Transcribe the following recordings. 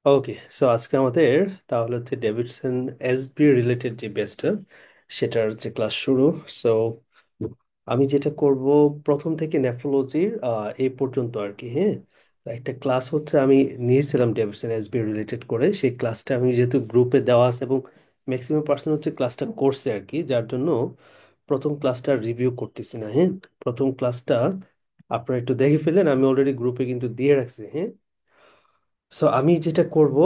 ওকে, so আজকে আমাদের তাহলে হচ্ছে ডেভিডসন এসবি রিলেটেড যে বেসটা সেটার যে ক্লাস শুরু। সো আমি যেটা করব প্রথম থেকে নেফ্রোলজির এই পর্যন্ত আর কি। হ্যাঁ, তো একটা ক্লাস হচ্ছে আমি নিয়েছিলাম ডেভিডসন এসবি রিলেটেড করে, সেই ক্লাসটা আমি যেহেতু গ্রুপে দেওয়া আছে এবং ম্যাক্সিমাম পার্সন হচ্ছে ক্লাসটা করছে আর কি, যার জন্য প্রথম ক্লাসটা রিভিউ করতেছি না। হ্যাঁ, প্রথম ক্লাসটা আপনারা একটু দেখে ফেলেন, আমি অলরেডি গ্রুপে কিন্তু দিয়ে রাখছি। হ্যাঁ, সো আমি যেটা করব,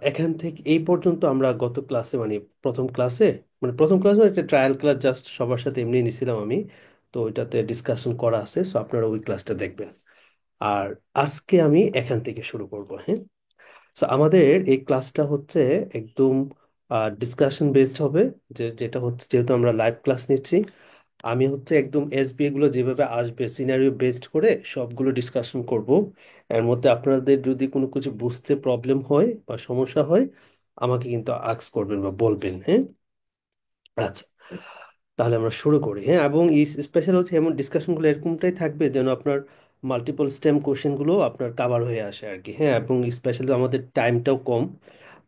এখান থেকে এই পর্যন্ত আমরা গত ক্লাসে প্রথম ক্লাসে একটা ট্রায়াল ক্লাস জাস্ট সবার সাথে এমনি নিছিলাম আমি। তো ওইটাতে ডিসকাশন করা আছে, সো আপনারা ওই ক্লাসটা দেখবেন। আর আজকে আমি এখান থেকে শুরু করব। হ্যাঁ, সো আমাদের এই ক্লাসটা হচ্ছে একদম ডিসকাশন বেসড হবে। যেটা হচ্ছে, যেহেতু আমরা লাইভ ক্লাস নিচ্ছি, আমি হচ্ছে একদম এসবিএ গুলো যেভাবে আসবে সিনারিও বেসড করে সবগুলো ডিসকাশন করব। এর মধ্যে আপনাদের যদি কোনো কিছু বুঝতে প্রবলেম হয় বা সমস্যা হয়, আমাকে কিন্তু আস্ক করবেন বা বলবেন। হ্যাঁ, আচ্ছা, তাহলে আমরা শুরু করি। হ্যাঁ, এবং এই স্পেশাল হচ্ছে এমন ডিসকাশনগুলো এরকমটাই থাকবে যেন আপনার মাল্টিপল স্টেম কোশ্চেনগুলো আপনার কাভার হয়ে আসে আর কি। হ্যাঁ, এবং স্পেশালি আমাদের টাইমটাও কম।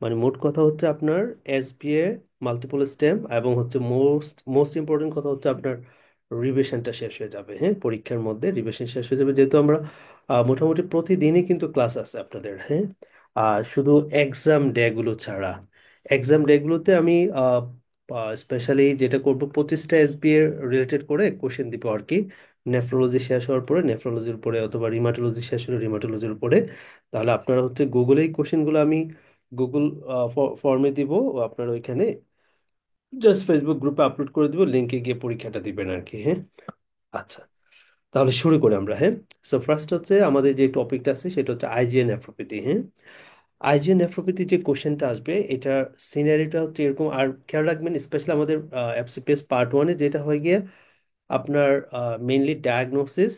মানে মোট কথা হচ্ছে আপনার এসবিএ, মাল্টিপল স্টেম, এবং হচ্ছে মোস্ট মোস্ট ইম্পর্টেন্ট কথা হচ্ছে আপনার রিভিশনটা শেষ হয়ে যাবে। হ্যাঁ, পরীক্ষার মধ্যে রিভিশন শেষ হয়ে যাবে, যেহেতু আমরা মোটামুটি প্রতিদিনই কিন্তু ক্লাস আছে আপনাদের। হ্যাঁ, আর শুধু এক্সাম ডেগুলো ছাড়া, এক্সাম ডেগুলোতে আমি স্পেশালি যেটা করব, 25টা এসবি এর রিলেটেড করে কোশ্চেন দিব আর কি। নেফ্রোলজি শেষ হওয়ার পরে নেফ্রোলজির উপরে, অথবা রিমাটোলজি শেষ হলে রিমাটোলজির উপরে। তাহলে আপনারা হচ্ছে গুগলে এই কোশ্চেনগুলো আমি গুগল ফর্মে দিব, ও আপনারা ওইখানে জাস্ট ফেসবুক গ্রুপে আপলোড করে দিব, লিঙ্কে গিয়ে পরীক্ষাটা দিবেন আর কি। হ্যাঁ, আচ্ছা, তাহলে শুরু করি আমরা। হ্যাঁ, সো ফার্স্ট হচ্ছে আমাদের যে টপিকটা আছে সেটা হচ্ছে আইজিএন নেফ্রোপ্যাথি। হ্যাঁ, আইজিএন নেফ্রোপ্যাথি যে কোশ্চেনটা আসবে, এটার সিনারিটা হচ্ছে এরকম। আর খেয়াল রাখবেন, স্পেশালি আমাদের এফসিপিএস পার্ট ওয়ানে যেটা হয়ে গিয়ে আপনার মেইনলি ডায়াগনোসিস,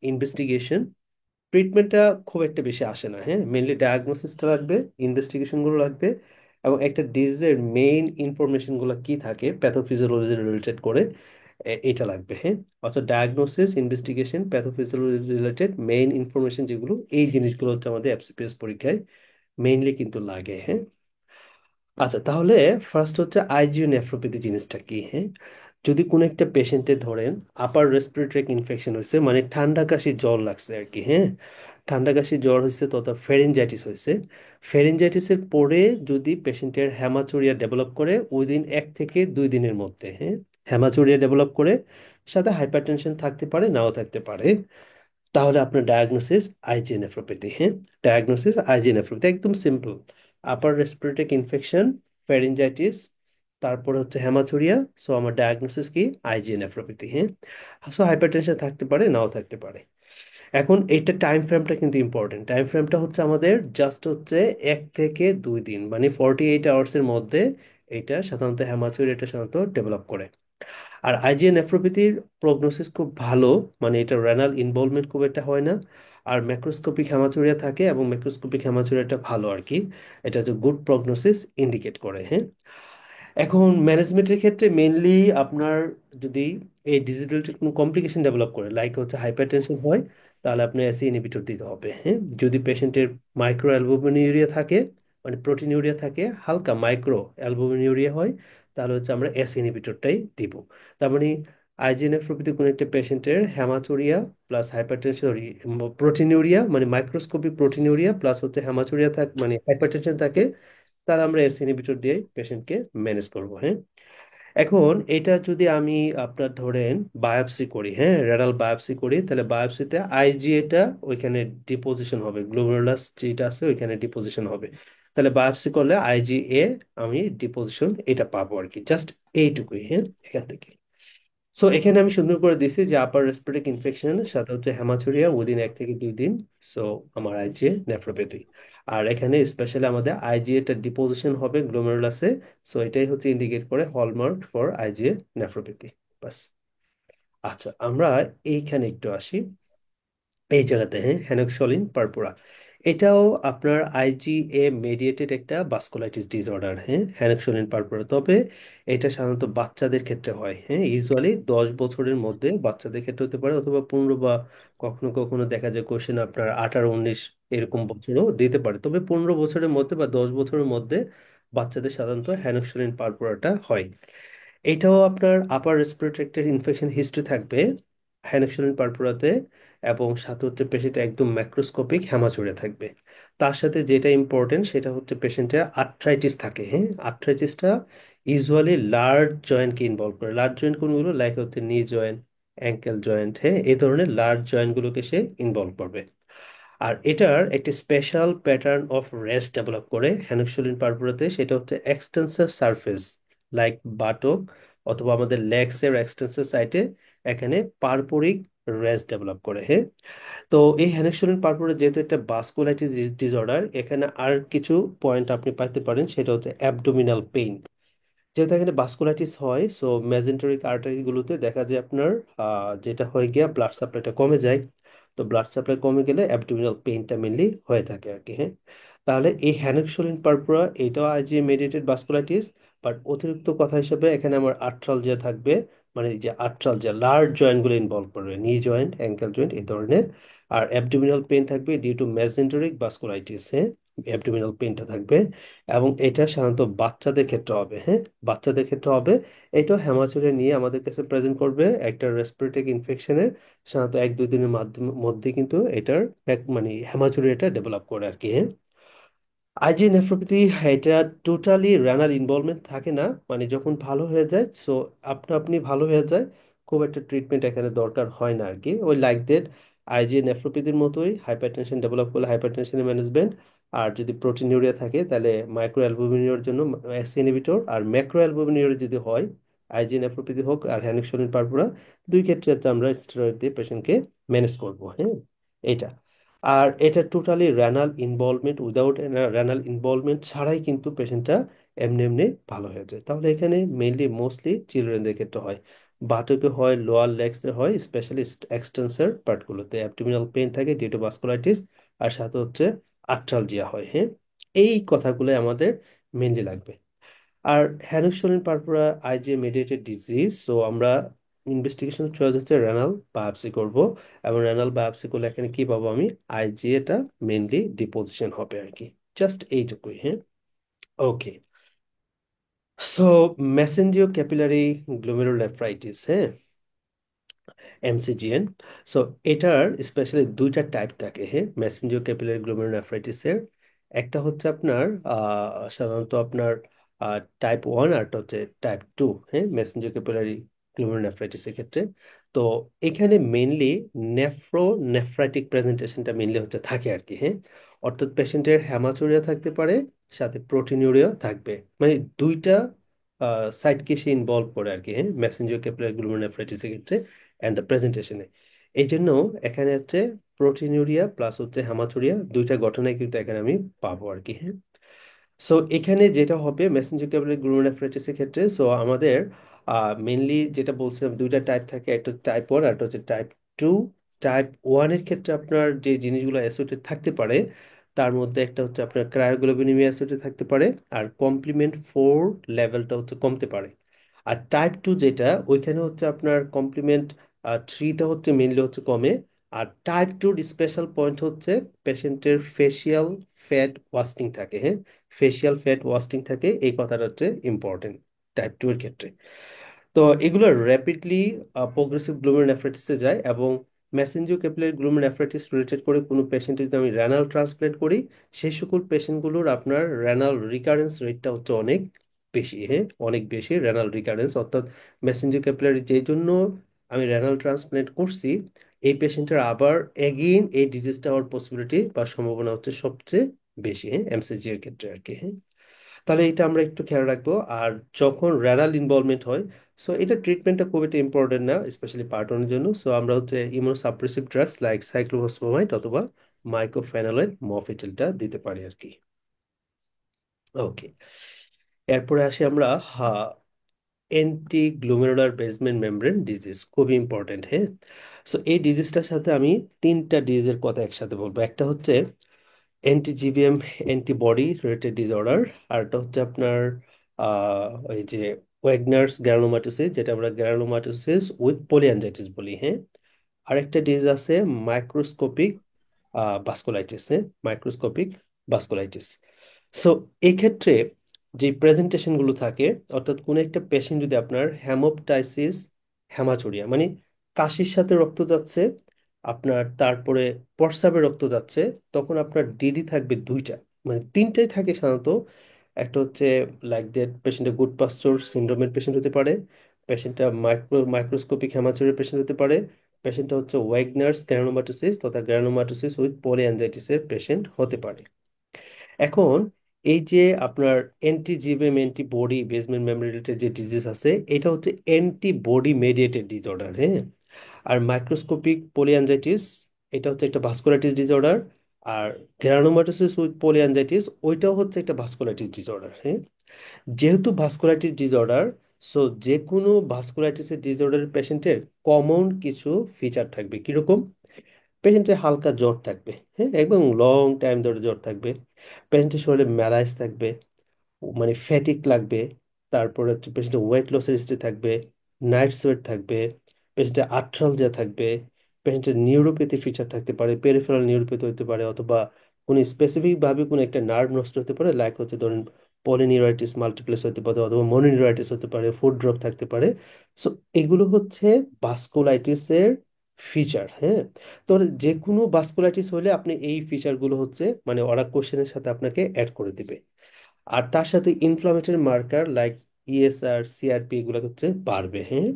ইনভেস্টিগেশন, ট্রিটমেন্টটা খুব একটা বেশি আসে না। হ্যাঁ, মেইনলি ডায়াগনোসিসটা লাগবে, ইনভেস্টিগেশনগুলো লাগবে, এবং একটা ডিজিজের মেইন ইনফরমেশনগুলো কি থাকে প্যাথোফিজিওলজি রিলেটেড করে, এটা লাগবে। হ্যাঁ, অর্থাৎ diagnosis, investigation, pathophysiology related main information যেগুলো, এই জিনিসগুলো হচ্ছে আমাদের এফসিপিএস পরীক্ষায় মেইনলি কিন্তু লাগে। হ্যাঁ, আচ্ছা, তাহলে ফার্স্ট হচ্ছে আইজিও নেফ্রোপ্যাথি জিনিসটা কি। হ্যাঁ, যদি কোনো একটা পেশেন্টের ধরেন আপার রেসপিরেটরি ইনফেকশন হয়েছে, মানে ঠান্ডা কাশি জ্বর লাগছে আর কি। হ্যাঁ, ঠান্ডা কাশি জ্বর হয়েছে, তথা ফেরিনজাইটিস হয়েছে। ফেরিনজাইটিসের পরে যদি পেশেন্টের হ্যামাচুরিয়া ডেভেলপ করে উইদিন 1 থেকে 2 দিনের মধ্যে, হ্যাঁ, হ্যামাচুরিয়া ডেভেলপ করে, সাথে হাইপারটেনশন থাকতে পারে, নাও থাকতে পারে, তাহলে আপনার ডায়াগনোসিস আইজি নেফ্রোপ্যাথি। হ্যাঁ, ডায়াগনোসিস আইজি নেফ্রোপ্যাথি একদম simple. Upper respiratory infection, pharyngitis, তারপর হচ্ছে হেমাথুরিয়া, সো আমার ডায়াগনোসিস কি, আইজি নেফ্রোপ্যাথি। হ্যাঁ, সো হাইপারটেনশন থাকতে পারে, নাও থাকতে পারে। এখন এইটা টাইম ফ্রেমটা কিন্তু ইম্পর্টেন্ট। টাইম ফ্রেমটা হচ্ছে আমাদের জাস্ট হচ্ছে 1 থেকে 2 দিন, মানে 48 আওয়ার্সের মধ্যে এটা সাধারণত হেমাথুরিয়াটা সাধারণত ডেভেলপ করে। আর আইজিএন নেফ্রোপ্যাথির প্রগনোসিস খুব ভালো, মানে এটা রেনাল ইনভলভমেন্ট খুব একটা হয় না। আর ম্যাক্রোস্কোপিক হেমাচুরিয়া থাকে, এবং ম্যাক্রোস্কোপিক হেমাচুরিয়াটা ভালো আর কি। এটা হচ্ছে গুড প্রগনোসিস ইন্ডিকেট করে। হ্যাঁ, এখন ম্যানেজমেন্টের ক্ষেত্রে মেইনলি আপনার যদি এই ডিজিজ রিলেটেড কোনো কমপ্লিকেশন ডেভেলপ করে, লাইক হচ্ছে হাইপারটেনশন হয়, তাহলে আপনার এসি ইনহিবিটর দিতে হবে। হ্যাঁ, যদি পেশেন্টের মাইক্রো অ্যালবুমিনুরিয়া থাকে, মানে প্রোটিনিউরিয়া থাকে, হালকা মাইক্রো অ্যালবুমিনুরিয়া হয়, তাহলে হচ্ছে আমরা এসি ইনহিবিটরটাই দিব। তার মানে আইজিএনএফ প্রভৃতি কোনো একটা পেশেন্টের হ্যামাচুরিয়া প্লাস হাইপারটেনশন, প্রোটিনিউরিয়া মানে মাইক্রোস্কোপিক প্রোটিনিউরিয়া প্লাস হচ্ছে হ্যামাচুরিয়া থাকে, মানে হাইপারটেনশন থাকে, তাহলে আমরা এসি ইনহিবিটর দিয়ে পেশেন্টকে ম্যানেজ করবো। হ্যাঁ, এখন এটা যদি আমি আপনার ধরেন বায়োপসি করি, হ্যাঁ, রেনাল বায়োপসি করি, তাহলে বায়োপসিতে আইজিএটা ওইখানে ডিপোজিশন হবে, গ্লোমেরুলাস যেটা আছে ওইখানে ডিপোজিশন হবে। তাহলে বায়োপসি করলে আইজিএ আমি ডিপোজিশন এটা পাবো আর কি, জাস্ট এইটুকুই। হ্যাঁ, এখান থেকে। সো এখানে আমি সুন্দর করে দিছি যে আপার রেসপিরেটরি ইনফেকশন সাথে হচ্ছে হ্যামাচুরিয়া উইদিন 1 থেকে 2 দিন। সো আমার আইজিএ নেফ্রোপ্যাথি। আর এখানে স্পেশালি আমাদের আইজিএ টা ডিপোজিশন হবে গ্লোমেরুলাসে। সো এটাই হচ্ছে ইন্ডিকেট করে হলমার্ক ফর আইজিএ নেফ্রোপ্যাথি। বাস। আচ্ছা, আমরা এইখানে একটু আসি, এই জায়গাতে। হ্যাঁ, হেনক্সলিন পারপুরা, এটাও আপনার আইজিএ মেডিয়েটেড একটা ভাস্কুলাইটিস ডিসঅর্ডার, হ্যাঁ, হ্যানক্সোলিন পারপুরা। তবে এটা সাধারণত বাচ্চাদের ক্ষেত্রে হয়, হ্যাঁ, ইউজুয়ালি 10 বছরের মধ্যে বাচ্চাদের ক্ষেত্রে হতে পারে, অথবা 15 বা কখনো কখনো দেখা যায় কোশ্চেন আপনার 18 19 এরকম বছরও দিতে পারে। তবে 15 বছরের মধ্যে বা 10 বছরের মধ্যে বাচ্চাদের সাধারণত হ্যানক্সোলিন পারপুরাটা হয়। এটাও আপনার আপার রেসপিরেটরি ট্র্যাক্টের ইনফেকশন হিস্ট্রি থাকবে হ্যানক্সোলিন পারপুরাতে, এবং সাথে হচ্ছে পেশেন্ট একদম ম্যাক্রোস্কোপিক হ্যামাচুরিয়া থাকবে। তার সাথে যেটা ইম্পর্টেন্ট সেটা হচ্ছে পেশেন্টের আর্থ্রাইটিস থাকে, হ্যাঁ, আর্থ্রাইটিসটা ইউজুয়ালি লার্জ জয়েন্টকে ইনভলভ করে। লার্জ জয়েন্ট কোনগুলো, লাইক হচ্ছে নি জয়েন্ট, অ্যাঙ্কেল জয়েন্ট, হ্যাঁ, এই ধরনের লার্জ জয়েন্টগুলোকে সে ইনভলভ করবে। আর এটার একটি special pattern of rest develop করে হ্যানক্সোলিন পারপুরাতে, সেটা হচ্ছে এক্সটেন্সর সারফেস, লাইক বাটক অথবা আমাদের লেগস এর এক্সটেন্সর সাইটে এখানে পারপোরিক রেস্ট ডেভেলপ করে, হ্যাঁ। তো এই হ্যানক্সোলিন পারপুরা যেহেতু একটা ভাস্কুলাইটিস ডিসঅর্ডার, এখানে আর কিছু পয়েন্ট আপনি পাইতে পারেন, সেটা হচ্ছে অ্যাবডোমিনাল পেইন। যেহেতু এখানে ভাস্কুলাইটিস হয়, সো মেজেন্টেরিক আর্টারিগুলোতে দেখা যায় আপনার যেটা হয়ে গিয়া ব্লাড সাপ্লাইটা কমে যায়। তো ব্লাড সাপ্লাই কমে গেলে অ্যাবডোমিনাল পেইনটা মেনলি হয়ে থাকে আর কি, হ্যাঁ। তাহলে এই হ্যানক্সোলিন পারপুরা এটাও আইজিএ মেডিয়েটেড ভাস্কুলাইটিস, বাট অতিরিক্ত কথা হিসেবে এখানে আমার আর্থ্রালজিয়া থাকবে, মানে এই যে আর্থ্রালজিয়া লার্জ জয়েন্টগুলো ইনভলভ করবে, নি জয়েন্ট, অ্যাঙ্কেল জয়েন্ট এই ধরনের। আর অ্যাবডোমিনাল পেইন থাকবে ডিউ টু মেজেন্টেরিক ভাস্কুলাইটিস, হ্যাঁ, অ্যাবডোমিনাল পেইনটা থাকবে। এবং এটা সাধারণত বাচ্চাদের ক্ষেত্রে হবে, হ্যাঁ, বাচ্চাদের ক্ষেত্রে হবে। এটা হ্যামাচুরিয়া নিয়ে আমাদের কাছে প্রেজেন্ট করবে একটা রেসপিরেটরি ইনফেকশনের, সাধারণত 1 2 দিনের মধ্যে কিন্তু এটার মানে হ্যামাচুরিয়াটা ডেভেলপ করে আর কি, হ্যাঁ। আইজি নেফ্রোপ্যাথি, এটা টোটালি রেনাল ইনভলভমেন্ট থাকে না, মানে যখন ভালো হয়ে যায়, সো আপনা আপনি ভালো হয়ে যায়, খুব একটা ট্রিটমেন্ট এখানে দরকার হয় না আর কি। ওই লাইক দ্যাট আইজি নেফ্রোপ্যাথির মতোই হাইপারটেনশন ডেভেলপ করলে হাইপারটেনশনের ম্যানেজমেন্ট, আর যদি প্রোটিনিউরিয়া থাকে তাহলে মাইক্রো অ্যালবুমিনের জন্য এসসি ইনহিবিটর, আর ম্যাক্রো অ্যালবুমিনের যদি হয় আইজি নেফ্রোপ্যাথি হোক আর হ্যানিকশনের পারপুরা, দুই ক্ষেত্রে হচ্ছে আমরা স্টেরয়েড দিয়ে পেশেন্টকে ম্যানেজ করবো, হ্যাঁ, এটা। আর এটা totally renal involvement, without renal involvement ছাড়াই কিন্তু পেশেন্টটা এমনি এমনি ভালো হয়ে যায়। তাহলে এখানে মেইনলি মোস্টলি চিলড্রেনদের ক্ষেত্রে হয়, বাটকে হয়, লোয়ার লেগসে হয়, স্পেশালি এক্সটেন্সর পার্টগুলোতে অ্যাবডোমিনাল পেইন থাকে ডিউ টু ভাস্কুলাইটিস, আর সাথে হচ্ছে আর্থ্রালজিয়া হয়, হ্যাঁ। এই কথাগুলো আমাদের মেইনলি লাগবে। আর Henoch Schonlein purpura IgA mediated disease, so আমরা ইনভেস্টিগেশন চয়েস হচ্ছে রেনাল বায়োপসি করব, এবং রেনাল বায়োপসি করলে এখানে কি পাবো আমি, আইজিএটা মেইনলি ডিপোজিশন হবে আর কি। জাস্ট এইটুকুই, হ্যাঁ। ওকে। সো মেসেঞ্জিও ক্যাপিলারি গ্লোমেরুলারফ্রাইটিস, হ্যাঁ, এমসিজিএন। সো এটার স্পেশালি দুইটা টাইপ থাকে, হ্যাঁ, মেসেঞ্জিও ক্যাপিলারি গ্লোমেরুলারফ্রাইটিসের। একটা হচ্ছে আপনার সাধারণত আপনার টাইপ 1, আর একটা হচ্ছে টাইপ 2, হ্যাঁ, মেসেঞ্জিও ক্যাপিলারি গ্লোমেরুলারফ্রাইটিসের ক্ষেত্রে। তো এখানে মেইনলি নেফ্রাইটিক প্রেজেন্টেশনটা মেইনলি হচ্ছে থাকে আর কি, হ্যাঁ। অর্থাৎ পেশেন্টের হ্যামাচুরিয়া থাকতে পারে, সাথে প্রোটিনুরিয়া থাকবে, মানে দুইটা সাইডকে সে ইনভলভ করে আর কি, হ্যাঁ, মেসেঞ্জিও ক্যাপিলারি গ্লোমেরুলারফ্রাইটিসের ক্ষেত্রে অ্যান্ড দ্য প্রেজেন্টেশনে। এই জন্য এখানে হচ্ছে প্রোটিনুরিয়া প্লাস হচ্ছে হেমাচুরিয়া দুইটা ঘটনায় কিন্তু এখানে আমি পাবো আর কি, হ্যাঁ। সো এখানে যেটা হবে মেসেঞ্জার ক্যাপিলারি গ্লোমেরুলারফ্রাইটিসের ক্ষেত্রে, সো আমাদের মেইনলি যেটা বলছিলাম দুইটা টাইপ থাকে, একটা টাইপ 1 আর একটা হচ্ছে টাইপ 2। টাইপ 1 এর ক্ষেত্রে আপনার যে জিনিসগুলো অ্যাসোসিয়েটেড থাকতে পারে, তার মধ্যে একটা হচ্ছে আপনার ক্রায়োগ্লোবিনেমিয়া অ্যাসোসিয়েটেড থাকতে পারে, আর কমপ্লিমেন্ট 4 লেভেলটা হচ্ছে কমতে পারে। আর টাইপ 2 যেটা, ওইখানে হচ্ছে আপনার কমপ্লিমেন্ট 3টা হচ্ছে মেইনলি হচ্ছে কমে। আর টাইপ 2 স্পেশাল পয়েন্ট হচ্ছে পেশেন্টের ফেসিয়াল ফ্যাট ওয়াস্টিং থাকে, হ্যাঁ, ফেসিয়াল ফ্যাট ওয়াস্টিং থাকে, এই কথাটা হচ্ছে ইম্পর্টেন্ট টাইপ 2 এর ক্ষেত্রে। তো এগুলো র্যাপিডলি প্রোগ্রেসিভ গ্লোমেরুলারনেফ্রাইটিসে যায়, এবং মেসেঞ্জিও ক্যাপিলারি গ্লোমেরুলারনেফ্রাইটিস রিলেটেড করে কোনো পেশেন্টের যদি আমি রেনাল ট্রান্সপ্ল্যান্ট করি, সেই সকল পেশেন্টগুলোর আপনার রেনাল রিকারেন্স রেটটা হচ্ছে অনেক বেশি, হ্যাঁ, অনেক বেশি রেনাল রিকারেন্স। অর্থাৎ মেসেঞ্জিও ক্যাপিলারি যেই জন্য আমি রেনাল ট্রান্সপ্ল্যান্ট করছি, এই পেশেন্টের আবার এগেইন এই ডিজিজটা হওয়ার পসিবিলিটি বা সম্ভাবনা হচ্ছে সবচেয়ে বেশি, হ্যাঁ, এমসিজি এর ক্ষেত্রে আর কি, হ্যাঁ। তাহলে এটা আমরা একটু খেয়াল রাখবো। আর যখন রেনাল ইনভলভমেন্ট হয়, সো এটা ট্রিটমেন্টটা খুব একটা ইম্পর্টেন্ট না, স্পেশালি পার্টনের জন্য। সো আমরা হচ্ছে ইমিউনোসাপ্রেসিভ ড্রাগস লাইক সাইক্লোফসফামাইড অথবা মাইক্রোফেনালাইন মফেটিলটা দিতে পারি আর কি। ওকে। এরপরে আসি আমরা anti glomerular basement membrane disease, খুবই ইম্পর্টেন্ট, হ্যাঁ। সো এই ডিজিজটার সাথে আমি তিনটা ডিজিজের কথা একসাথে বলবো। একটা হচ্ছে অ্যান্টিজিভিএম অ্যান্টিবডি রিলেটেড ডিসঅর্ডার। আর এটা হচ্ছে আপনার ওই যে ওয়েগনার্স গ্রানুলোমাটোসিস, যেটা আমরা গ্রানুলোমাটোসিস উইথ পলিঅ্যাঞ্জাইটিস বলি, হ্যাঁ। আরেকটা ডিজিজ আছে মাইক্রোস্কোপিক ভাস্কুলাইটিস, হ্যাঁ, মাইক্রোস্কোপিক ভাস্কুলাইটিস। সো এই ক্ষেত্রে যে প্রেজেন্টেশনগুলো থাকে, অর্থাৎ কোনো একটা পেশেন্ট যদি আপনার হেমোপটাইসিস হেমাচুরিয়া, মানে কাশির সাথে রক্ত যাচ্ছে, আপনার তারপরে প্রস্রাবে রক্ত যাচ্ছে, তখন আপনার ডিডি থাকবে দুইটা, মানে তিনটাই থাকে সাধারণত। একটা হচ্ছে লাইক দ্যাট পেশেন্টের গুড পাস্চর সিন্ড্রোমের পেশেন্ট হতে পারে, পেশেন্টটা মাইক্রোস্কোপিক হেমাচুরিয়ার পেশেন্ট হতে পারে, পেশেন্টটা হচ্ছে ওয়েগনার্স গ্রানুলোমাটোসিস তথা গ্রানুলোমাটোসিস উইথ পলিঅ্যাঞ্জাইটিসের পেশেন্ট হতে পারে। এখন এই যে আপনার অ্যান্টিজিভিএম অ্যান্টিবডি বেসমেন্ট মেমরি রিলেটেড যে ডিজিজ আছে, এটা হচ্ছে অ্যান্টিবডি মেডিয়েটেড ডিসঅর্ডার, হ্যাঁ। আর মাইক্রোস্কোপিক পলিঅ্যাঞ্জাইটিস, এটা হচ্ছে একটা ভাস্কুলাইটিস ডিসঅর্ডার। আর গ্রানুলোমাটোসিস উইথ পলিঅ্যাঞ্জাইটিস, ওইটাও হচ্ছে একটা ভাস্কুলাইটিস ডিসঅর্ডার, হ্যাঁ। যেহেতু ভাস্কুলাইটিস ডিসঅর্ডার, সো যে কোনো ভাস্কুলাইটিসের ডিসঅর্ডারের পেশেন্টের কমন কিছু ফিচার থাকবে। কিরকম? পেশেন্টের হালকা জ্বর থাকবে, হ্যাঁ, একদম লং টাইম ধরে জ্বর থাকবে। পেশেন্টের শরীরে ম্যালাইস থাকবে, মানে ফ্যাটিক লাগবে। তারপরে হচ্ছে পেশেন্টের ওয়েট লসের হিস্ট্রি থাকবে, নাইট সোয়েট থাকবে, পেশেন্টের আর্থ্রালজিয়া থাকবে, পেশেন্টের নিউরোপ্যাথি ফিচার থাকতে পারে, পেরিফেরাল নিউরোপ্যাথি হতে পারে, অথবা কোনো স্পেসিফিক ভাবে কোনো একটা নার্ভ নষ্ট হতে পারে, লাইক হচ্ছে ধরুন পলিনিউরাইটিস মাল্টিপ্লেক্স হতে পারে, অথবা মনোনিউরাইটিস হতে পারে, ফুড ড্রপ থাকতে পারে। সো এগুলো হচ্ছে ভাস্কুলাইটিসের ফিচার, হ্যাঁ। তো যে কোনো ভাস্কুলাইটিস হলে আপনি এই ফিচারগুলো হচ্ছে মানে ওরা কোশ্চেনের সাথে আপনাকে অ্যাড করে দিবে। আর তার সাথে inflammatory marker like ESR CRP এগুলো হচ্ছে বাড়বে, হ্যাঁ।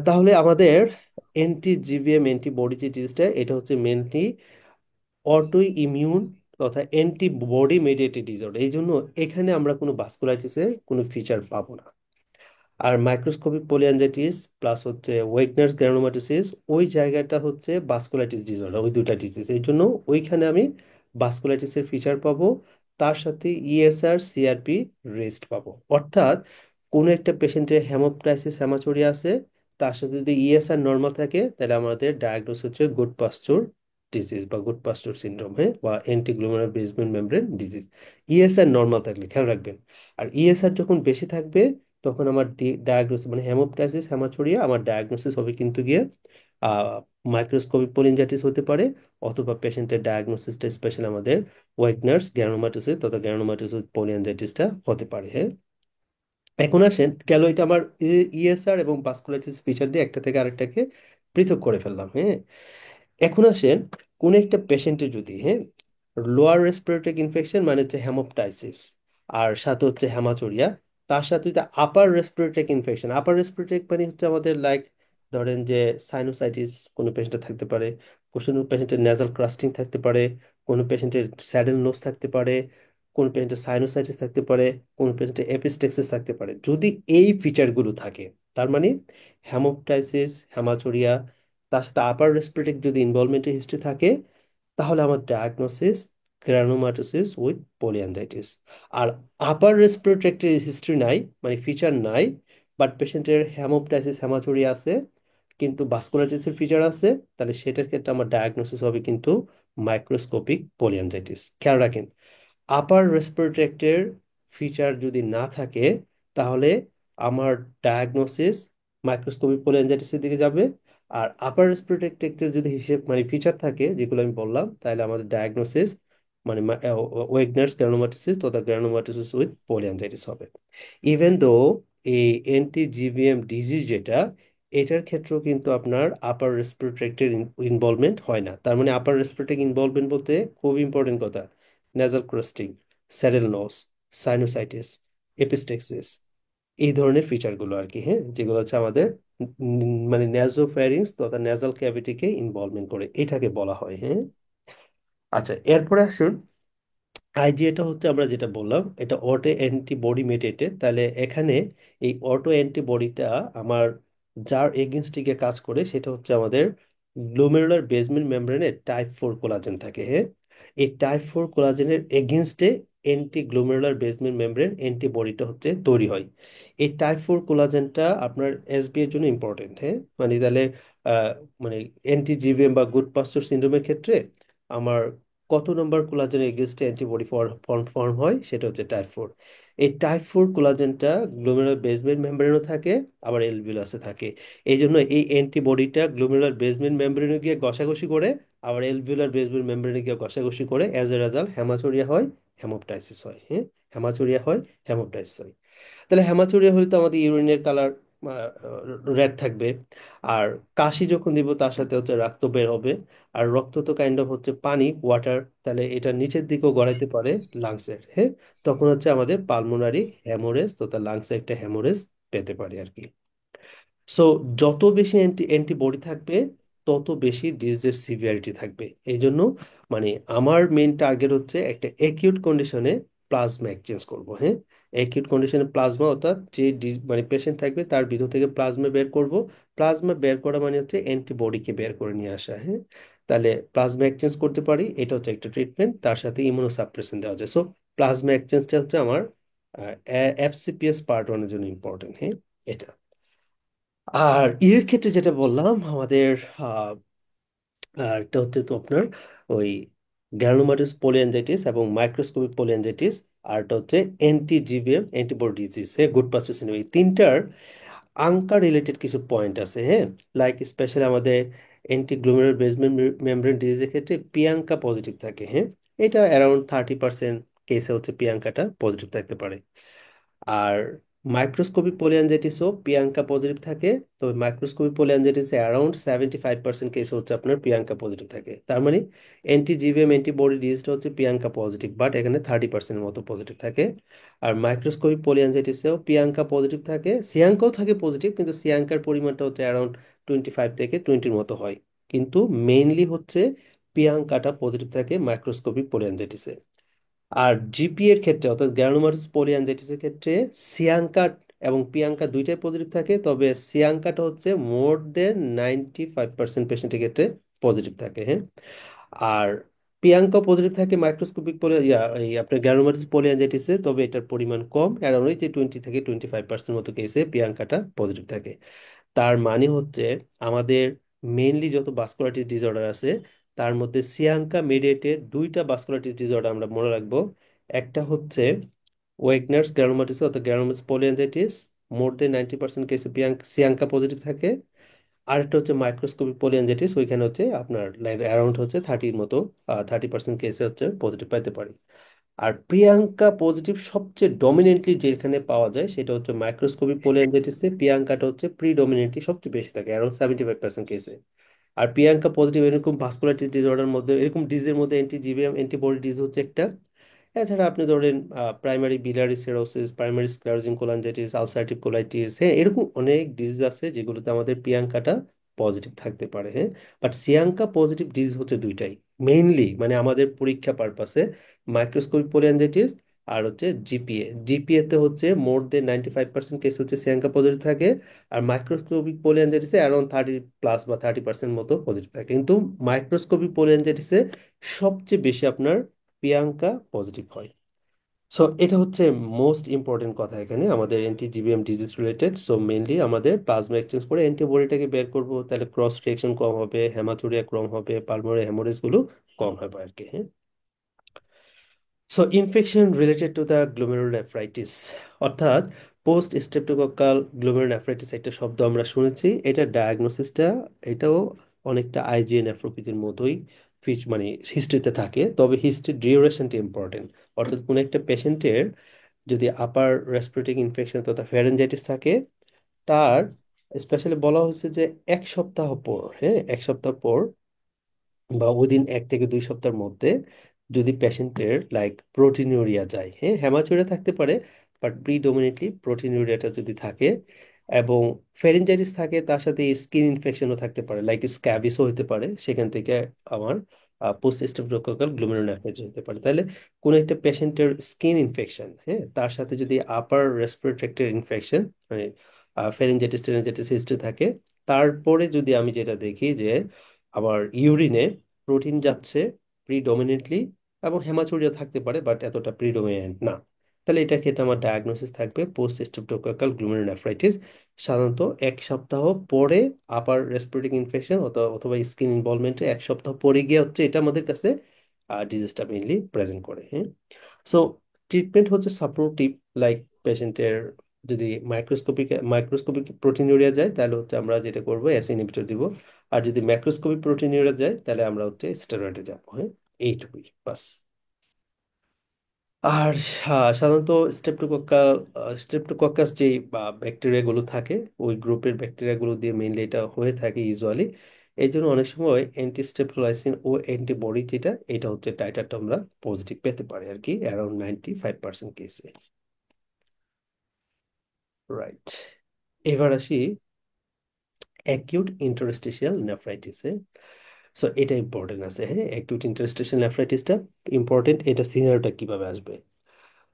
তাহলে আমাদের অ্যান্টিজিভিএম অ্যান্টিবডি যে ডিজিজটা, এটা হচ্ছে মেনলি অটো ইমিউন তথা অ্যান্টিবডি মেডিয়েটেড ডিসঅর্ডার। এই জন্য এখানে আমরা কোনো ভাস্কুলাইটিসের কোনো ফিচার পাবো না। আর মাইক্রোস্কোপিক পলিঅ্যাঞ্জাইটিস প্লাস হচ্ছে ওয়েগনার গ্রানুলোমাটোসিস, ওই জায়গাটা হচ্ছে ভাস্কুলাইটিস ডিসঅর্ডার, ওই দুটা ডিজিজ। এই জন্য ওইখানে আমি ভাস্কুলাইটিসের ফিচার পাবো, তার সাথে ইএসআর সিআরপি রেস্ট পাবো। অর্থাৎ কোনো একটা পেশেন্টের হেমোপ্টাইসিস হেমাচুরিয়া আছে, তার সাথে যদি ইএসআর নর্মাল থাকে, তাহলে আমাদের ডায়াগনোস হচ্ছে গুড পাস্চুর ডিজিজ বা গুড পাস্চুর সিনড্রোম, হ্যাঁ, বা antiglomerular basement membrane disease. ESR normal থাকলে খেয়াল রাখবেন। আর ইএসআর যখন বেশি থাকবে, তখন আমার ডায়াগনোসিস মানে হেমোপ্টাইসিস হেমাচুরিয়া, আমার ডায়াগনোসিস হবে কিন্তু গিয়ে মাইক্রোস্কোপিক পোলিনজাইটিস হতে পারে, অথবা পেশেন্টের ডায়াগনোসিসটা স্পেশালি আমাদের ওয়েগনার্স গ্রানুলোমাটোসিস তথা গ্রানুলোমাটোসিস পোলিনজাইটিসটা হতে পারে, হ্যাঁ। এখন আসেন, গেল এটা আমার ইএসআর এবং ভাস্কুলাইটিস ফিচার দিয়ে একটা থেকে আরেকটাকে পৃথক করে ফেললাম, হ্যাঁ। এখন আসেন, কোন একটা পেশেন্টের যদি, হ্যাঁ, লোয়ার রেসপিরেটরি ইনফেকশন মানে হচ্ছে হেমোপটাইসিস, আর সাথে হচ্ছে হেমাচুরিয়া, তার সাথে যদি upper respiratory infection, upper respiratory মানে হচ্ছে আমাদের লাইক ধরেন যে সাইনোসাইটিস কোনো পেশেন্টের থাকতে পারে, কোনো পেশেন্টের নেজাল ক্রাস্টিং থাকতে পারে, কোনো পেশেন্টের স্যাডেল নোজ থাকতে পারে, কোনো পেশেন্টের সাইনোসাইটিস থাকতে পারে, কোনো পেশেন্টের এপিস্টেক্সিস থাকতে পারে। যদি এই ফিচারগুলো থাকে, তার মানে হেমোপটাইসিস হেমাচুরিয়া, তার সাথে আপার রেসপিরেটরি যদি ইনভলভমেন্টের হিস্ট্রি থাকে, তাহলে আমার ডায়াগনোসিস গ্রানুলোমাটোসিস উইথ পলিঅ্যাঞ্জাইটিস। আর আপার রেসপিরেটরি হিস্ট্রি নাই, মানে ফিচার নাই, বাট পেশেন্টের হেমোপটাইসিস হেমাচুরিয়া আছে, কিন্তু ভাস্কুলাইটিসের ফিচার আছে, তাহলে সেটার ক্ষেত্রে আমার ডায়াগনোসিস হবে কিন্তু মাইক্রোস্কোপিক পলিঅ্যাঞ্জাইটিস। খেয়াল রাখেন, আপার রেসপিরেটরি ট্র্যাক্টের ফিচার যদি না থাকে, তাহলে আমার ডায়াগনোসিস মাইক্রোস্কোপিক পোলিঅ্যাঞ্জাইটিসের দিকে যাবে। আর আপার রেসপিরেটরি ট্র্যাক্টের যদি হিসেব মানে ফিচার থাকে যেগুলো আমি বললাম, তাহলে আমাদের ডায়াগনোসিস মানে ওয়েগনার্স গ্রানুলোমাটোসিস তথা গ্রানুলোমাটোসিস উইথ পোলিঅ্যাঞ্জাইটিস হবে। ইভেন দো এই এনটিজিভিএম ডিজিজ যেটা, এটার ক্ষেত্রেও কিন্তু আপনার আপার রেসপিরেটরি ট্র্যাক্টের ইনভলভমেন্ট হয় না। তার মানে আপার রেসপিরেটরি ইনভলভমেন্ট বলতে খুব ইম্পর্টেন্ট কথা, নেজাল ক্রাস্টিং, স্যাডেল নস, সাইনোসাইটিস, এপিস্টেক্সিস, এই ধরনের ফিচারগুলো আর কি, হ্যাঁ, যেগুলো হচ্ছে আমাদের মানে ন্যাজোফ্যারিংস তথা নেজাল ক্যাভিটিকে ইনভলভমেন্ট করে, এটাকে বলা হয়, হ্যাঁ। আচ্ছা, এরপরে আসুন, আইজিএটা হচ্ছে আমরা যেটা বললাম, এটা অটো অ্যান্টিবডি মেডিয়েটেড। তাহলে এখানে এই অটো অ্যান্টিবডিটা আমার যার এগেনস্টে কাজ করে, সেটা হচ্ছে আমাদের গ্লোমেরুলার বেসমেন্ট মেমব্রেনে টাইপ 4 কোলাজেন থাকে, হ্যাঁ। এই টাইপ 4 কোলাজেনের এগেনস্টে অ্যান্টি গ্লোমেরুলার বেসমেন্ট মেমব্রেন অ্যান্টিবডিটা হচ্ছে তৈরি হয়। এই টাইপ 4 কোলাজেনটা আপনার এসবি এর জন্য ইম্পর্টেন্ট, হ্যাঁ। তাহলে আহ, মানে অ্যান্টিজিভিএম বা গুড পাস্চর সিন্ড্রোমের ক্ষেত্রে আমার কত নম্বর কোলাজেনের এগেনস্টে অ্যান্টিবডি ফর্ম হয়, সেটা হচ্ছে টাইপ 4। এই টাইপ 4 কোলাজেনটা গ্লোমেরুলার বেসমেন্ট মেমব্রেনও থাকে, আবার এলভিউলাসে থাকে। এই জন্য এই অ্যান্টিবডিটা গ্লোমেরুলার বেসমেন্ট মেমব্রেনে গিয়ে ঘষাঘষি করে, আবার এলভিউলার বেসমেন্ট মেমব্রেনে গিয়ে ঘষাঘষি করে, অ্যাজ এ রেজাল্ট হেমাচুরিয়া হয়, হেমোপটাইসিস হয়। হ্যাঁ, হেমাচুরিয়া হয়, হেমোপটাইসিস হয়। তাহলে হেমাচুরিয়া হলে তো আমাদের ইউরিনের কালার রেড থাকবে। আর কাশি যখন দিব তার সাথে হচ্ছে রক্ত বের হবে। আর রক্ত তো কাইন্ড অফ হচ্ছে পানি, ওয়াটার, তাহলে এটা নিচের দিকেও গড়াইতে পারে লাংসের। হ্যাঁ, তখন হচ্ছে আমাদের পালমোনারি হ্যামোরেজ, তো তার লাংসে একটা হ্যামোরেজ পেতে পারি আর কি। সো যত বেশি অ্যান্টিবডি থাকবে, তত বেশি ডিজিজের সিভিয়ারিটি থাকবে। এই জন্য মানে আমার মেইন টার্গেট হচ্ছে একটা অ্যাকিউট কন্ডিশনে প্লাজমা এক্সচেঞ্জ করব। হ্যাঁ, অ্যাকিউট কন্ডিশনে প্লাজমা, অর্থাৎ যে মানে পেশেন্ট থাকবে তার ভিতর থেকে প্লাজমা বের করব। প্লাজমা বের করা মানে হচ্ছে অ্যান্টিবডিকে বের করে নিয়ে আসা। হ্যাঁ, তাহলে প্লাজমা এক্সচেঞ্জ করতে পারি, এটা হচ্ছে একটা ট্রিটমেন্ট। তার সাথে ইমিউনোসাপ্রেশন দেওয়া যায়। সো প্লাজমা এক্সচেঞ্জটা হচ্ছে আমার এফসিপিএস পার্ট 1 এর জন্য ইম্পর্টেন্ট। হ্যাঁ, এটা। আর এর ক্ষেত্রে যেটা বললাম, আমাদের আহ, এটা হচ্ছে তো আপনার ওই গ্রানুলোমাটাস পলিঅ্যাঞ্জাইটিস এবং মাইক্রোস্কোপিক পলিঅ্যাঞ্জাইটিস, আর এটা হচ্ছে অ্যান্টিজিভিএম অ্যান্টিবডি ডিজিজ। হ্যাঁ, গুড পারসিউশন। এই তিনটার আঙ্কা রিলেটেড কিছু পয়েন্ট আছে। হ্যাঁ, লাইক স্পেশালি আমাদের অ্যান্টিগ্লোমেরুলার বেসমেন্ট মেমব্রেন ডিজিজের ক্ষেত্রে পিয়াঙ্কা পজিটিভ থাকে। হ্যাঁ, এটা অ্যারাউন্ড 30% কেসে হচ্ছে পিয়াঙ্কাটা পজিটিভ থাকতে পারে। আর মাইক্রোস্কোপিক পলিঅ্যাঞ্জাইটিসও প্রিয়াঙ্কা পজিটিভ থাকে। তবে মাইক্রোস্কোপিক পলিঅ্যাঞ্জাইটিসে অ্যারাউন্ড 75% কেস হচ্ছে আপনার প্রিয়াঙ্কা পজিটিভ থাকে। তার মানে অ্যান্টিজিভিএম অ্যান্টিবডি ডিজিজটা হচ্ছে প্রিয়াঙ্কা পজিটিভ, বাট এখানে 30%-এর মতো পজিটিভ থাকে। আর মাইক্রোস্কোপিক পলিঅ্যাঞ্জাইটিসেও প্রিয়াঙ্কা পজিটিভ থাকে, সিয়াঙ্কাও থাকে পজিটিভ, কিন্তু সিয়াঙ্কার পরিমাণটা হচ্ছে অ্যারাউন্ড 25 থেকে 20-র মতো হয়। কিন্তু মেইনলি হচ্ছে প্রিয়াঙ্কাটা পজিটিভ থাকে মাইক্রোস্কোপিক পলিঅ্যাঞ্জাইটিসে। আর জিপি এর ক্ষেত্রে, অর্থাৎ গ্রানুলোমাটাস পলিঅ্যাঞ্জাইটিসের ক্ষেত্রে সিয়াঙ্কা এবং পিয়াঙ্কা দুইটাই পজিটিভ থাকে, তবে সিয়াঙ্কাটা হচ্ছে মোর দেন 95% পেশেন্টের ক্ষেত্রে পজিটিভ থাকে। হ্যাঁ, আর পিয়াঙ্কা পজিটিভ থাকে মাইক্রোস্কোপিক এই আপনার গ্রানুলোমাটাস পলিঅ্যাঞ্জাইটিসে, তবে এটার পরিমাণ কম, অ্যারাউন্ড ওই যে 20 থেকে 25% মতো কেসে পিয়াঙ্কাটা পজিটিভ থাকে। তার মানে হচ্ছে আমাদের মেইনলি যত ভাস্কুলারিটিস ডিসঅর্ডার আছে, তার মধ্যে সিয়াঙ্কা মিডিয়েটেড দুইটা ভাস্কুলারিটিস ডিসঅর্ডার আমরা মনে রাখবো। একটা হচ্ছে ওয়েগনার্স গ্রানুলোমাটিস অর্থাৎ গ্রানুলোমাটাস পলিঅ্যাঞ্জাইটিস, মোর দেন 90% কেসে সিয়াঙ্কা পজিটিভ থাকে। আরেকটা হচ্ছে মাইক্রোস্কোপিক পলিঅ্যাঞ্জাইটিস, ওইখানে হচ্ছে আপনার অ্যারাউন্ড হচ্ছে 30-র মতো, 30% কেসে হচ্ছে পজিটিভ পাইতে পারি। আর প্রিয়াঙ্কা পজিটিভ সবচেয়ে ডমিনেন্টলি যেখানে পাওয়া যায় সেটা হচ্ছে মাইক্রোস্কোপিক পলিঅ্যাঞ্জাইটিসে। প্রিয়াঙ্কাটা হচ্ছে প্রিডমিনেন্টলি সবচেয়ে বেশি থাকে, অ্যারাউন্ড 75% কেসে। আর প্রিয়াঙ্কা পজিটিভ এরকম ভাস্কুলারিটিস ডিসঅর্ডার মধ্যে, এরকম ডিজিজের মধ্যে অ্যান্টিজিভিএম অ্যান্টিবডি ডিজিজ হচ্ছে একটা। এছাড়া আপনি ধরেন primary biliary cirrhosis, primary sclerosing cholangitis, ulcerative colitis, হ্যাঁ, এরকম অনেক ডিজিজ আছে যেগুলোতে আমাদের প্রিয়াঙ্কাটা পজিটিভ থাকতে পারে। হ্যাঁ, বাট সিয়াঙ্কা পজিটিভ ডিজিজ হচ্ছে দুইটাই মেইনলি, মানে আমাদের পরীক্ষা পারপাসে, মাইক্রোস্কোপিক পলিঅ্যাঞ্জাইটিস আর হচ্ছে জিপিএ। জিপিএ তে হচ্ছে মোর দেন 95% কেস হচ্ছে সিয়াঙ্কা পজিটিভ থাকে। আর মাইক্রোস্কোপিক পলিঅ্যাঞ্জাইটিসে অ্যারাউন্ড 30+ বা 30% মতো পজিটিভ থাকে। কিন্তু মাইক্রোস্কোপিক পলিঅ্যাঞ্জাইটিসে সবচেয়ে বেশি আপনার প্রিয়াঙ্কা পজিটিভ হয়। সো এটা হচ্ছে মোস্ট ইম্পর্টেন্ট কথা এখানে আমাদের অ্যান্টিজিবিএম ডিজিজ রিলেটেড। সো মেইনলি আমাদের প্লাজমা এক্সচেঞ্জ করে অ্যান্টিবডিটাকে বের করবো, তাহলে ক্রস রিঅ্যাকশন কম হবে, হেমাচুরিয়া কম হবে, পালমোনারি হ্যামোরেজ গুলো কম হবে আর কি। হ্যাঁ, so infection related to the glomerulonephritis, অর্থাৎ পোস্ট স্ট্রেপ্টোকক্কাল গ্লোমেরুলোনেফ্রাইটিস একটা শব্দ আমরা শুনেছি। এটা ডায়াগনোসিসটা, এটাও অনেকটা আইজিএন প্রকৃতির মতোই মানে হিস্ট্রিতে থাকে, তবে হিস্ট্রি ডিউরেশনটা ইম্পর্টেন্ট। অর্থাৎ কোনো একটা পেশেন্টের যদি আপার রেসপিরেটরি ইনফেকশন তথা ফ্যারেঞ্জাইটিস থাকে, তার স্পেশালি বলা হয়েছে যে 1 সপ্তাহ পর, হ্যাঁ, 1 সপ্তাহ পর বা ওদিন 1 থেকে 2 সপ্তাহের মধ্যে যদি পেশেন্টের লাইক প্রোটিনিউরিয়া যায়, হ্যাঁ, হেমাচুরিয়া থাকতে পারে, বাট প্রিডোমিনেটলি প্রোটিনিউরিয়াটা যদি থাকে এবং ফেরিনজাইটিস থাকে, তার সাথে স্কিন ইনফেকশনও থাকতে পারে, লাইক স্ক্যাবিসও হতে পারে, সেখান থেকে আমার পোস্ট স্ট্রেপ্টোকক্কাল গ্লোমেরুলোনেফ্রাইটিস হতে পারে। তাহলে কোন একটা পেশেন্টের স্কিন ইনফেকশন, হ্যাঁ, তার সাথে যদি আপার রেসপিরেটরি ট্র্যাক্টের ইনফেকশন মানে ফেরিনজাইটিস টেরিনজাইটিস হিস্ট্রি থাকে, তারপরে যদি আমি যেটা দেখি যে আবার ইউরিনে প্রোটিন যাচ্ছে প্রিডমিনেন্টলি, এবং হেমাচুরিয়া থাকতে পারে বাট এতটা প্রিডমিনেন্ট না, তাহলে এটা ক্ষেত্রে আমার ডায়াগনোসিস থাকবে পোস্ট স্ট্রেপ্টোকক্কাল গ্লোমেরুলোনেফ্রাইটিস। সাধারণত 1 সপ্তাহ পরে আপার রেসপিরেটরি ইনফেকশন অথবা স্কিন ইনভলভমেন্টে 1 সপ্তাহ পরে গিয়ে হচ্ছে এটা আমাদের কাছে ডিজিজটা মেইনলি প্রেজেন্ট করে। হ্যাঁ, সো ট্রিটমেন্ট হচ্ছে সাপোর্টিভ, লাইক পেশেন্টের যদি মাইক্রোস্কোপিক প্রোটিনিউরিয়া যায় তাহলে হচ্ছে আমরা যেটা করবো অ্যাসি ইনহিবিটর দিব। আর যদি ম্যাক্রোস্কোপিক প্রোটিনিউরিয়া যায় তাহলে আমরা হচ্ছে স্টেরয়েডে যাবো। হ্যাঁ, এইটুকুই বাস। আর সাধারণত স্ট্রেপ্টোকক্কাস যে ব্যাকটেরিয়া গুলো থাকে, ওই গ্রুপের ব্যাকটেরিয়া গুলো দিয়ে মেইনলি এটা হয়ে থাকে ইউজুয়ালি। এই জন্য অনেক সময় অ্যান্টিস্টেপ্টোলাইসিন ও অ্যান্টিবডি যেটা, এটা হচ্ছে টাইটারটা আমরা পজিটিভ পেতে পারি আর কি, অ্যারাউন্ড 95% কেসে। রাইট, এবার আসি অ্যাকিউট ইন্টারস্টিশিয়াল নেফ্রাইটিসে। সো এটা ইম্পর্টেন্ট আছে। হ্যাঁ, অ্যাকিউট ইন্টারস্টিশিয়াল নেফ্রাইটিসটা ইম্পর্টেন্ট, এটা সিনারিওটা কিভাবে আসবে।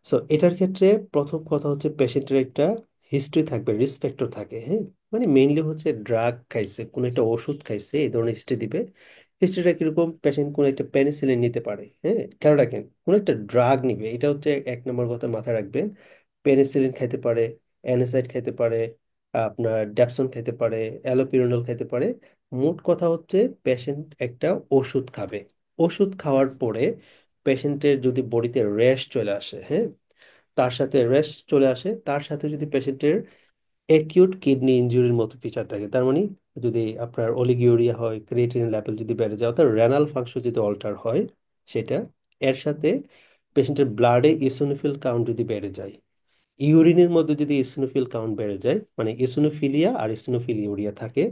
সো এটার ক্ষেত্রে প্রথম কথা হচ্ছে পেশেন্টের একটা হিস্ট্রি থাকবে, রিস্ক ফ্যাক্টর থাকে। হ্যাঁ, মানে মেইনলি হচ্ছে ড্রাগ খাইছে, কোনো একটা ওষুধ খাইছে, এই ধরনের হিস্ট্রি দিবে। হিস্ট্রিটা কিরকম, পেশেন্ট কোনো একটা পেনিসিলিন নিতে পারে। হ্যাঁ, খেয়াল রাখেন, কোনো একটা ড্রাগ নিবে, এটা হচ্ছে এক নম্বর কথা মাথায় রাখবেন। পেনিসিলিন খাইতে পারে, অ্যানাসাইড খাইতে পারে, আপনার ড্যাপসন খাইতে পারে, অ্যালোপিরানল খাইতে পারে। মোট কথা হচ্ছে পেশেন্ট একটা ওষুধ খাবে। ওষুধ খাওয়ার পরে পেশেন্টের যদি বডিতে র্যাশ চলে আসে, হ্যাঁ, তার সাথে যদি পেশেন্টের অ্যাকিউট কিডনি ইনজুরির মতো ফিচার থাকে, তার মানে যদি আপনার অলিগিউরিয়া হয়, ক্রিয়েটিনিন লেভেল যদি বেড়ে যায়, অর্থাৎ রেনাল ফাংশন যদি অল্টার হয় সেটা, এর সাথে পেশেন্টের ব্লাডে ইসোনোফিল কাউন্ট যদি বেড়ে যায়, ইউরিনের মধ্যে যদি ইসিনোফিল কাউন্ট বেড়ে যায়, মানে ইসিনোফিলিয়া আর ইসিনোফিল ইউরিয়া থাকে,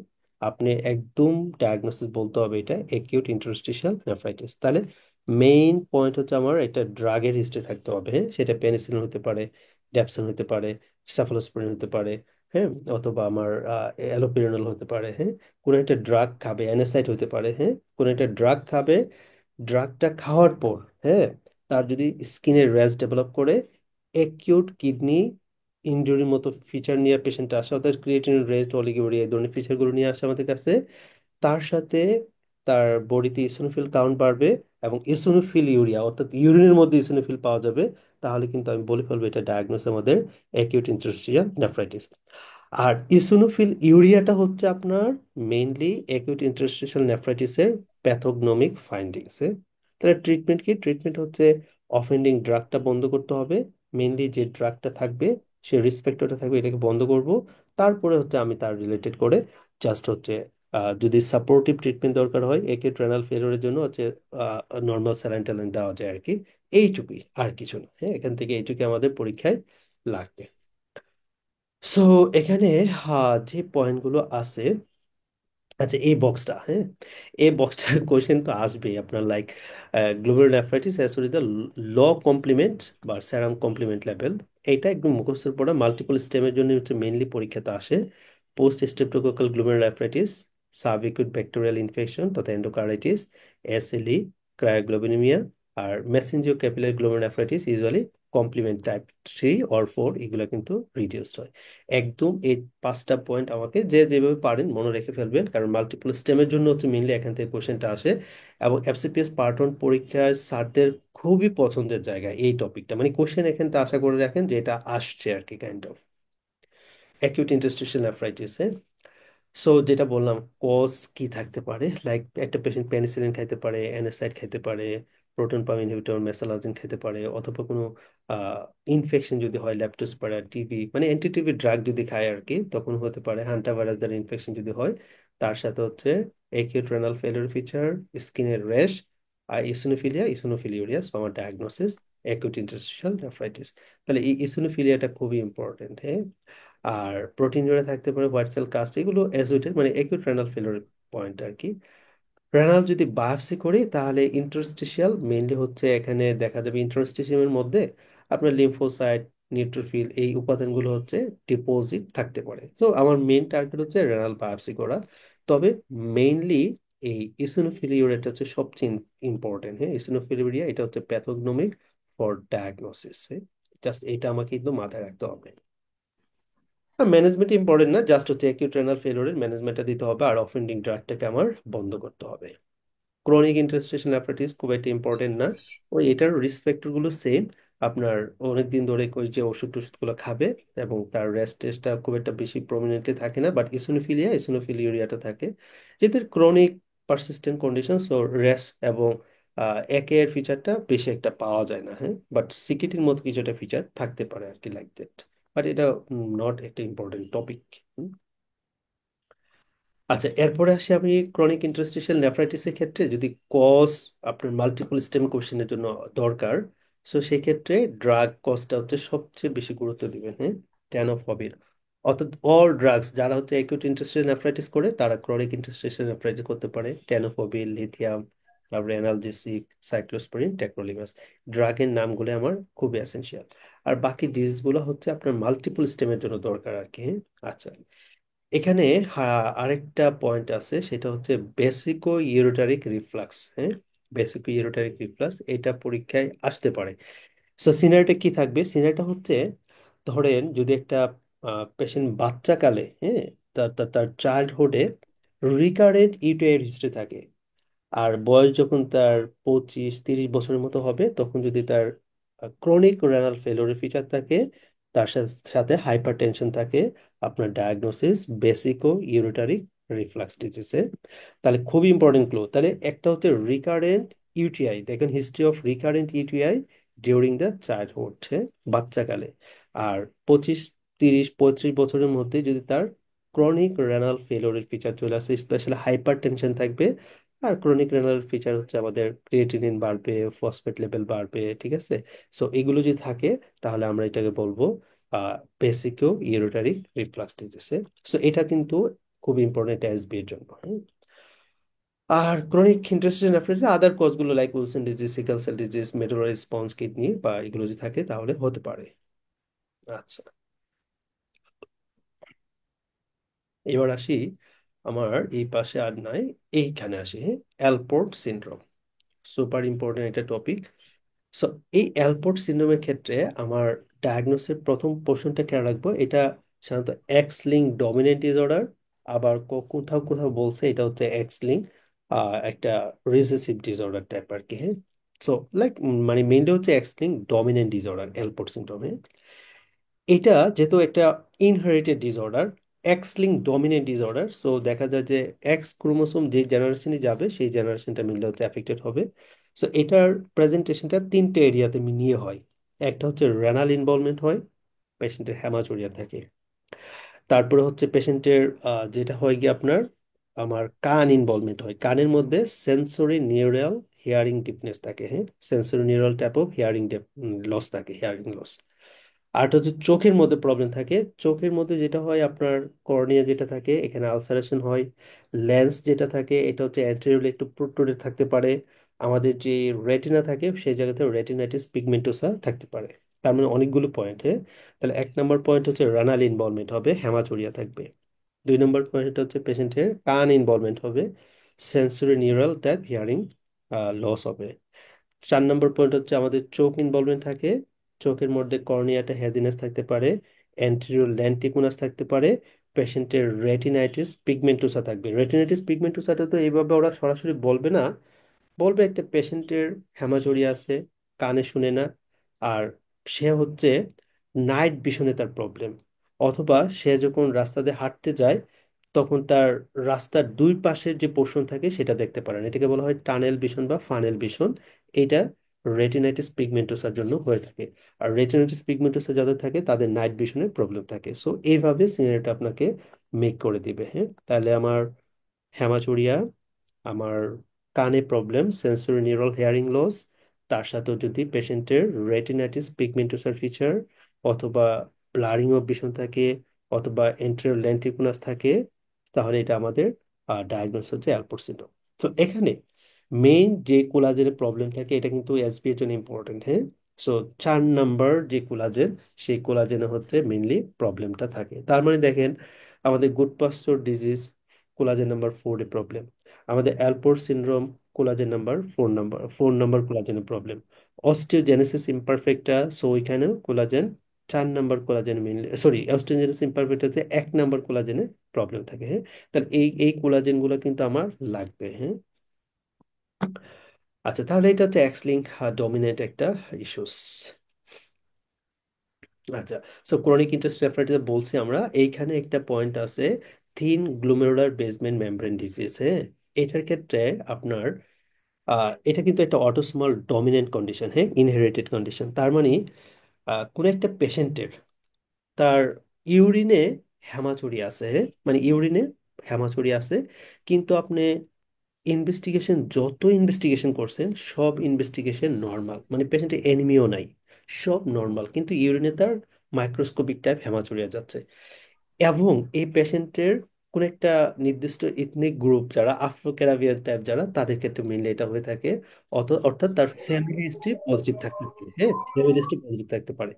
আপনি একদম ডায়াগনোসিস বলতে হবে এটা অ্যাকিউট ইন্টারস্টিশিয়াল নেফ্রাইটিস। তাহলে মেইন পয়েন্ট হচ্ছে আমার এটা ড্রাগের হিস্ট্রি থাকতে হবে। হ্যাঁ, সেটা পেনিসিলিন হতে পারে, ড্যাপসন হতে পারে, সেফালোস্পোরিন হতে পারে, হ্যাঁ, অথবা আমার অ্যালোপিরানল হতে পারে। হ্যাঁ, কোনো একটা ড্রাগ খাবে, অ্যানাসাইড হতে পারে। হ্যাঁ, কোনো একটা ড্রাগ খাবে, ড্রাগটা খাওয়ার পর, হ্যাঁ, তার যদি স্কিনের র্যাশ ডেভেলপ করে, অ্যাকিউট কিডনি ইনজুরির মতো ফিচার নিয়ে পেশেন্ট আসে, অর্থাৎ ক্রিয়েটিনিন রেজড অলিগোরিয়া এই ধরনের ফিচারগুলো নিয়ে আসে আমাদের কাছে, তার সাথে তার বডিতে ইসোনোফিল কাউন্ট বাড়বে এবং ইসোনোফিল ইউরিয়া অর্থাৎ ইউরিনের মধ্যে ইসোনোফিল পাওয়া যাবে, তাহলে কিন্তু আমি বলে ফেলবো এটা ডায়াগনোস আমাদের অ্যাকিউট ইন্টারস্টিশিয়াল নেফ্রাইটিস। আর ইসোনোফিল ইউরিয়াটা হচ্ছে আপনার মেইনলি অ্যাকিউট ইন্টারস্টিশিয়াল নেফ্রাইটিসের প্যাথোগনমিক ফাইন্ডিংসে। তাহলে ট্রিটমেন্ট কি? ট্রিটমেন্ট হচ্ছে অফেন্ডিং ড্রাগটা বন্ধ করতে হবে। মেইনলি যে ড্রাগটা থাকবে, সে রিসপেক্টরটা থাকবে, এটাকে বন্ধ করব। তারপরে হচ্ছে আমি তার রিলেটেড করে জাস্ট হচ্ছে যদি সাপোর্টিভ ট্রিটমেন্ট দরকার হয় একে রেনাল ফেলিওরের জন্য হচ্ছে নর্মাল স্যালাইন ট্যালাইন দেওয়া যায় আর কি। এইটুকুই, আর কিছু না। হ্যাঁ, এখান থেকে এইটুকুই আমাদের পরীক্ষায় লাগবে। সো এখানে যে পয়েন্টগুলো আছে, আচ্ছা এই বক্সটা, হ্যাঁ, এই বক্সটার কোশ্চেন তো আসবেই আপনার, like glomerular nephritis as the low complement বা সেরাম কমপ্লিমেন্ট লেভেল। এটা একদম মুখস্থের পড়া, মাল্টিপল স্টেমের জন্য হচ্ছে মেইনলি পরীক্ষাতে আসে। Post streptococcal glomerular nephritis, subacute bacterial infection তথা এন্ডোকার্ডিটিস, এসএলই, ক্রায়োগ্লোবিনেমিয়া, আর mesangio capillary glomerular nephritis usually complement type 3 or 4, এগুলো কিন্তু রিডিউসড হয়। একদম এই 5টা পয়েন্ট আমাকে যে যেভাবে পারেন মনে রেখে ফেলবেন, কারণ মাল্টিপল স্টেমের জন্য হচ্ছে মেইনলি এখান থেকে কোশ্চেনটা আসে। এবং এফসিপিএস পার্ট 1 পরীক্ষায় স্যারদের খুবই পছন্দের জায়গা এই টপিকটা, মানে কোশ্চেন এখান থেকে আশা করে রাখেন যে এটা আসছে আর কি, kind of acute interstitial nephritis. So যেটা বললাম, কজ কি থাকতে পারে, লাইক একটা পেশেন্ট পেনিসিলিন খাইতে পারে, অ্যানাসাইড খাইতে পারে, প্রোটন পাম্প ইনহিবিটর মেসালাজিন খেতে পারে, অথবা কোনো ইনফেকশন যদি হয়, ল্যাপ্টোস্পাইরা, টিবি, মানে অ্যান্টি টিবি ড্রাগ যদি খায় আর কি, তখন হতে পারে হান্টা ভাইরাস দ্বারা ইনফেকশন যদি হয়। তার সাথে হচ্ছে একিউট রেনাল ফেলিওর ফিচার, স্কিনের র্যাশ, আর ইসোনোফিলিয়া, ইসোনোফিলিউরিয়া। আমার ডায়াগনোসিস অ্যাকিউট ইন্টারস্টিশিয়াল নেফ্রাইটিস। তাহলে এই ইসোনোফিলিয়াটা খুবই ইম্পর্টেন্ট। হ্যাঁ, আর প্রোটিন জুড়ে থাকতে পারে, হোয়াইট সেল কাস্ট, এগুলো অ্যাজুটেড, মানে একিউট রেনাল ফেলিওর পয়েন্ট আর কি। রেনাল যদি বায়োপসি করি তাহলে ইন্টারস্টিশিয়াল মেইনলি হচ্ছে এখানে দেখা যাবে ইন্টারস্টিশিয়ামের মধ্যে আপনার লিম্ফোসাইট, নিউট্রোফিল এই উপাদানগুলো হচ্ছে ডিপোজিট থাকতে পারে। তো আমার মেইন টার্গেট হচ্ছে রেনাল বায়োপসি করা। তবে মেইনলি এই ইসিনোফিলিউরিয়াটা হচ্ছে সবচেয়ে ইম্পর্টেন্ট। হ্যাঁ, ইসিনোফিলিউরিয়া এটা হচ্ছে প্যাথোগনমিক ফর ডায়াগনোসিস। জাস্ট এটা আমাকে কিন্তু মাথায় রাখতে হবে। ম্যানেজমেন্ট ইম্পর্টেন্ট না, জাস্ট হচ্ছে অ্যাকিউট রেনাল ফেলিওরের ম্যানেজমেন্টটা দিতে হবে আর অফেন্ডিং ড্রাগটাকে আমার বন্ধ করতে হবে। ক্রনিক ইন্টারস্টিশন নেফ্রাইটিস খুব একটা ইম্পর্টেন্ট না, ওই এটার রিস্ক ফ্যাক্টর গুলো সেম। আপনার অনেকদিন ধরে ওই যে ওষুধ টষুধ গুলো খাবে এবং তার রেস্ট টেস্টটা খুব একটা বেশি প্রমিনেন্টলি থাকে না, বাট ইসোনোফিলিয়াটা থাকে। যেদের chronic persistent condition, so rest এবং একে এর ফিচারটা বেশি একটা পাওয়া যায় না, হ্যাঁ, বাট সিকিটির মতো কিছু একটা ফিচার থাকতে পারে আর কি, লাইক দ্যাট। বাট এটা নট একটা ইম্পর্টেন্ট টপিক। আচ্ছা, এরপরে আসি আমি ক্রনিক ইন্টারস্টিশিয়াল নেফ্রাইটিসের ক্ষেত্রে যদি কজ আপনার মাল্টিপল স্টেম কোশ্চেনের জন্য দরকার, সো সেই ক্ষেত্রে ড্রাগ কজটা হচ্ছে সবচেয়ে বেশি গুরুত্ব দিবেন, হ্যাঁ, ট্যানোফবির। অর্থাৎ অল ড্রাগস যারা হচ্ছে অ্যাকিউট ইন্টারস্টিশিয়াল নেফ্রাইটিস করে তারা ক্রনিক ইন্টারস্টিশিয়াল নেফ্রাইটিস করতে পারে, ট্যানোফবিল, লিথিয়াম, তারপরে অ্যানালজেসিক, সাইক্লোস্পোরিন, ট্যাক্রোলিমাস। ড্রাগের নামগুলো আমার খুবই এসেনশিয়াল। আর বাকি ডিজিজগুলো হচ্ছে আপনার মাল্টিপল স্টেমের জন্য দরকার আর কি, হ্যাঁ। আচ্ছা, এখানে আরেকটা পয়েন্ট আছে, সেটা হচ্ছে বেসিকো ইউরেটারিক রিফ্লাক্স, হ্যাঁ। বেসিকো ইউরেটারিক রিফ্লাক্স এটা পরীক্ষায় আসতে পারে। সো সিনারিটা কি থাকবে? সিনারিটা হচ্ছে, ধরেন যদি একটা পেশেন্ট বাচ্চাকালে, হ্যাঁ, তার তার তার চাইল্ডহুডে রিকারেন্ট ইউটিআই হিস্ট্রি থাকে, আর বয়স যখন তার 25-30 বছরের মতো হবে, তখন যদি তার ক্রনিক রেনাল ফেলোরের ফিচার থাকে, তার সাথে হাইপার টেনশন থাকে, আপনার ডায়াগনোসিস বেসিকো ইউরিটারি রিফ্লাক্স ডিজিজে, তাহলে খুবই ইম্পর্টেন্ট ক্লু। তাহলে একটা হচ্ছে রিকারেন্ট ইউটিআই, দেখেন history of recurrent UTI during the childhood, বাচ্চাকালে। আর 25, 30, 35 বছরের মধ্যে যদি তার ক্রনিক রেনাল ফেলোরের ফিচার চলে আসে, স্পেশালি হাইপার টেনশন থাকবে। আর ক্রনিক রেনাল ফিচার হচ্ছে আমাদের ক্রিয়েটিনিন বাড়বে, ফসফেট লেভেল বাড়বে, ঠিক আছে। সো এগুলো যদি থাকে, তাহলে আমরা এটাকে বলবো বেসিকো ইউরিটারি রিফ্লাক্স ডিজিজে। সো এটা কিন্তু খুব ইম্পর্টেন্ট এসবি এর জন্য, হ্যাঁ। আর ক্রনিক ইন্টারস্টিশিয়াল নেফ্রাইটিস আদার কজগুলো like Wilson disease, sickle cell disease, medullary sponge kidney বা এগুলো যদি থাকে তাহলে হতে পারে। আচ্ছা, এবার আসি আমার এই পাশে আর নাই, এইখানে আসি, হ্যাঁ, অ্যালপোর্ট সিনড্রোম। সুপার ইম্পর্টেন্ট একটা টপিক। সো এই অ্যালপোর্ট সিন্ড্রোমের ক্ষেত্রে আমার ডায়াগনোসিসের প্রথম পোর্শনটা খেয়াল রাখবো, এটা সাধারণত এক্স লিঙ্ক ডমিনেন্ট ডিসঅর্ডার। আবার কোথাও কোথাও বলছে এটা হচ্ছে এক্স লিঙ্ক একটা রিসেসিভ ডিসঅর্ডার টাইপ আর কি, হ্যাঁ। সো লাইক মানে মেইনলি হচ্ছে এক্স লিঙ্ক ডমিনেন্ট ডিসঅর্ডার অ্যালপোর্ট সিন্ড্রোমে। এটা যেহেতু একটা inherited disorder, x link dominant disorder, so দেখা যায় যে এক্স ক্রোমোসোম যে জেনারেশনে যাবে সেই জেনারেশনটা মিললে হচ্ছে অ্যাফেক্টেড হবে। সো এটার প্রেজেন্টেশনটা তিনটে এরিয়াতে নিয়ে হয়। একটা হচ্ছে রেনাল ইনভলভমেন্ট হয়, পেশেন্টের হ্যামাচুরিয়া থাকে। তারপরে হচ্ছে পেশেন্টের যেটা হয় গিয়ে আপনার আমার কান ইনভলভমেন্ট হয়, কানের মধ্যে সেন্সরি নিউরাল হিয়ারিং ডিফনেস থাকে, হ্যাঁ, sensory neural type of hearing loss থাকে, হিয়ারিং লস। আর হচ্ছে চোখের মধ্যে প্রবলেম থাকে, চোখের মধ্যে যেটা হয় আপনার কর্নিয়া যেটা থাকে এখানে আলসারেশন হয়। লেন্স যেটা থাকে এটা হচ্ছে অ্যান্টেরিয়রলি একটু প্রোট্রুডেড থাকতে পারে। আমাদের যে রেটিনা থাকে সেই জায়গাতে রেটিনাইটিস পিগমেন্টোসা থাকতে পারে। তার মানে অনেকগুলো পয়েন্ট, হ্যাঁ। তাহলে 1 নম্বর পয়েন্ট হচ্ছে রানাল ইনভলভমেন্ট হবে, হ্যামাচুরিয়া থাকবে। 2 নম্বর পয়েন্ট হচ্ছে পেশেন্টের কান ইনভলভমেন্ট হবে, sensory neural type hearing loss হবে। 4 নম্বর পয়েন্ট হচ্ছে আমাদের চোখ ইনভলভমেন্ট থাকে, চোখের মধ্যে কর্নিয়াটা হ্যাজিনেস থাকতে পারে, অ্যান্টেরিয়র ল্যান্টিকুনাস থাকতে পারে, পেশেন্টের রেটিনাইটিস পিগমেন্টোসা থাকবে। রেটিনাইটিস পিগমেন্টোসাটা তো এইভাবে ওরা সরাসরি বলবে না, বলবে একটা পেশেন্টের হ্যামাচুরিয়া আছে, কানে শুনে না, আর সে হচ্ছে নাইট ভিশনে তার প্রবলেম, অথবা সে যখন রাস্তা দিয়ে হাঁটতে যায় তখন তার রাস্তার দুই পাশের যে পোর্শন থাকে সেটা দেখতে পারে না, এটাকে বলা হয় টানেল ভিশন বা ফানেল ভিশন। এটা রেটিনাইটিস পিগমেন্টোসার জন্য হয়ে থাকে। আর রেটিনাইটিস পিগমেন্টোসা যাদের থাকে তাদের নাইট ভিশনের প্রবলেম থাকে। সো এইভাবে সিনারিটা আপনাকে মেক করে দিবে, হ্যাঁ। তাহলে আমার হ্যামাচুরিয়া, আমার কানে problem, sensory neural hearing loss, তার সাথেও যদি পেশেন্টের রেটিনাইটিস পিগমেন্টোসার ফিচার অথবা ব্লারিং অফ ভিশন থাকে অথবা এন্টেরিয়র লেন্টিকুলাস থাকে, তাহলে এটা আমাদের ডায়াগনোস হচ্ছে অ্যালপোর্ট সিনড্রোম। তো এখানে মেইন যে কোলাজেনের প্রবলেম থাকে এটা কিন্তু এসবি এর জন্য ইম্পর্টেন্ট, হ্যাঁ। সো 4 নম্বর যে কোলাজেন, সেই কোলাজেনে হচ্ছে মেইনলি প্রবলেমটা থাকে। তার মানে দেখেন আমাদের Goodpasture disease collagen number 4 এ প্রবলেম, আমাদের Alport syndrome collagen number 4 number কোলাজেনের প্রবলেম, অস্টিওজেনেসিস ইমপারফেক্টা, সো ওইখানেও collagen 4 number collagen mainly, sorry, osteogenesis imperfecta হচ্ছে 1 নম্বর কোলাজেনের প্রবলেম থাকে, হ্যাঁ। তাহলে এই এই কোলাজেন গুলো কিন্তু আমার লাগবে, হ্যাঁ। আচ্ছা, তাহলে এটা হচ্ছে এক্স লিঙ্ক ডমিনেন্ট একটা ইস্যুস। আচ্ছা, সো ক্রনিক ইন্টারস্টেফাইটিস বলছি আমরা, এইখানে একটা পয়েন্ট আছে, thin glomerular basement membrane disease, হ্যাঁ। এটার ক্ষেত্রে আপনার এটা কিন্তু একটা অটোসোমাল ডমিনেন্ট কন্ডিশন, হ্যাঁ, ইনহেরিটেড কন্ডিশন। তার মানে কোন একটা পেশেন্টের তার ইউরিনে হেমাচুরি আছে, হ্যাঁ, মানে ইউরিনে হেমাচুরি আছে, কিন্তু আপনি যত ইনভেস্টিগেশন করছেন সব ইনভেস্টিগেশন নর্মাল, মানে পেশেন্টের এনিমিও নাই, সব নর্মাল, কিন্তু ইউরিনে তার মাইক্রোস্কোপিক টাইপ হেমাচুরিয়া যাচ্ছে। এবং এই পেশেন্টের কোন একটা নির্দিষ্ট ইথনিক গ্রুপ যারা আফ্রো ক্যারাবিয়ান টাইপ যারা, তাদের ক্ষেত্রে মেনলি এটা হয়ে থাকে। অর্থাৎ তার ফ্যামিলি হিস্ট্রি পজিটিভ থাকতে পারে, হ্যাঁ, ফ্যামিলি হিস্ট্রি পজিটিভ থাকতে পারে।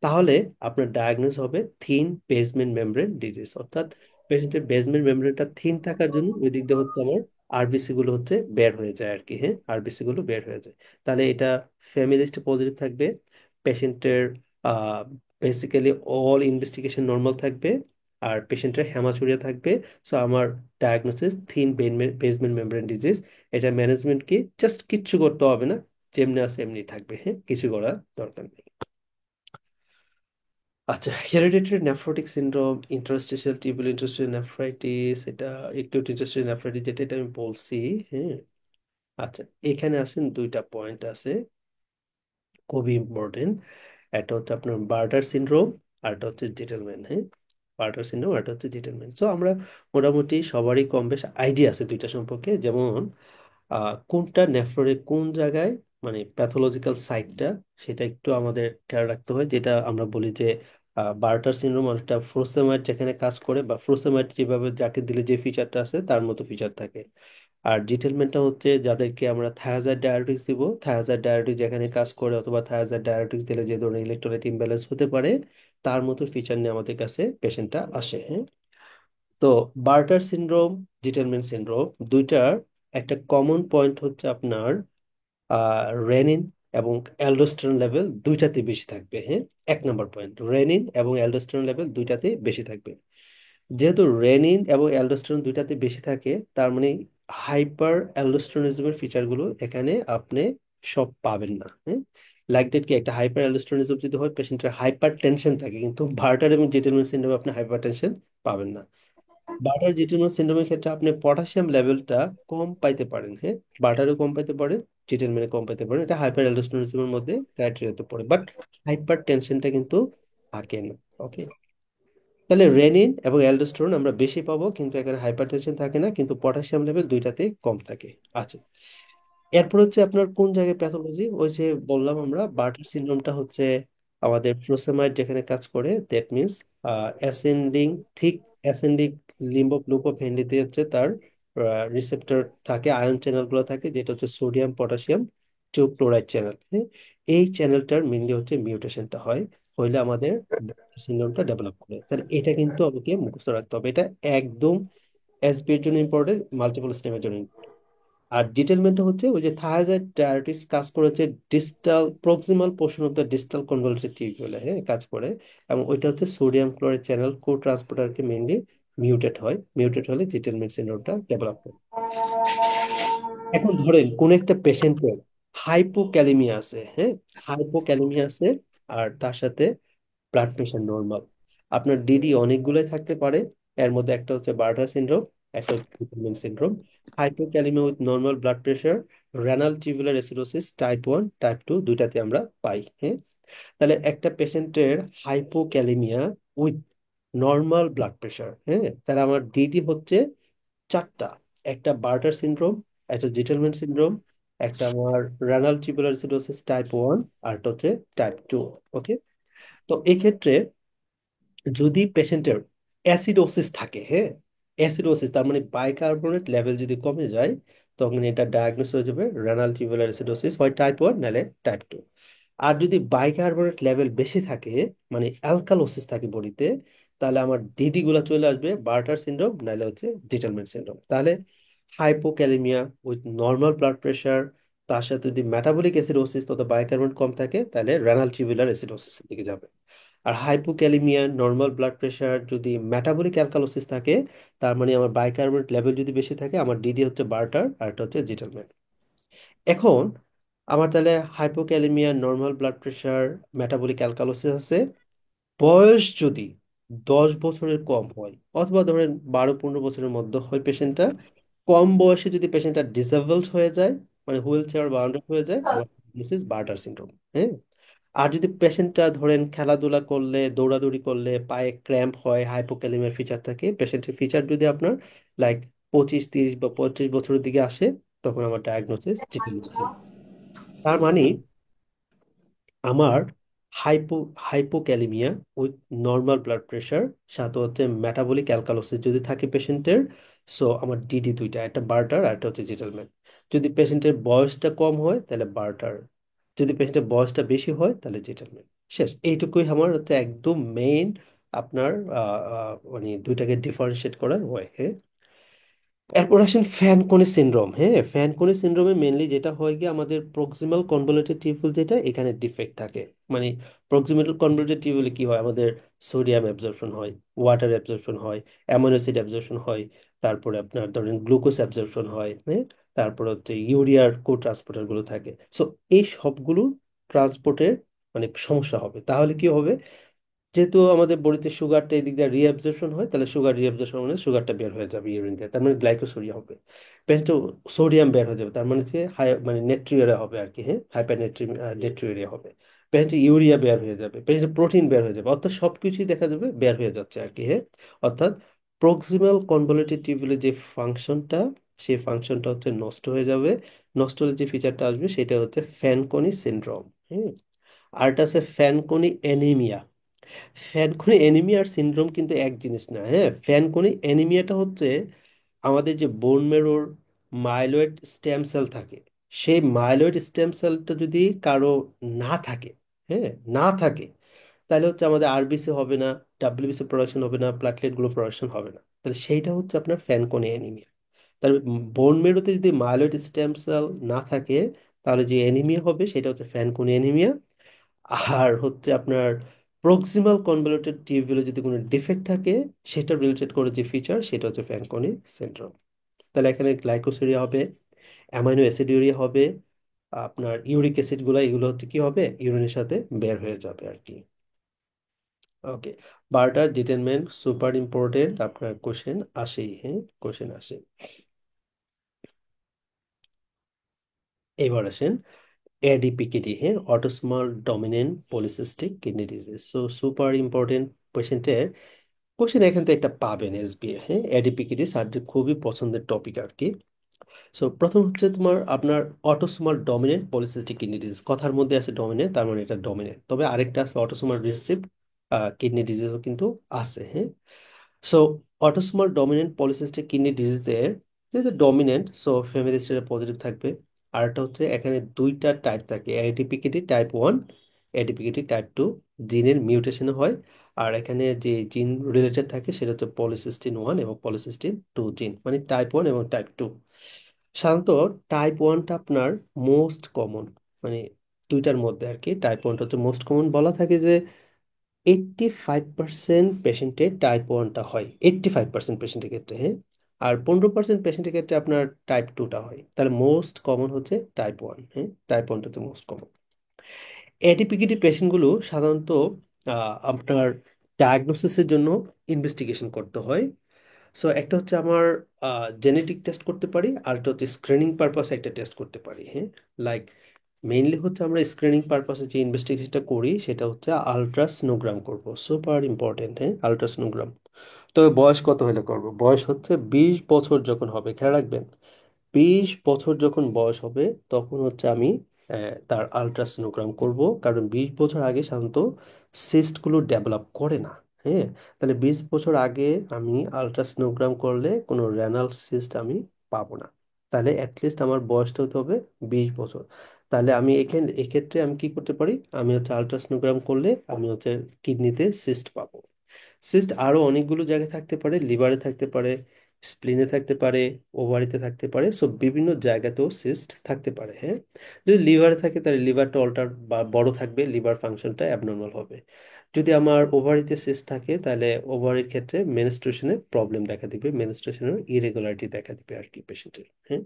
তাহলে আপনার ডায়াগনোস হবে থিন বেসমেন্ট মেমব্রেন ডিজিজ, অর্থাৎ পেশেন্টের বেসমেন্ট মেমব্রেনটা থিন থাকার জন্য ওই দিক দিয়ে হচ্ছে আমার আরবিসি গুলো হচ্ছে বের হয়ে যায় আর কি, হ্যাঁ, আরবিসি গুলো বের হয়ে যায়। তাহলে এটা ফ্যামিলি হিস্ট্রি পজিটিভ থাকবে, পেশেন্টের বেসিক্যালি অল ইনভেস্টিগেশন নর্মাল থাকবে, আর পেশেন্টের হেমাচুরিয়া থাকবে। সো আমার diagnosis thin basement membrane disease. এটা ম্যানেজমেন্ট কি, জাস্ট কিচ্ছু করতে হবে না, যেমনি আছে এমনি থাকবে, হ্যাঁ, কিছু করার দরকার নেই। আচ্ছা, hereditary nephrotic syndrome, interstitial tubular interstitial nephritis, এটা অ্যাকিউট ইন্টারস্টিশিয়াল নেফ্রাইটিস, যেটা এটা আমি বলছি, হ্যাঁ। আচ্ছা, এখানে আসেন, দুইটা পয়েন্ট আছে খুবই ইম্পর্টেন্ট। একটা হচ্ছে আপনার বার্টার সিনড্রোম, আর একটা হচ্ছে জেটেলম্যান, হ্যাঁ। বার্টার সিনড্রোম আর একটা হচ্ছে জেটেলম্যান। সো আমরা মোটামুটি সবারই কম বেশ আইডিয়া আছে দুইটা সম্পর্কে, যেমন কোনটা নেফ্রনের কোন জায়গায়, মানে প্যাথোলজিক্যাল সাইটটা, সেটা একটু আমাদের খেয়াল রাখতে হয়। যেটা আমরা বলি যে বার্টার সিনড্রোম অনেকটা ফ্রোসেমাইট যেখানে কাজ করে, বা ফ্রোসেমাইট যেভাবে যাকে দিলে যে ফিচারটা আছে তার মতো ফিচার থাকে। আর জিটেলমেন্টটা হচ্ছে যাদেরকে আমরা থায়াজাইড ডায়াবেটিস দিব, থায়াজাইড ডায়াবেটিস যেখানে কাজ করে, অথবা থায়াজাইড ডায়াবেটিস দিলে যে ধরনের ইলেকট্রোলাইট ইমব্যালেন্স হতে পারে, তার মতো ফিচার নিয়ে আমাদের কাছে পেশেন্টটা আসে, হ্যাঁ। তো বার্টার সিনড্রোম, জিটেলম্যান সিনড্রোম, দুইটার একটা কমন পয়েন্ট হচ্ছে আপনার রেনিন এবং অ্যালডোস্টেরন লেভেল দুইটাতে বেশি থাকবে, হ্যাঁ। এক নম্বর পয়েন্ট, রেনিন এবং অ্যালডোস্টেরন লেভেল দুইটাতে বেশি থাকবে। যেহেতু রেনিন এবং অ্যালডোস্টেরন দুইটাতে বেশি থাকে, তার মানে হাইপার অ্যালডোস্টেরনিজমের ফিচারগুলো এখানে আপনি সব পাবেন না, হ্যাঁ। লাইক দ্যাট কি, একটা হাইপার অ্যালডোস্টেরনিজম যদি হয়, পেশেন্টের হাইপার টেনশন থাকে, কিন্তু বার্টার এবং জিটেলম্যান সিনড্রোমে আপনি হাইপার টেনশন পাবেন না। বার্টার জিটেলম্যান সিনড্রোমের ক্ষেত্রে আপনি পটাশিয়াম লেভেলটা কম পাইতে পারেন, হ্যাঁ। বার্টারও কম পাইতে পারেন, জিটেলম্যানে কম পাইতে পারেন, এটা হাইপার অ্যালডোস্টেরনিজমের মধ্যে ক্রাইটেরিয়াতে পড়ে, বাট হাইপার টেনশনটা কিন্তু থাকে না। ওকে, তাহলে রেনিন এবং অ্যালডোস্টেরন আমরা বেশি পাবো, কিন্তু এখানে হাইপারটেনশন থাকে না, কিন্তু পটাশিয়াম লেভেল দুইটাতে কম থাকে। আচ্ছা, এরপর হচ্ছে আপনার কোন জায়গায় প্যাথোলজি, ওই যে বললাম আমরা বার্টার সিনড্রোমটা হচ্ছে আমাদের প্রোসেমাইড যেখানে কাজ করে, that means ascending thick ascending limb loop of হেনরিতে হচ্ছে তার রিসেপ্টর থাকে, আয়ন চ্যানেল গুলো থাকে, যেটা হচ্ছে sodium potassium two chloride channel. এই চ্যানেলটার মেনলি হচ্ছে মিউটেশনটা হয়, হইলে আমাদের সিনড্রোমটা ডেভেলপ করে। তাহলে এটা কিন্তু আমাকে মুখস্থ রাখতে হবে, এটা একদম এসবি এর জন্য ইম্পর্টেন্ট, মাল্টিপল স্টেমের জন্য। আর ডিটেলমেন্টটা হচ্ছে ওই যে থায়াজাইড ডায়াবেটিস কাজ করেছে distal proximal portion of the distal convoluted টিউবিউলে, হ্যাঁ, কাজ করে। এবং ওইটা হচ্ছে সোডিয়াম ক্লোরাইড চ্যানেল কো ট্রান্সপোর্টারকে মেইনলি মিউটেট হলে জিটেলমেন্ট সিনড্রোমটা ডেভেলপ করে। এখন ধরেন কোন একটা পেশেন্টের হাইপোক্যালেমিয়া আছে, হ্যাঁ, হাইপোক্যালেমিয়া আছে, আর তার সাথে ব্লাড প্রেশার নর্মাল। আপনার ডিডি অনেকগুলোই থাকতে পারে, এর মধ্যে একটা হচ্ছে বার্টার সিনড্রোম, একটা হচ্ছে vitamin syndrome. Hypokalaemia with normal blood pressure, renal tubular acidosis type 1 type 2 দুইটাতে আমরা পাই, হ্যাঁ। তাহলে একটা পেশেন্টের hypokalaemia with normal blood pressure, হ্যাঁ, তাহলে আমার ডিডি হচ্ছে চারটা, একটা বার্টার সিনড্রোম, একটা জিটেলম্যান সিনড্রোম, একটা আমার রেনাল টিউবুলার অ্যাসিডোসিস টাইপ 1, আর একটা হচ্ছে টাইপ 2। ওকে, তো এই ক্ষেত্রে যদি পেশেন্টের অ্যাসিডোসিস থাকে, হ্যাঁ, অ্যাসিডোসিস তার মানে বাইকার্বনেট লেভেল যদি কমে যায়, তখন এটা ডায়াগনোস হয়ে যাবে রেনাল টিউবুলার অ্যাসিডোসিস, হয় টাইপ 1 নাহলে টাইপ 2। আর যদি বাইকার্বনেট লেভেল বেশি থাকে, মানে অ্যালকালোসিস থাকে বডিতে, তাহলে আমার ডিডি গুলা চলে আসবে বার্টার সিনড্রোম নাহলে হচ্ছে জিটেলম্যান সিনড্রোম। তাহলে hypokalaemia with normal blood pressure, তার সাথে যদি মেটাবলিক অ্যাসিডোসিস তথা বাইকার্বনেট কম থাকে, তাহলে রেনাল টিউবুলার অ্যাসিডোসিস দিকে যাবে। আর হাইপোক্যালিমিয়া নর্মাল ব্লাড প্রেশার যদি মেটাবলিক অ্যালকালোসিস থাকে, তার মানে আমার বাইকার্বনেট লেভেল যদি বেশি থাকে, আমার ডিডি হচ্ছে বার্টার আর এটা হচ্ছে জিটালম্যান। এখন আমার তাহলে hypokalaemia normal blood pressure metabolic alkalosis আছে, বয়স যদি 10 বছরের কম হয়, অথবা ধরেন 12-15 বছরের মধ্যে হয় পেশেন্টটা, কম বয়সে যদি পেশেন্টটা ডিসেবলড হয়ে যায়, মানে হুইল চেয়ার বাউন্ডেড হয়ে যায়, আমার ডায়াগনোসিস বার্টার সিনড্রোম। হ্যাঁ। আর যদি পেশেন্টটা ধরেন খেলাধুলা করলে, দৌড়াদৌড়ি করলে পায়ে ক্র্যাম্প হয়, হাইপোক্যালিমিয়ার ফিচার থাকে, পেশেন্টের ফিচার যদি আপনার লাইক 25, 30 বা 35 বছরের দিকে আসে, তখন আমার ডায়াগনোসিস চিকেন। তার মানে আমার hypo hypokalaemia with normal blood pressure, সাথে হচ্ছে মেটাবলিক অ্যালকালোসিস যদি থাকে পেশেন্টের, সো আমার ডিডি দুইটা, একটা বার্টার আর একটা হচ্ছে জিটেলম্যান। যদি পেশেন্টের বয়সটা কম হয় তাহলে বার্টার, যদি পেশেন্টের বয়সটা বেশি হয় তাহলে জিটেলম্যান। শেষ, এইটুকুই আমার হচ্ছে একদম মেইন আপনার মানে দুইটাকে ডিফারেন্সিয়েট করার হয়। হ্যাঁ। এরপর আসেন ফ্যানকোনি সিনড্রোম। হ্যাঁ, ফ্যানকোনি সিনড্রোমে মেনলি যেটা হয় কি, আমাদের প্রক্সিমাল কনভলিউটেড টিউবুল যেটা, এখানে ডিফেক্ট থাকে। মানে প্রক্সিমাল কনভলিউটেড টিউবুলে কি হয়, আমাদের সোডিয়াম অ্যাবজর্পশন হয়, ওয়াটার অ্যাবজর্পশন হয়, অ্যামিনো অ্যাসিড অ্যাবজর্পশন হয়, তারপরে আপনার ধরেন গ্লুকোজ অ্যাবজর্পশন হয়। হ্যাঁ। তারপর হচ্ছে ইউরিয়ার কো ট্রান্সপোর্টার গুলো থাকে। সো এই সবগুলো ট্রান্সপোর্টের মানে সমস্যা হবে। তাহলে কি হবে, যেহেতু আমাদের বডিতে সুগারটা এদিক দিয়ে রিঅ্যাবজর্পশন হয়, তাহলে সুগার রিঅ্যাবজর্পশন মানে সুগারটা বের হয়ে যাবে ইউরিন দিয়ে, তার মানে গ্লাইকোসোরিয়া হবে। পেশেন্ট সোডিয়াম বের হয়ে যাবে, তার মানে যে হাই মানে নেট্রিউরিয়া হবে আর কি। হ্যাঁ, হাইপার নেট্রিউরিয়া হবে। পেশেন্ট ইউরিয়া বের হয়ে যাবে, পেশেন্ট প্রোটিন বের হয়ে যাবে, অর্থাৎ সবকিছুই দেখা যাবে বের হয়ে যাচ্ছে আর কি। হ্যাঁ। অর্থাৎ প্রক্সিমাল কনভলিউটেড টিউবুলের যে ফাংশনটা, সেই ফাংশনটা হচ্ছে নষ্ট হয়ে যাবে। নষ্ট হলে যে ফিচারটা আসবে সেটা হচ্ছে ফ্যানকনি সিনড্রোম। হ্যাঁ। আরটা আছে ফ্যানকনি অ্যানিমিয়া। ফ্যানকোনি অ্যানিমিয়া আর সিনড্রোম কিন্তু এক জিনিস না। হ্যাঁ, ফ্যানকোনি অ্যানিমিয়াটা হচ্ছে আমাদের যে বোন মেরুর মাইলয়েড স্টেম সেল থাকে, সেই মাইলয়েড স্টেম সেলটা যদি কারো না থাকে, হ্যাঁ, না থাকে, তাহলে হচ্ছে আমাদের আরবিসি হবে না, ডাব্লিউবিসি প্রোডাকশন হবে না, প্লাটলেট গুলো প্রোডাকশন হবে না, তাহলে সেইটা হচ্ছে আপনার ফ্যানকোনি অ্যানিমিয়া। তাহলে বোন মেরুতে যদি মাইলয়েড স্টেম সেল না থাকে, তাহলে যে অ্যানিমিয়া হবে সেটা হচ্ছে ফ্যানকোনি অ্যানিমিয়া। আর হচ্ছে আপনার প্রক্সিমাল কনভলিউটেড টিউবিউলে যদি কোনো ডিফেক্ট থাকে, সেটা রিলেটেড করে যে ফিচার, সেটা হচ্ছে ফ্যানকনি সিনড্রোম। তাহলে এখানে গ্লাইকোসিরিয়া হবে, অ্যামাইনো অ্যাসিডিউরিয়া হবে, আপনার ইউরিক অ্যাসিড গুলো, এগুলো হচ্ছে কি হবে, ইউরিনের সাথে বের হয়ে যাবে আর কি। ওকে। বারটার ডিটেলমেন্ট সুপার ইম্পর্টেন্ট, আপনার কোশ্চেন আসেই। হ্যাঁ, কোশ্চেন আসে। এবার আসেন এডিপিকিডি। হ্যাঁ, autosomal dominant polycystic kidney disease. So super important পেশেন্টের কোশ্চেন এখান থেকে একটা পাবেন এসবিএ। হ্যাঁ, এডিপিকিডি স্যারদের খুবই পছন্দের টপিক আর কি। সো প্রথম হচ্ছে তোমার আপনার autosomal dominant polycystic kidney disease, কথার মধ্যে আছে ডমিনেন্ট, তার মানে এটা ডমিনেন্ট, তবে আরেকটা আছে অটোসোমাল রিসেসিভ কিডনি ডিজিজও কিন্তু আছে। হ্যাঁ। So autosomal dominant polycystic kidney ডিজিজের যেহেতু dominant, so family history positive থাকবে। আরেকটা হচ্ছে এখানে দুইটা টাইপ থাকে, এডিপিকিডি টাইপ 1, এডিপিকিডি টাইপ 2, জিনের মিউটেশন হয়। আর এখানে যে জিন রিলেটেড থাকে সেটা হচ্ছে পলিসিস্টিন 1 এবং পলিসিস্টিন 2 জিন, মানে টাইপ 1 এবং টাইপ 2। সাধারণত টাইপ 1টা আপনার মোস্ট কমন, মানে দুইটার মধ্যে আর কি টাইপ 1টা হচ্ছে মোস্ট কমন। বলা থাকে যে 85% পেশেন্টের টাইপ 1টা হয়, 85% পেশেন্টের ক্ষেত্রে। হ্যাঁ। আর 15% পেশেন্টের ক্ষেত্রে আপনার টাইপ 2টা হয়। তাহলে মোস্ট কমন হচ্ছে টাইপ 1। হ্যাঁ, টাইপ 1টা হচ্ছে মোস্ট কমন। এডিপিকিডি পেশেন্টগুলো সাধারণত আপনার ডায়াগনোসিসের জন্য ইনভেস্টিগেশন করতে হয়। সো একটা হচ্ছে আমার জেনেটিক টেস্ট করতে পারি, আর একটা হচ্ছে স্ক্রিনিং পারপাসে একটা টেস্ট করতে পারি। হ্যাঁ। লাইক মেইনলি হচ্ছে আমরা স্ক্রিনিং পারপাসে যে ইনভেস্টিগেশনটা করি সেটা হচ্ছে আলট্রাসনোগ্রাম করব, সুপার ইম্পর্টেন্ট। হ্যাঁ, আলট্রাসনোগ্রাম। তবে বয়স কত হলে করব, বয়স হচ্ছে 20 বছর যখন হবে, খেয়াল রাখবেন। 20 বছর যখন বয়স হবে তখন হচ্ছে আমি তার আলট্রাসোনোগ্রাম করব, কারণ 20 বছর আগে সাধারণত সিস্টগুলো ডেভেলপ করে না। হ্যাঁ। তাহলে 20 বছর আগে আমি আলট্রাসোনোগ্রাম করলে কোনো রেনাল সিস্ট আমি পাবো না। তাহলে অ্যাটলিস্ট আমার বয়সটা হতে হবে 20 বছর। তাহলে আমি এক্ষেত্রে আমি কি করতে পারি, আমি হচ্ছে আলট্রাসোনোগ্রাম করলে আমি হচ্ছে কিডনিতে সিস্ট পাবো। সিস্ট আরো অনেকগুলো জায়গায় থাকতে পারে, লিভারে থাকতে পারে, স্প্লিনে থাকতে পারে, ওভারিতে থাকতে পারে, সো বিভিন্ন জায়গাতেও সিস্ট থাকতে পারে। হ্যাঁ। যদি লিভারে থাকে তাহলে লিভারটা অল্টার বা বড় থাকবে, লিভার ফাংশনটা অ্যাবনর্মাল হবে। যদি আমার ওভারিতে সিস্ট থাকে তাহলে ওভারির ক্ষেত্রে মেনস্ট্রুয়েশনে প্রবলেম দেখা দিবে, মেনস্ট্রুয়েশনের ইরেগুলারিটি দেখা দিবে আর কি পেশেন্টের। হ্যাঁ।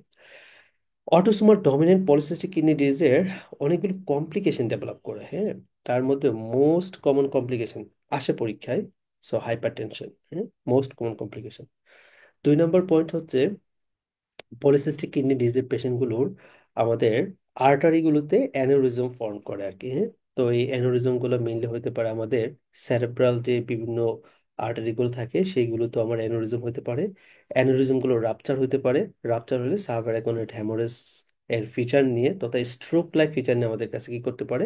অটোসোমাল ডমিনেন্ট পলিসিস্টিক কিডনি ডিজিজের অনেকগুলো কমপ্লিকেশন ডেভেলপ করে। হ্যাঁ। তার মধ্যে মোস্ট কমন কমপ্লিকেশন আসে পরীক্ষায়, সো হাইপার টেনশন। হ্যাঁ, মোস্ট কমন কমপ্লিকেশন। 2 নম্বর পয়েন্ট হচ্ছে পলিসিস্টিক কিডনি ডিজিজ পেশেন্টগুলোর আমাদের আর্টারিগুলোতে অ্যানিউরিজম ফর্ম করে আর কি, হ্যাঁ। তো এই অ্যানিউরিজম গুলো মেইনলি হতে পারে আমাদের সেরেব্রাল যে বিভিন্ন আর্টারি গুলো থাকে সেইগুলোতে আমার অ্যানিউরিজম হতে পারে। অ্যানিউরিজম গুলো রাপচার হতে পারে। রাপচার হলে সাবঅ্যারাকনোয়েড হ্যামোরেজ এর ফিচার নিয়ে তথা স্ট্রোক লাইক ফিচার নিয়ে আমাদের কাছে কি করতে পারে,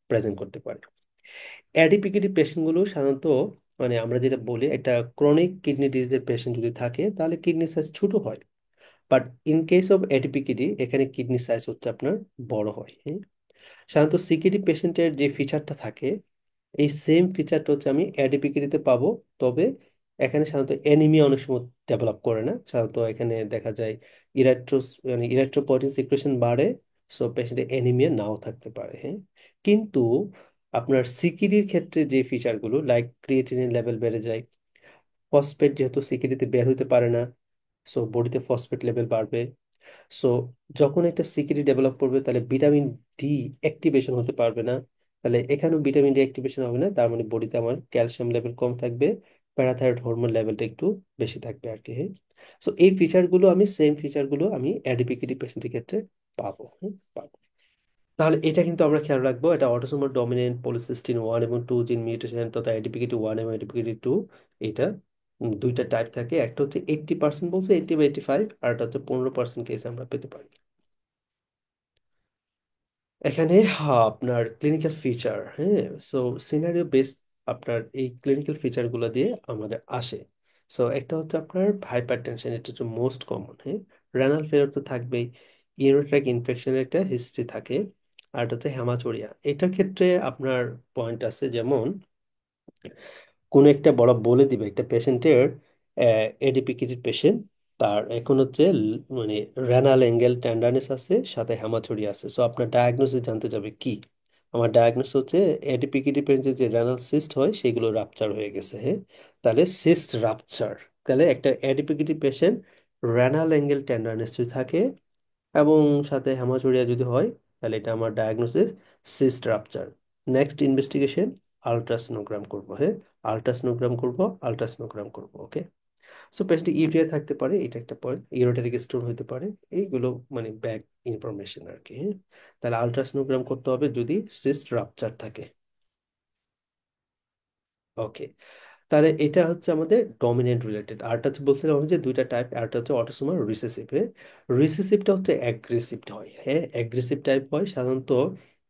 প্রেজেন্ট করতে পারে। অ্যাডিপিকিডি পেশেন্টগুলো সাধারণত মানে আমরা যেটা বলি একটা ক্রনিক কিডনি ডিজিজের পেশেন্ট যদি থাকে তাহলে কিডনি সাইজ ছোট হয়। বাট ইন কেস অফ এডিপিকিডি এখানে কিডনি সাইজ হচ্ছে আপনার বড় হয়, হ্যাঁ। সাধারণত সিকিডি পেশেন্টের যে ফিচারটা থাকে এই সেম ফিচারটা হচ্ছে আমি এডিপিকিডিতে পাবো। তবে এখানে সাধারণত অ্যানিমিয়া অনেক সময় ডেভেলপ করে না। সাধারণত এখানে দেখা যায় ইরাথ্রোপয়েটিন সিক্রেশন বাড়ে। সো পেশেন্টের অ্যানিমিয়া নাও থাকতে পারে, হ্যাঁ। কিন্তু আপনার সিকিডির ক্ষেত্রে যে ফিচারগুলো লাইক ক্রিয়েটিনিন লেভেল বেড়ে যায়, ফসফেট যেহেতু সিকিডিতে বের হতে পারে না, সো বডিতে ফসফেট লেভেল বাড়বে। সো যখন একটা সিকিডি ডেভেলপ করবে তাহলে ভিটামিন ডি অ্যাক্টিভেশন হতে পারবে না। তাহলে এখানেও ভিটামিন ডি অ্যাক্টিভেশন হবে না, তার মানে বডিতে আমার ক্যালসিয়াম লেভেল কম থাকবে, প্যারাথাইরয়েড হরমোন লেভেলটা একটু বেশি থাকবে আর কি, হ্যাঁ। সো এই ফিচারগুলো আমি সেম ফিচারগুলো আমি অ্যাডিপিকিডি পেশেন্টের ক্ষেত্রে পাবো, হ্যাঁ, পাবো। তাহলে এটা কিন্তু আমরা খেয়াল রাখবো, এটা অটোসোমাল ডমিনেন্ট পলিসিস্টিন 1 এবং 2 জিন মিউটেশন তথা এডিপিকিটি 1 এবং এডিপিকিটি 2। এটা দুইটা টাইপ থাকে, একটা হচ্ছে 80% বলছে, 80 বা 85, আর একটা হচ্ছে 15% কেস আমরা পেতে পারি। এখানে আপনার ক্লিনিক্যাল ফিচার, হ্যাঁ। সো সিনারিও বেসড আপনার এই ক্লিনিক্যাল ফিচারগুলো দিয়ে আমাদের আসে। সো একটা হচ্ছে আপনার হাইপার টেনশন, এটা হচ্ছে মোস্ট কমন, হ্যাঁ। রেনাল ফেলিওর তো থাকবেই। ইউরিন ট্র্যাক্ট ইনফেকশনের একটা হিস্ট্রি থাকে। আর এটা হচ্ছে হেমাচুরিয়া। এটার ক্ষেত্রে আপনার পয়েন্ট আছে, যেমন কোনো একটা বড় বলে দিবে একটা পেশেন্টের এডিপিকিটির পেশেন্ট, তার এখন হচ্ছে মানে রেনাল অ্যাঙ্গেল টেন্ডারনেস আছে, সাথে হেমাচুরি আছে। সো আপনার ডায়াগনোসিস জানতে যাবে কি, আমার ডায়াগনোসিস হচ্ছে এডিপিকিটি পেশেন্টের যে রেনাল সিস্ট হয় সেগুলো রাপচার হয়ে গেছে, হ্যাঁ। তাহলে সিস্ট রাপচার, তাহলে একটা এডিপিকিটি পেশেন্ট রেনাল অ্যাঙ্গেল টেন্ডারনেস যদি থাকে এবং সাথে হেমাচুরিয়া যদি হয়, তাহলে এটা আমার diagnosis cyst rupture. Next investigation ultrasonogram করবো, হ্যাঁ। আলট্রাসোনোগ্রাম করব, আলট্রাসোনোগ্রাম করব, ওকে। সো পেশেন্ট ইউরিয়া থাকতে পারে, এটা একটা পয়েন্ট, ইউরোটারিক স্টোন হতে পারে, এইগুলো মানে ব্যাক ইনফরমেশন আর কি, হ্যাঁ। তাহলে আলট্রাসোনোগ্রাম করতে হবে যদি সিস্ট রাপচার থাকে, ওকে। তাহলে এটা হচ্ছে আমাদের ডমিনেন্ট রিলেটেড। আরটা হচ্ছে বলছিলাম আমি যে দুইটা টাইপ, আরটা হচ্ছে অটোসোমাল রিসেসিভ। রিসেসিভটা হচ্ছে অ্যাগ্রেসিভ হয়, হ্যাঁ, অ্যাগ্রেসিভ টাইপ হয় সাধারণত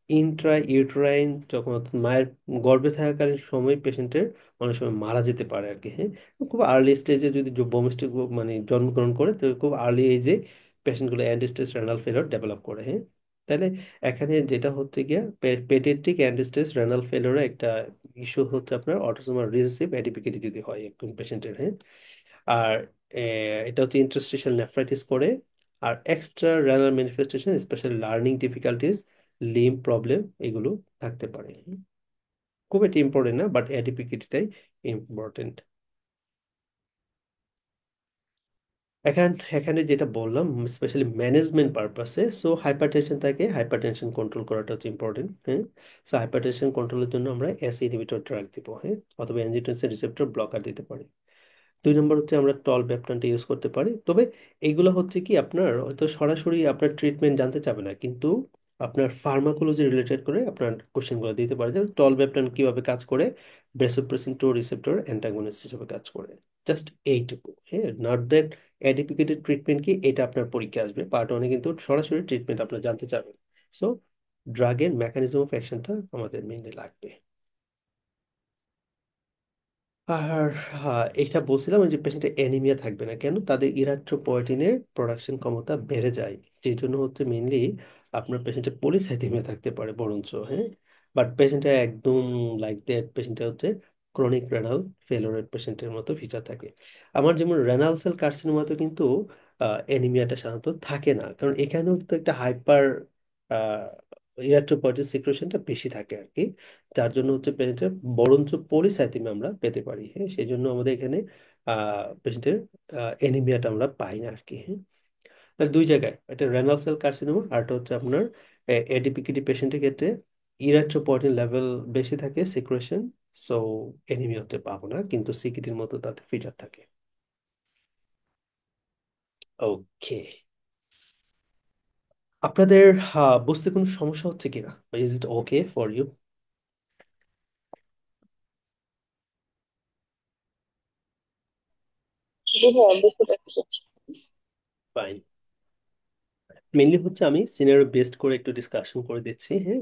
ইন্ট্রা ইউটেরাইন, যখন অর্থাৎ মায়ের গর্ভে থাকাকালীন সময় পেশেন্টের অনেক সময় মারা যেতে পারে আর কি, হ্যাঁ। খুব আর্লি স্টেজে যদি ডোমেস্টিক মানে জন্মগ্রহণ করে তো খুব আর্লি এজে পেশেন্টগুলো end stage renal failure develop করে, হ্যাঁ। তাহলে এখানে যেটা হচ্ছে গিয়া paediatric end stage renal failure একটা ইস্যু হচ্ছে আপনার অটোসোমাল রিসেসিভ এডিপিকিটি যদি হয় একজন পেশেন্টের, হ্যাঁ। আর এটা হচ্ছে ইন্টারস্টিশিয়াল নেফ্রাইটিস করে। আর extra renal manifestation specially learning difficulties, limb problem, এগুলো থাকতে পারে, হুম। খুব একটা ইম্পর্টেন্ট না, বাট এডিপিকিটিটাই ইম্পর্টেন্ট। এখানে এখানে যেটা বললাম স্পেশালি ম্যানেজমেন্ট পারপাসে, সো হাইপারটেনশন থাকে, হাইপারটেনশন কন্ট্রোল করাটা হচ্ছে ইম্পর্টেন্ট, হ্যাঁ। সো হাইপারটেনশন কন্ট্রোলের জন্য আমরা এস ইনহিবিটর ড্রাগ দিব, হ্যাঁ, অথবা অ্যানজিওটেনসিন রিসেপ্টর ব্লকার দিতে পারি। 2 নম্বর হচ্ছে আমরা টল ব্যাপটানটা ইউজ করতে পারি। তবে এইগুলো হচ্ছে কি আপনার হয়তো সরাসরি আপনার ট্রিটমেন্ট জানতে চাবে না, কিন্তু আপনার ফার্মাকোলজি রিলেটেড করে আপনার কোশ্চেনগুলো দিতে পারে, যেমন টল ব্যাপটান কিভাবে কাজ করে, ব্রেসোপ্রেসিন 2 রিসেপ্টর অ্যান্টাগনিস্ট হিসেবে কাজ করে। জাস্ট এইটুকু, হ্যাঁ। নট দ্যাট এডিপিকেটেড ট্রিটমেন্ট কি, এটা আপনার পরীক্ষা আসবে পার্ট 1-এ, কিন্তু সরাসরি ট্রিটমেন্ট আপনার জানতে চাবেন। সো ড্রাগের মেকানিজম অফ অ্যাকশনটা আমাদের মেনলি লাগবে। আর এটা বলছিলাম যে পেশেন্টের অ্যানিমিয়া থাকবে না কেন, তাদের ইরাথ্রোপয়েটিনের প্রোডাকশন ক্ষমতা বেড়ে যায়, যেই জন্য হচ্ছে মেইনলি আপনার পেশেন্টের পলিসাইথেমিয়া থাকতে পারে বরঞ্চ, হ্যাঁ। বাট পেশেন্টের একদম লাইক দ্যাট পেশেন্টের হচ্ছে ক্রনিক রেনাল ফেলোরের পেশেন্টের মতো ফিচার থাকে। আমার যেমন রেনাল সেল কার্সিনোমাতে কিন্তু অ্যানিমিয়াটা সাধারণত থাকে না, কারণ এখানেও তো একটা হাইপার ইরাথ্রোপয়েটিন সিক্রেশনটা বেশি থাকে আর কি, যার জন্য হচ্ছে পেশেন্টের বরঞ্চ পলিসাইথেমিয়া আমরা পেতে পারি, হ্যাঁ। সেই জন্য আমাদের এখানে পেশেন্টের অ্যানিমিয়াটা আমরা পাই না আর কি, হ্যাঁ। তাহলে দুই জায়গায় একটা রেনাল সেল কার্সিনোমা আর একটা হচ্ছে আপনার এডিপিকিডি পেশেন্টের ক্ষেত্রে ইরাথ্রোপয়েটিন লেভেল বেশি থাকে সিক্রেশন, সো অ্যানিমিয়া হতে পাবো না, কিন্তু সিকিটির মতো তাতে ফিচার থাকে। ওকে। আপনাদের বুঝতে কোনো সমস্যা হচ্ছে কিনা? Is it okay for you? জি হ্যাঁ, বুঝতে পারছি। ফাইন। মেইনলি হচ্ছে আমি সিনারিও বেসড করে একটু ডিসকাশন করে দিচ্ছি, হ্যাঁ।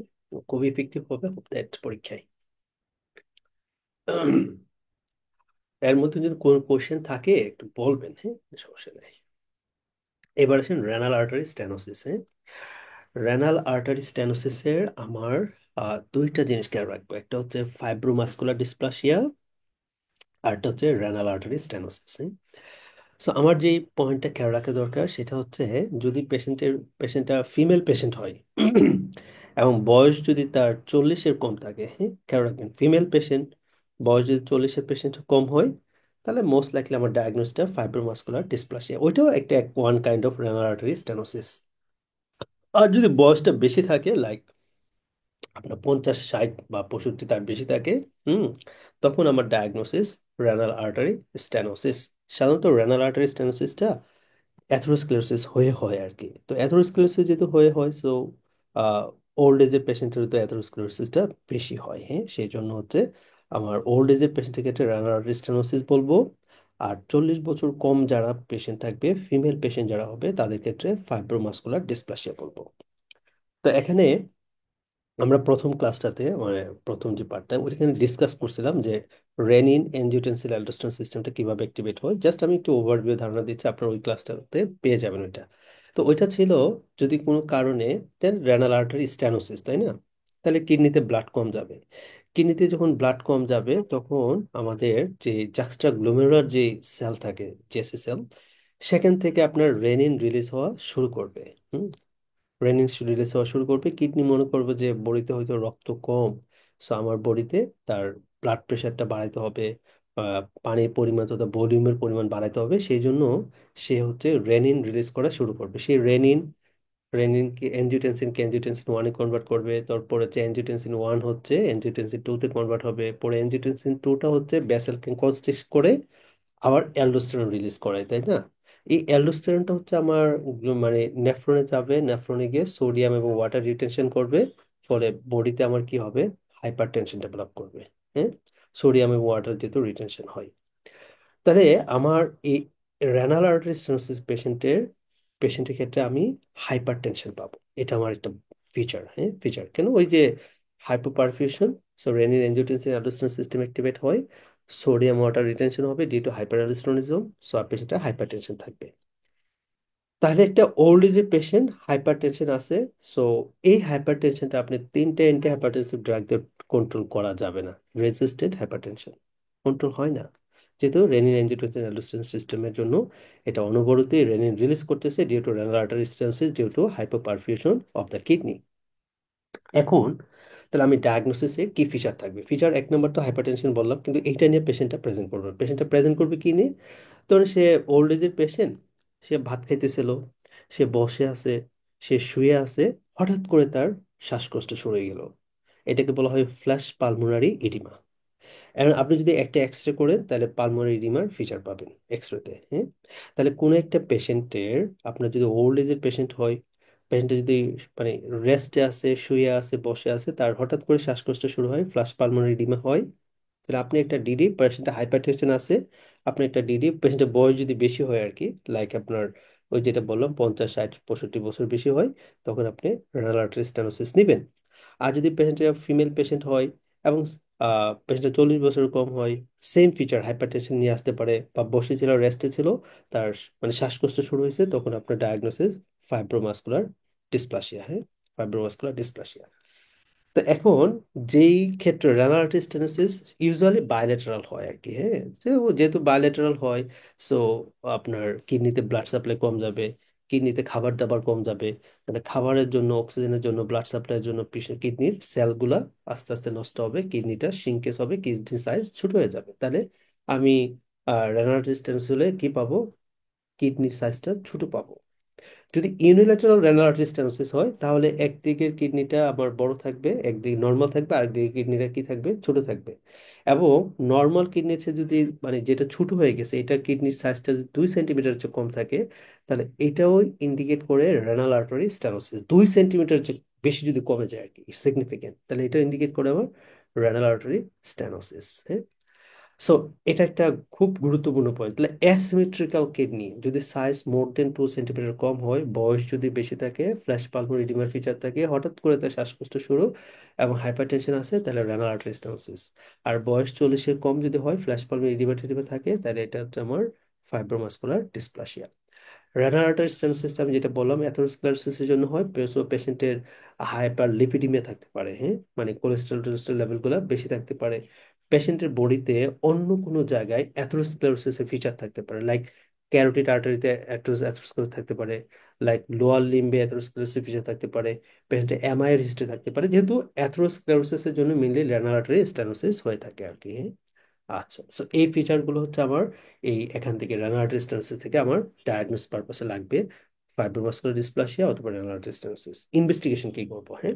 খুবই ইফেক্টিভ হবে হোপ দ্যাট পরীক্ষায়। এর মধ্যে যদি কোনো কোশ্চেন থাকে একটু বলবেন, হ্যাঁ, সমস্যা নেই। এবার আসেন রেনাল আর্টারি স্টেনোসিস, হ্যাঁ। রেনাল আর্টারি স্টেনোসিসের আমার দুইটা জিনিস খেয়াল রাখবো, একটা হচ্ছে ফাইব্রোমাস্কুলার ডিসপ্লাসিয়া, আরটা হচ্ছে রেনাল আর্টারি স্টেনোসিস। সো আমার যে পয়েন্টটা খেয়াল রাখা দরকার সেটা হচ্ছে, যদি পেশেন্টটা ফিমেল পেশেন্ট হয় এবং বয়স যদি তার 40-এর কম থাকে, হ্যাঁ, খেয়াল রাখবেন ফিমেল পেশেন্ট, বয়স যদি 40-এর পেশেন্ট কম হয়, তাহলে মোস্ট লাইকলি আমার ডায়াগনোসটা ফাইব্রোমাস্কুলার ডিসপ্লাসিয়া, ওইটাও একটা one kind of renal artery stenosis. আর যদি বয়সটা বেশি থাকে, লাইক আপনার 50, 60 বা 65 তার বেশি থাকে, হুম, তখন আমার ডায়াগনোসিস রেনাল আর্টারি স্টেনোসিস। সাধারণত রেনাল আর্টারি স্টেনোসিসটা অ্যাথেরোস্ক্লেরোসিস হয়ে হয় আর কি। তো অ্যাথেরোস্ক্লেরোসিস যেহেতু হয়ে হয়, সো ওল্ড এজের পেশেন্টের তো অ্যাথেরোস্ক্লেরোসিসটা বেশি হয়, হ্যাঁ, সেই জন্য হচ্ছে আমার ওল্ড এজের পেশেন্টের ক্ষেত্রে রেনাল আর্টারি স্টেনোসিস বলবো। আর 40 বছর কম যারা পেশেন্ট থাকবে, ফিমেল পেশেন্ট যারা হবে, তাদের ক্ষেত্রে ফাইব্রোমাস্কুলার ডিসপ্লাসিয়া বলবো। তো এখানে আমরা প্রথম ক্লাসটাতে, মানে প্রথম যে পার্টটা ওইখানে ডিসকাস করছিলাম যে রেনিন এনজিওটেনসিল অ্যালডোস্টেরন সিস্টেমটা কিভাবে অ্যাক্টিভেট হয়। জাস্ট আমি একটু ওভারভিউ ধারণা দিচ্ছি, আপনার ওই ক্লাসটাতে পেয়ে যাবেন ওইটা। তো ওইটা ছিল যদি কোনো কারণে দেন রেনাল আর্টারি স্ট্যানোসিস, তাই না? তাহলে কিডনিতে ব্লাড কম যাবে। কিডনিতে যখন ব্লাড কম যাবে তখন আমাদের যে জাক্সট্রা গ্লোমেরুলার যে সেল থাকে, জেসি সেল, সেখান থেকে আপনার রেনিন রিলিজ হওয়া শুরু করবে। রেনিন রিলিজ হওয়া শুরু করবে, কিডনি মনে করবে যে বডিতে হয়তো রক্ত কম, সো আমার বডিতে তার ব্লাড প্রেশারটা বাড়াইতে হবে, পানির পরিমাণ তথা ভলিউমের পরিমাণ বাড়াইতে হবে, সেই জন্য সে হচ্ছে রেনিন রিলিজ করা শুরু করবে। সেই রেনিনকে এনজিওটেনসিন 1-এ কনভার্ট করবে, তারপর হচ্ছে এনজিওটেনসিন 1 হচ্ছে এনজিওটেনসিন 2-তে কনভার্ট হবে, পরে এনজিওটেনসিন 2টা হচ্ছে ব্যাসেলকে কনস্ট্রিক্ট করে আবার অ্যালডোস্টেরন রিলিজ করায়, তাই না? এই অ্যালডোস্টেরনটা হচ্ছে আমার মানে নেফ্রনে যাবে, নেফ্রনে গিয়ে সোডিয়াম এবং ওয়াটার রিটেনশন করবে, ফলে বডিতে আমার কি হবে, হাইপার টেনশন ডেভেলপ করবে, হ্যাঁ। সোডিয়াম এবং ওয়াটার যেহেতু রিটেনশন হয়, তাহলে আমার এই রেনাল আর্টারি স্টেনোসিস পেশেন্টের ক্ষেত্রে আমি হাইপার টেনশন পাবো। এটা আমার একটা ফিচার, হ্যাঁ, ফিচার কেন, ওই যে hypoperfusion, so renin angiotensin aldosterone system activate হয়, সোডিয়াম ওয়াটার রিটেনশন হবে due to hyperaldosteronism, so পেশেন্টটা হাইপার টেনশন থাকবে। তাহলে একটা ওল্ড এজের পেশেন্ট হাইপার টেনশন আছে, সো এই হাইপার টেনশনটা আপনি 3টে অ্যান্টি হাইপারটেনসিভ ড্রাগ দিয়ে কন্ট্রোল করা যাবে না। রেজিস্ট্যান্ট হাইপার টেনশন কন্ট্রোল হয় না, যেহেতু রেনিন অ্যাঞ্জিওটেনসিন অ্যালডোস্টেরন সিস্টেমের জন্য এটা অনবরতই রেনিন রিলিজ করতেছে due to renal artery stenosis, due to hypoperfusion of the kidney. এখন তাহলে আমি ডায়াগনোসিসে কি ফিচার থাকবে? ফিচার 1 নম্বর তো হাইপারটেনশন বললাম, কিন্তু এইটা নিয়ে পেশেন্টটা প্রেজেন্ট করবে কি নিয়ে? ধরুন সে ওল্ড এজের পেশেন্ট, সে ভাত খাইতেছিল, সে বসে আছে, সে শুয়ে আছে, হঠাৎ করে তার শ্বাসকষ্ট শুরু হয়ে গেল, এটাকে বলা হয় ফ্ল্যাশ পালমোনারি এডিমা। এখন আপনি যদি একটা এক্সরে করেন তাহলে পালমোনারি এডিমার ফিচার পাবেন এক্সরেতে, হ্যাঁ। তাহলে কোনো একটা পেশেন্টের, আপনার যদি ওল্ড এজের পেশেন্ট হয়, পেশেন্টটা যদি মানে রেস্টে আছে, শুয়ে আছে, বসে আছে, তার হঠাৎ করে শ্বাসকষ্ট শুরু হয়, ফ্ল্যাশ পালমোনারি এডিমা হয়, তাহলে আপনি একটা ডিডি, পেশেন্টের হাইপারটেনশন আছে, আপনি একটা ডিডি, পেশেন্টের বয়স যদি বেশি হয় আর কি, লাইক আপনার ওই যেটা বললাম 50, 60, 65 বছর বেশি হয়, তখন আপনি রেনাল আর্টারি স্টেনোসিস নেবেন। আর যদি পেশেন্টের ফিমেল পেশেন্ট হয় এবং পেশেন্টের 40 বছর কম হয়, সেম ফিচার হাইপারটেনশন নিয়ে আসতে পারে, বা বসে ছিল, রেস্টে ছিল, তার মানে শ্বাসকষ্ট শুরু হয়েছে, তখন আপনার ডায়াগনোসিস ফাইব্রোমাস্কুলার ডিসপ্লাসিয়া, হ্যাঁ, ফাইব্রোমাস্কুলার ডিসপ্লাসিয়া। তো এখন যেই ক্ষেত্রে renal artery stenosis usually bilateral হয় আর কি, হ্যাঁ, যেহেতু বায়োলেটারাল হয়, সো আপনার কিডনিতে ব্লাড সাপ্লাই কম যাবে, কিডনিতে খাবার দাবার কম যাবে, মানে খাবারের জন্য, অক্সিজেনের জন্য, ব্লাড সাপ্লাইয়ের জন্য কিডনির সেলগুলা আস্তে আস্তে নষ্ট হবে, কিডনিটা সিঙ্কেজ হবে, কিডনি সাইজ ছোট হয়ে যাবে। তাহলে আমি রেনাল আর্টারি স্টেনোসিস হলে কি পাবো, কিডনির সাইজটা ছোট পাবো। যদি ইউনিল্যাটারাল রেনাল আর্টারি স্টেনোসিস হয় তাহলে একদিকের কিডনিটা আবার বড় থাকবে, একদিকে নর্মাল থাকবে, আরেকদিকে কিডনিটা কি থাকবে, ছোট থাকবে। এবং নর্মাল কিডনির চেয়ে যদি মানে যেটা ছোট হয়ে গেছে এটা কিডনির সাইজটা যদি 2 সেন্টিমিটার চেয়ে কম থাকে, তাহলে এটাও ইন্ডিকেট করে রেনাল আর্টারি স্টেনোসিস। 2 সেন্টিমিটার চেয়ে বেশি যদি কমে যায় আর কি, সিগনিফিকেন্ট, তাহলে এটা ইন্ডিকেট করে আবার রেনাল আর্টারি স্টেনোসিস। হ্যাঁ। সো এটা একটা খুব গুরুত্বপূর্ণ পয়েন্ট। তাহলে অ্যাসিমেট্রিক্যাল কিডনি যদি সাইজ মোর দেন 2 সেন্টিমিটার কম হয়, বয়স যদি বেশি থাকে, ফ্ল্যাশ পালমোনারি এডিমার ফিচার থাকে, হঠাৎ করে তার শ্বাসকষ্ট শুরু এবং হাইপারটেনশন আছে, তাহলে রেনাল আর্টারি স্টেনোসিস। আর বয়স 40-এর কম যদি হয়, ফ্ল্যাশ পালমোনারি এডিমা টিডিমা থাকে, তাহলে এটা হচ্ছে আমার ফাইব্রোমাস্কুলার ডিসপ্লাসিয়া। রেনাল আর্টারি স্টেনোসিস আমি যেটা বললাম অ্যাথেরোস্ক্লেরোসিসের জন্য হয়, পেশেন্টের হাইপার লিপিডিমিয়া থাকতে পারে, হ্যাঁ, মানে কোলেস্টেরল টোলেস্টেরল লেভেলগুলো বেশি থাকতে পারে। পেশেন্টের বডিতে অন্য কোনো জায়গায় অ্যাথেরোস্ক্লেরোসিসের ফিচার থাকতে পারে, লাইক ক্যারোটিড আর্টারিতে অ্যাথেরোস্ক্লেরোসিস থাকতে পারে, লাইক লোয়ার লিম্বে অ্যাথেরোস্ক্লেরোসিস ফিচার থাকতে পারে, পেশেন্টের এমআই এর হিস্ট্রি থাকতে পারে, যেহেতু অ্যাথেরোস্ক্লেরোসিসের জন্য মেইনলি রেনাল আর্টারি স্টেনোসিস হয়ে থাকে আর কি, হ্যাঁ। আচ্ছা, সো এই ফিচারগুলো হচ্ছে আমার এই এখান থেকে রেনাল আর্টারি স্টেনোসিস থেকে আমার ডায়াগনোস পারপাসে লাগবে ফাইব্রোভাস্কুলার ডিসপ্লাসিয়া অথবা রেনাল আর্টারি স্টেনোসিস। ইনভেস্টিগেশন কি করবো, হ্যাঁ।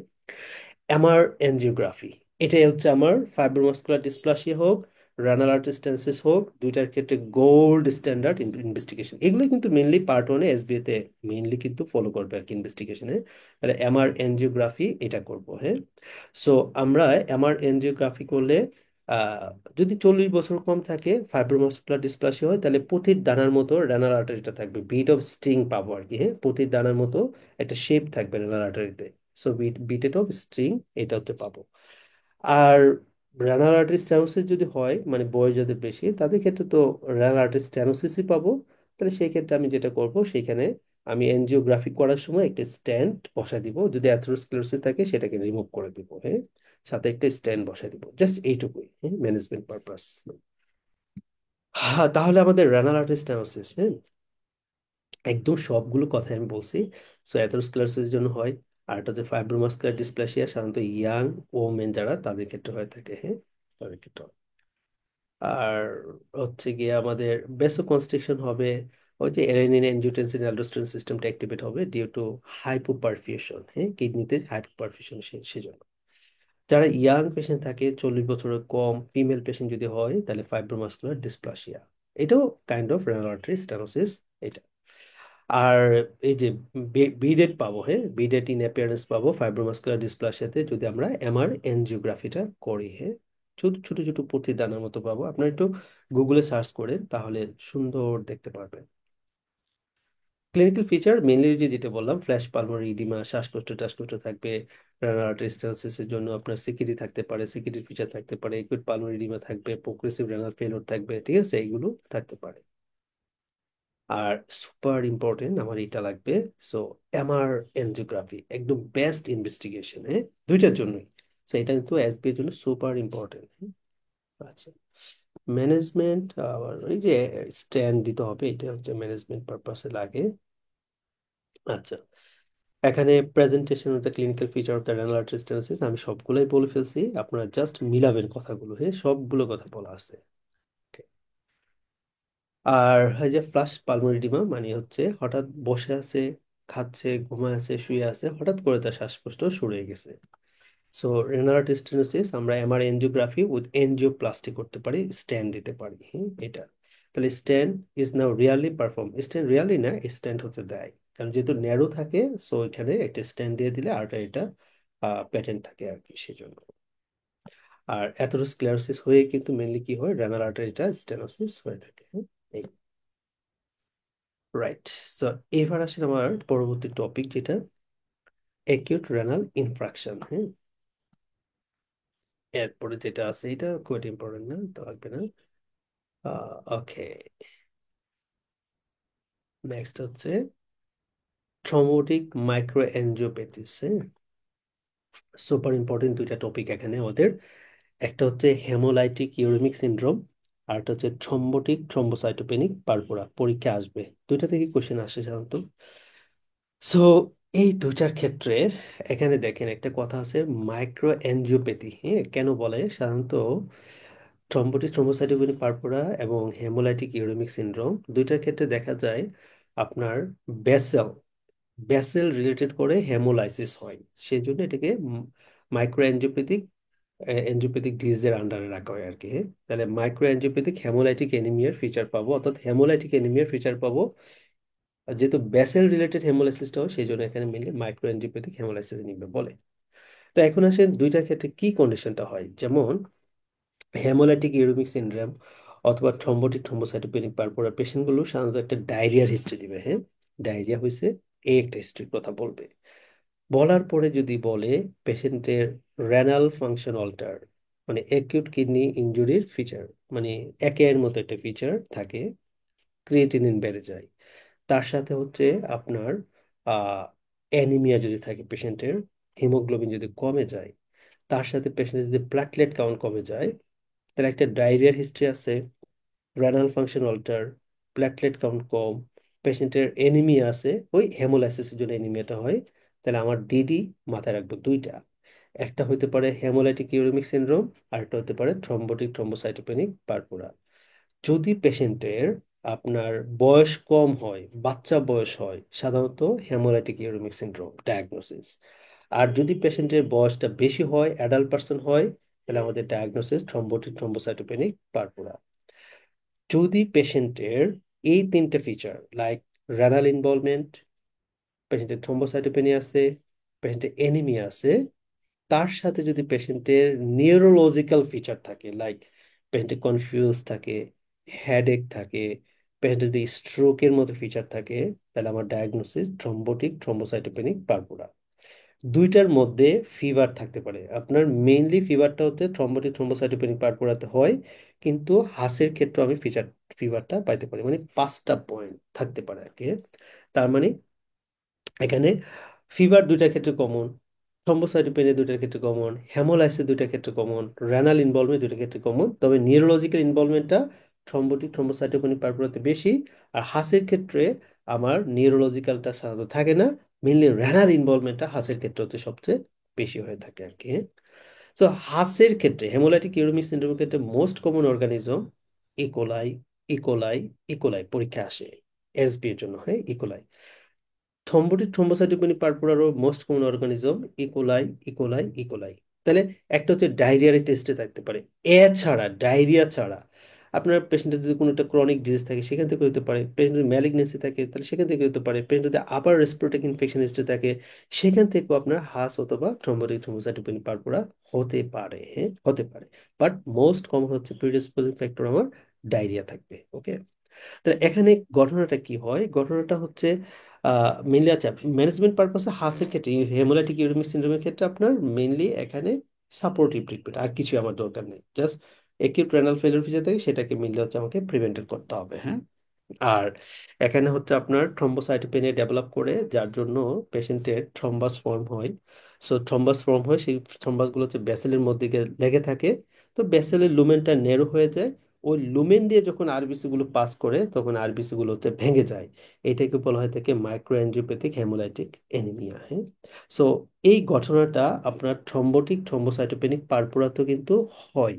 আমার এনজিওগ্রাফি, এটাই হচ্ছে আমার ফাইব্রোমাস্কুলার ডিসপ্লাসিয়া হোক, রেনাল আর্টারি স্টেনোসিস হোক, দুইটার ক্ষেত্রে গোল্ড স্ট্যান্ডার্ড ইনভেস্টিগেশন। এগুলো কিন্তু মেইনলি পার্ট 1-এ এসবিএ তে মেইনলি কিন্তু ফলো করবে আর কি ইনভেস্টিগেশনে। তাহলে এমআর এনজিওগ্রাফি এটা করব, হ্যাঁ। সো আমরা এমআর এনজিওগ্রাফি করলে আহ, যদি 40 বছর কম থাকে, ফাইব্রোমাস্কুলার ডিসপ্লাসিয়া হয়, তাহলে পুঁতির দানার মতো রেনাল আর্টারিটা থাকবে, বিট অফ স্টিং পাবো আর কি, হ্যাঁ, পুঁতির দানার মতো একটা শেপ থাকবে রেনাল আর্টারিতে। সো বিটেড অফ স্ট্রিং এটা হচ্ছে পাবো। আর রেনাল আর্টারি স্টেনোসিস যদি হয়, মানে বয়স যাদের বেশি, তাদের ক্ষেত্রে তো রেনাল আর্টারি স্টেনোসিসই পাবো। তাহলে সেই ক্ষেত্রে আমি যেটা করব, সেখানে আমি এনজিওগ্রাফি করার সময় একটা স্ট্যান্ড বসাই দিব, যদি অ্যাথেরোস্ক্লেরোসিস থাকে সেটাকে রিমুভ করে দিব, হ্যাঁ, সাথে একটা স্ট্যান্ড বসাই দিব, জাস্ট এইটুকুই, হ্যাঁ, ম্যানেজমেন্ট পারপাস। হ্যাঁ, তাহলে আমাদের রেনাল আর্টারি স্টেনোসিস, হ্যাঁ, একদম সবগুলো কথা আমি বলছি। সো অ্যাথেরোস্ক্লেরোসিস জন্য হয়, আর এটা হচ্ছে ফাইব্রোমাস্কুলার ডিসপ্লাসিয়া, সাধারণত ইয়াং ওমেন যারা তাদের ক্ষেত্রে হয়ে থাকে, হ্যাঁ, তাদের ক্ষেত্রে হয়। আর হচ্ছে গিয়ে আমাদের বেসো কনস্ট্রিকশন হবে, ওই যে অ্যালানিন অ্যানজিওটেনসিন অ্যালডোস্টেরন সিস্টেমটা অ্যাক্টিভেট হবে ডিউ টু হাইপোপারফিউশন, হ্যাঁ, কিডনিতে হাইপোপারফিউশন সেজন্য। যারা ইয়াং পেশেন্ট থাকে, 40 বছরের কম ফিমেল পেশেন্ট যদি হয়, তাহলে ফাইব্রোমাস্কুলার ডিসপ্লাসিয়া, এটাও kind of renal artery stenosis এটা। আর এই যে বিডেড পাবো, হ্যাঁ, বিডেড ইন অ্যাপিয়ারেন্স পাবো ফাইব্রোমাস্কুলার ডিসপ্লাসিয়াতে যদি আমরা এমআর এনজিওগ্রাফিটা করি, হ্যাঁ। ছোট ছোট ছোট পুঁতির দানার মতো পাবো, আপনার একটু গুগলে সার্চ করেন তাহলে সুন্দর দেখতে পারবেন। ক্লিনিক্যাল ফিচার মেনলি যে যেটা বললাম, ফ্ল্যাশ পালমোনারি ইডিমা, শ্বাসকষ্ট টাসকষ্ট থাকবে, রেনাল আর্টারি স্টেনোসিসের জন্য আপনার সিকিডি থাকতে পারে, সিকিডির ফিচার থাকতে পারে, একুইট পালমোনারি ইডিমা থাকবে, প্রোগ্রেসিভ রেনাল ফেলিওর থাকবে, ঠিক আছে, এইগুলো থাকতে পারে। আর সুপার ইম্পর্টেন্ট আমার এটা লাগবে। সো এমআর এনজিওগ্রাফি একদম বেস্ট ইনভেস্টিগেশন, হ্যাঁ, দুইটার জন্যই। সো এটা কিন্তু এসবি এর জন্য সুপার ইম্পর্টেন্ট। আচ্ছা, ম্যানেজমেন্ট আবার ওই যে স্ট্যান্ড দিতে হবে, এটা হচ্ছে ম্যানেজমেন্ট পারপাসে লাগে। আচ্ছা, এখানে presentation of the clinical feature of the renal artery stenosis আমি সবগুলোই বলে ফেলছি, আপনারা জাস্ট মিলাবেন কথাগুলো, হ্যাঁ, সবগুলো কথা বলা আছে। Okay. আর এই যে ফ্লাশ পালমোনারি এডিমা মানে হচ্ছে হঠাৎ বসে আছে, খাচ্ছে, ঘুমায় আছে, শুয়ে আছে, হঠাৎ করে তার শ্বাসকষ্ট শুরু হয়ে গেছে। সো রেনাল স্টেনোসিস আমরা এমআর এনজিওগ্রাফি উইথ এনজিওপ্লাস্টি করতে পারি, স্ট্যান্ড দিতে পারি, হ্যাঁ, এটা। তাহলে stand is now really perform, stand really না, স্ট্যান্ড হতে দেয়, কারণ যেহেতু ন্যারো থাকে, সো এখানে একটা স্ট্যান্ড দিয়ে দিলে আরটা এটা প্যাটার্ন থাকে আর কি, সেজন্য। আর অ্যাথেরোস্ক্লেরোসিস হয়ে কিন্তু মেনলি কি হয়, রেনাল আর্টারিটা স্টেনোসিস হয়ে থাকে, হ্যাঁ, এই। রাইট। সো এবার আসলে আমার পরবর্তী টপিক যেটা অ্যাকিউট রেনাল ইনফ্রাকশন, হ্যাঁ। এরপরে যেটা আছে এটা খুব ইম্পর্টেন্ট না, তো লাগবে না। ওকে, নেক্সট হচ্ছে ট্রমোটিক মাইক্রোএনজিওপ্যাথিস, হ্যাঁ। সুপার ইম্পর্টেন্ট দুইটা টপিক এখানে ওদের। একটা হচ্ছে হেমোলাইটিক ইউরেমিক সিনড্রোম, আর একটা হচ্ছে থ্রম্বোটিক থ্রম্বোসাইটোপেনিক পারপোরা, পরীক্ষা আসবে, দুইটা থেকে কোশ্চেন আসে সাধারণত। সো এই দুইটার ক্ষেত্রে এখানে দেখেন একটা কথা আছে, মাইক্রো এনজিওপ্যাথি, হ্যাঁ, কেন বলে সাধারণত থ্রম্বোটিক থ্রম্বোসাইটোপেনিক পারপোরা এবং হেমোলাইটিক ইউরেমিক সিনড্রোম দুইটার ক্ষেত্রে দেখা যায় আপনার ভেসেল ব্যাসেল রিলেটেড করে হেমোলাইসিস হয়, সেই জন্য এটাকে মাইক্রো এনজিওপ্যাথিক এনজিওপ্যাথিক ডিজিজের আন্ডারে রাখা হয় আর কি, হ্যাঁ। তাহলে মাইক্রো এনজিওপ্যাথিক হেমোলাইটিক অ্যানিমিয়ার ফিচার পাবো, অর্থাৎ হেমোলাইটিক অ্যানিমিয়ার ফিচার পাবো। আর যেহেতু ব্যাসেল রিলেটেড হেমোলাইসিসটা হয়, সেই জন্য এখানে মেনলি মাইক্রো এনজিওপ্যাথিক হেমোলাইসিস নিবে বলে। তো এখন আসেন দুইটার ক্ষেত্রে কি কন্ডিশনটা হয়, যেমন হেমোলাইটিক ইউরেমিক সিনড্রোম অথবা থ্রম্বোটিক থ্রম্বোসাইটোপেনিক পারপোরা পেশেন্টগুলো সাধারণত একটা ডায়রিয়ার হিস্ট্রি দিবে, হ্যাঁ। ডায়রিয়া হয়েছে এই একটা হিস্ট্রির কথা বলবে। বলার পরে যদি বলে পেশেন্টের রেনাল ফাংশন অল্টার, মানে অ্যাকিউট কিডনি ইনজুরির ফিচার, মানে একের মতো একটা ফিচার থাকে, ক্রিয়েটিনিন বেড়ে যায়, তার সাথে হচ্ছে আপনার অ্যানিমিয়া যদি থাকে পেশেন্টের, হিমোগ্লোবিন যদি কমে যায়, তার সাথে পেশেন্টের যদি প্ল্যাটলেট কাউন্ট কমে যায়, তাহলে একটা ডায়রিয়ার হিস্ট্রি আছে, renal function alter, platelet count কম, পেশেন্টের এনিমিয়া আছে, ওই হেমোলাইসিসের জন্য এনিমিয়াটা হয়, তাহলে আমার ডিডি মাথায় রাখবো দুইটা, একটা হতে পারে হেমোলাইটিক ইউরেমিক সিনড্রোম, আর একটা হতে পারে থ্রম্বোটিক থ্রম্বোসাইটোপেনিক পারপুরা। যদি পেশেন্টের আপনার বয়স কম হয়, বাচ্চা বয়স হয়, সাধারণত হেমোলাইটিক ইউরেমিক সিনড্রোম ডায়াগনোসিস। আর যদি পেশেন্টের বয়সটা বেশি হয়, অ্যাডাল্ট পার্সন হয়, তাহলে আমাদের ডায়াগনোসিস থ্রম্বোটিক থ্রম্বোসাইটোপেনিক পারপুরা। যদি পেশেন্টের এই তিনটে ফিচার লাইক রেনাল ইনভলভমেন্ট, পেশেন্টের থ্রম্বোসাইটোপেনিয়া আছে, পেশেন্টের এনিমিয়া আছে, তার সাথে যদি পেশেন্টের নিউরোলজিক্যাল ফিচার থাকে লাইক পেশেন্টের কনফিউজ থাকে, হেডেক থাকে, পেশেন্টের যদি স্ট্রোকের মতো ফিচার থাকে, তাহলে আমার ডায়াগনোসিস থ্রম্বোটিক থ্রম্বোসাইটোপেনিক পারপুরা। দুইটার মধ্যে ফিভার থাকতে পারে, আপনার মেইনলি ফিভারটা হচ্ছে থ্রম্বোটিক থ্রম্বোসাইটোপেনিক পারপুরাতে হয়, কিন্তু হাঁসের ক্ষেত্রে আমি ফিভারটা পাইতে পারি, মানে 5টা পয়েন্ট থাকতে পারে আর কি। তার মানে এখানে ফিভার দুইটার ক্ষেত্রে কমন, থ্রম্বোসাইটোপেনিয়া দুইটার ক্ষেত্রে কমন, হেমোলাইসিস দুইটার ক্ষেত্রে কমন, রেনাল ইনভলভমেন্ট দুইটার ক্ষেত্রে কমন, তবে নিউরোলজিক্যাল ইনভলভমেন্টটা থ্রম্বোটিক থ্রম্বোসাইটোপেনিক পারপুরাতে বেশি। আর হাঁসের ক্ষেত্রে আমার নিউরোলজিক্যালটা সাধারণত থাকে না, মেনলি রেনাল ইনভলভমেন্টটা হাঁসের ক্ষেত্রে হচ্ছে সবচেয়ে বেশি হয়ে থাকে আর কি। সো হাঁসের ক্ষেত্রে হেমোলাইটিক ইউরেমিক সিনড্রোমের ক্ষেত্রে most common organism E coli, E coli, E coli পরীক্ষা আসে, এসবি এর জন্য হয় ইকোলাই। থ্রম্বোটিক থ্রম্বোসাইটোপেনিক পারপুরারও most common organism E coli, E coli, E coli. তাহলে একটা হচ্ছে ডায়রিয়ার টেস্টে থাকতে পারে, এছাড়া ডায়রিয়া ছাড়া আপনার পেশেন্টের যদি কোনো একটা ক্রনিক ডিজিজ থাকে সেখান থেকে হতে পারে, পেশেন্ট যদি ম্যালিগনেন্সি থাকে তাহলে সেখান থেকে হতে পারে, পেশেন্ট যদি আপার রেসপিরেটরি ইনফেকশন হিস্ট্রি থাকে সেখান থেকেও আপনার হাস অথবা থ্রম্বোটিক থ্রম্বোসাইটোপেনিক পারপুরা হতে পারে, হ্যাঁ হতে পারে। বাট মোস্ট কমন হচ্ছে প্রিডিসপোজিং ফ্যাক্টর আমার ডায়রিয়া থাকবে, ওকে। তাহলে এখানে ঘটনাটা কি হয়, ঘটনাটা হচ্ছে মেনলি আচ্ছা ম্যানেজমেন্ট পারপাসে হাসের ক্ষেত্রে হেমোলাইটিক ইউরেমিক সিনড্রোমের ক্ষেত্রে আপনার মেনলি এখানে সাপোর্টিভ ট্রিটমেন্ট, আর কিছু আমার দরকার নেই, just acute renal failure feature থাকে সেটাকে মেনলি হচ্ছে আমাকে প্রিভেন্টেড করতে হবে, হ্যাঁ। আর এখানে হচ্ছে আপনার থ্রম্বোসাইটোপেনিয়া ডেভেলপ করে, যার জন্য পেশেন্টের থ্রম্বাস ফর্ম হয়। সো থ্রম্বাস ফর্ম হয়, সেই থ্রম্বাস গুলো হচ্ছে ব্যাসেলের মধ্যে গিয়ে লেগে থাকে, তো ব্যাসেলের লুমেনটা ন্যারো হয়ে যায়, ওই লুমেন দিয়ে যখন আরবিসি গুলো পাস করে তখন আরবিসি গুলো হচ্ছে ভেঙে যায়, এটাকে বলা হয় থাকে মাইক্রোএনজিওপ্যাথিক হেমোলাইটিক অ্যানিমিয়া, হ্যাঁ। সো এই ঘটনাটা আপনার থ্রম্বোটিক থ্রম্বোসাইটোপেনিক পারপুরাতেও কিন্তু হয়,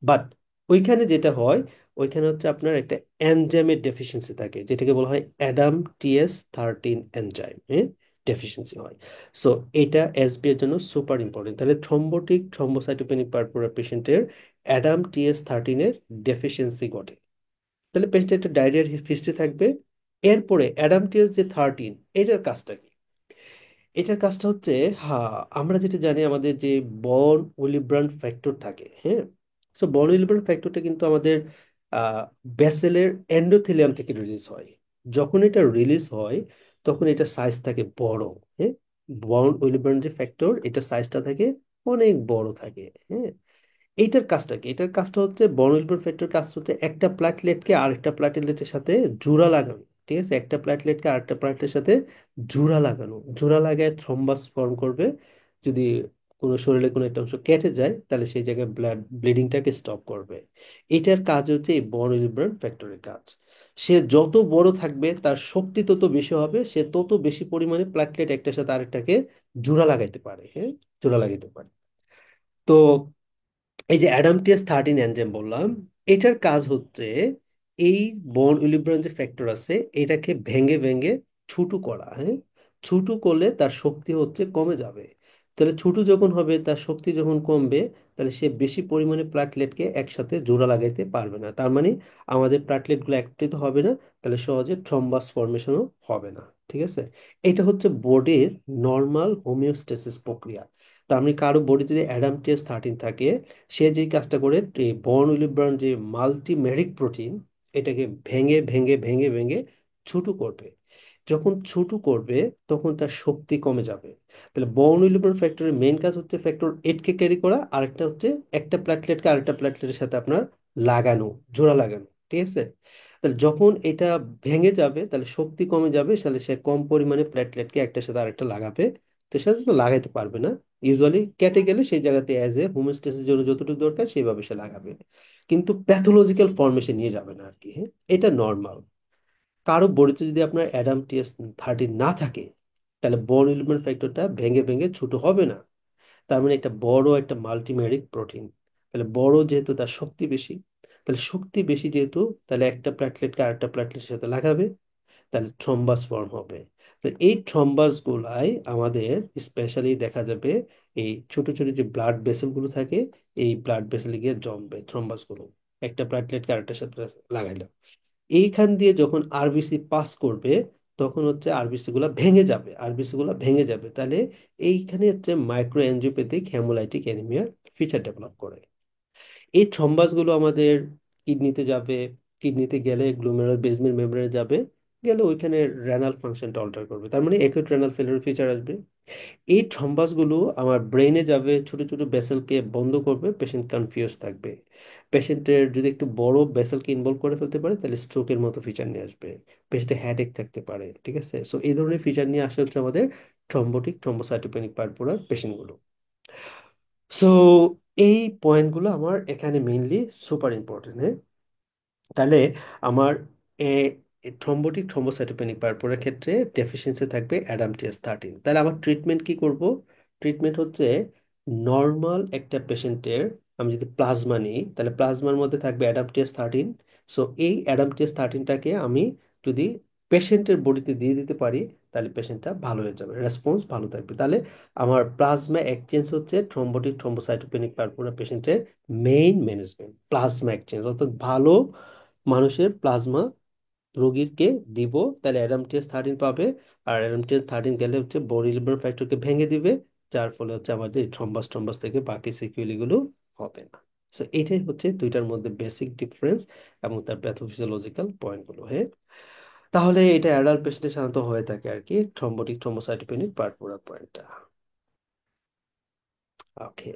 বাট ওইখানে যেটা হয়, ওইখানে হচ্ছে আপনার একটা এনজাইমের ডেফিসিয়েন্সি থাকে, যেটাকে বলা হয় অ্যাডাম TS13 এনজাইম, হ্যাঁ, ডেফিসিয়েন্সি হয়। সো এটা এসবি এর জন্য সুপার ইম্পর্টেন্ট, তাহলে থ্রম্বোটিক থ্রম্বোসাইটোপেনিক পারপুরা পেশেন্টের অ্যাডাম TS13 এর ডেফিসিয়েন্সি ঘটে, তাহলে পেশেন্টের একটা ডায়রিয়ার হিস্ট্রি থাকবে। এরপরে অ্যাডাম TS13 এটার কাজটা কি, এটার কাজটা হচ্ছে, হ্যাঁ, আমরা যেটা জানি আমাদের যে বর্ন উইলিব্রান্ড ফ্যাক্টর থাকে, হ্যাঁ। সো বর্ন উইলিব্রান্ড ফ্যাক্টরটা কিন্তু আমাদের আহ ব্যাসেলের এন্ডোথেলিয়াম থেকে রিলিজ হয়, যখন এটা রিলিজ হয় তখন এটা সাইজ থাকে বড়, হ্যাঁ। বর্ন উইলিব্রান্ড যে ফ্যাক্টর, এটা সাইজটা থাকে অনেক বড় থাকে, হ্যাঁ। এইটার কাজটা কি, এটার কাজটা হচ্ছে বর্নউইলবার ফ্যাক্টর কাজটা হচ্ছে একটা প্লাটলেটকে আরেকটা প্লাটলেটের সাথে জোড়া লাগানো, ঠিক আছে, একটা প্লাটলেটকে আরেকটা প্লাটলেটের সাথে জোড়া লাগানো, জোড়া লাগায় থ্রম্বাস ফর্ম করবে। যদি কোনো শরীরে কোনো একটা অংশ কেটে যায় তাহলে সেই জায়গায় ব্লিডিংটাকে স্টপ করবে। এটার কাজ হচ্ছে এই বর্নউইলবার ফ্যাক্টরের কাজ। সে যত বড় থাকবে তার শক্তি তত বেশি হবে, সে তত বেশি পরিমাণে প্লাটলেট একটার সাথে আরেকটাকে জোড়া লাগাইতে পারে, হ্যাঁ, জোড়া লাগাইতে পারে। তো এই যে অ্যাডাম TS13 এনজাইম বললাম, এটার কাজ হচ্ছে এই বন উইলিব্রান যে ফ্যাক্টর আছে এটাকে ভেঙে ভেঙে ছোট করা, হ্যাঁ, ছুটু করলে তার শক্তি হচ্ছে কমে যাবে। তাহলে ছুটু যখন হবে, তার শক্তি যখন কমবে, তাহলে সে বেশি পরিমাণে প্লাটলেটকে একসাথে জোড়া লাগাইতে পারবে না। তার মানে আমাদের প্লাটলেটগুলো একত্রিত হবে না, তাহলে সহজে থ্রম্বাস ফর্মেশনও হবে না। ঠিক আছে, এটা হচ্ছে বডির নর্মাল হোমিওস্টেসিস প্রক্রিয়া। তা আমি কারো বডি যদি অ্যাডামটিয়াস 13 থাকে, সে যে কাজটা করে, এই বর্ন উইলিব্রান যে মাল্টিমেরিক প্রোটিন, এটাকে ভেঙে ভেঙে ভেঙে ভেঙে ছোট করবে। যখন ছোট করবে, তখন তার শক্তি কমে যাবে। তাহলে বর্ন উইলিব্রান ফ্যাক্টরের মেইন কাজ হচ্ছে ফ্যাক্টর 8 কে ক্যারি করা, আরেকটা হচ্ছে একটা প্ল্যাটলেটকে আরেকটা প্ল্যাটলেটের সাথে আপনার লাগানো, জোড়া লাগানো। ঠিক আছে, তাহলে যখন এটা ভেঙে যাবে, তাহলে শক্তি কমে যাবে, তাহলে সে কম পরিমাণে প্ল্যাটলেটকে একটার সাথে আরেকটা লাগাবে। তো সেটা তো লাগাইতে পারবে না। ইউজুয়ালি কেটে গেলে সেই জায়গাতে অ্যাজ এ হোমোস্টেসিসের জন্য যতটুকু দরকার সেইভাবে সে লাগাবে, কিন্তু প্যাথোলজিক্যাল ফর্মেশন নিয়ে যাবে না আর কি। হ্যাঁ, এটা নর্মাল। কারো বডিতে যদি আপনার অ্যাডাম TS 13 না থাকে, তাহলে বর্ন এলিমেন্ট ফ্যাক্টরটা ভেঙে ভেঙে ছোট হবে না। তার মানে একটা বড় একটা মাল্টিমেরিক প্রোটিন। তাহলে বড় যেহেতু, তার শক্তি বেশি। তাহলে শক্তি বেশি যেহেতু, তাহলে একটা প্ল্যাটলেটকে আরেকটা প্ল্যাটলেটের সাথে লাগাবে, তাহলে থ্রম্বাস ফর্ম হবে। তো এই থ্রম্বাস গুলাই আমাদের স্পেশালি দেখা যাবে এই ছোট ছোট যে ব্লাড ভেসেল গুলো থাকে, এই ব্লাড ভেসেলে গিয়ে জমবে থ্রম্বাস গুলো, একটা প্ল্যাটলেটকে আরেকটার সাথে লাগাইলাম। এইখান দিয়ে যখন আরবিসি পাস করবে, তখন হচ্ছে আরবিসি গুলা ভেঙে যাবে, আরবিসি গুলা ভেঙে যাবে, তাহলে এইখানে হচ্ছে মাইক্রো এনজিওপ্যাথিক হেমোলাইটিক অ্যানিমিয়ার ফিচার ডেভেলপ করে। এই থ্রম্বাসগুলো আমাদের কিডনিতে যাবে, কিডনিতে গেলে গ্লোমেরুলার বেসমেন্ট মেমব্রেনে যাবে, গেলে ওইখানে রেনাল ফাংশনটা অল্টার করবে, তার মানে একুট রেনাল ফেলিওর ফিচার আসবে। এই থ্রম্বাসগুলো আমার ব্রেনে যাবে, ছোট ছোট ভেসেলকে বন্ধ করবে, পেশেন্ট কনফিউজ থাকবে। পেশেন্টের যদি একটু বড় ভেসেলকে ইনভলভ করে ফেলতে পারে, তাহলে স্ট্রোকের মতো ফিচার নিয়ে আসবে। পেশেন্টের হেডেক থাকতে পারে। ঠিক আছে, সো এই ধরনের ফিচার নিয়ে আসে হচ্ছে আমাদের থ্রম্বোটিক থ্রম্বোসাইটোপেনিক পারপুরার পেশেন্টগুলো। সো এই পয়েন্টগুলো আমার এখানে মেইনলি সুপার ইম্পর্টেন্ট। তাহলে আমার থ্রম্বোটিক থ্রম্বোসাইটোপেনিক পারপুরার ক্ষেত্রে ডেফিসিয়েন্সি থাকবে অ্যাডামটিয়াস 13। তাহলে আমার ট্রিটমেন্ট কি করব? ট্রিটমেন্ট হচ্ছে নর্মাল একটা পেশেন্টের, আমি যদি প্লাজমা নিই, তাহলে প্লাজমার মধ্যে থাকবে অ্যাডামটিয়াস 13। সো এই অ্যাডামটিয়াস 13টাকে আমি যদি পেশেন্টের বডিতে দিয়ে দিতে পারি, তাহলে পেশেন্টটা ভালো হয়ে যাবে, রেসপন্স ভালো থাকবে। তাহলে আমার প্লাজমা এক্সচেঞ্জ হচ্ছে থ্রম্বোটিক থ্রম্বোসাইটোপেনিক পারপুরা পেশেন্টের মেইন ম্যানেজমেন্ট, প্লাজমা এক্সচেঞ্জ, অর্থাৎ ভালো মানুষের প্লাজমা রোগীকে দিব, তাহলে অ্যাডামটিয়াস 13 পাবে। আর অ্যাডামটিয়াস 13 গেলে হচ্ছে বডি লিভার ফ্যাক্টরকে ভেঙে দিবে, যার ফলে হচ্ছে আমাদের থ্রম্বাস ট্রম্বাস থেকে বাকি সিকুয়েলি গুলো হবে না। সো এটাই হচ্ছে দুইটার মধ্যে বেসিক ডিফারেন্স এবং তার প্যাথোফিজিওলজিক্যাল পয়েন্টগুলো। হ্যাঁ, তাহলে এটা অ্যাডাল্ট পেশেন্টে সাধারণত হয়ে থাকে আর কি, থ্রম্বোটিক থ্রম্বোসাইটোপেনিক পারপুরা পয়েন্টটা। ওকে।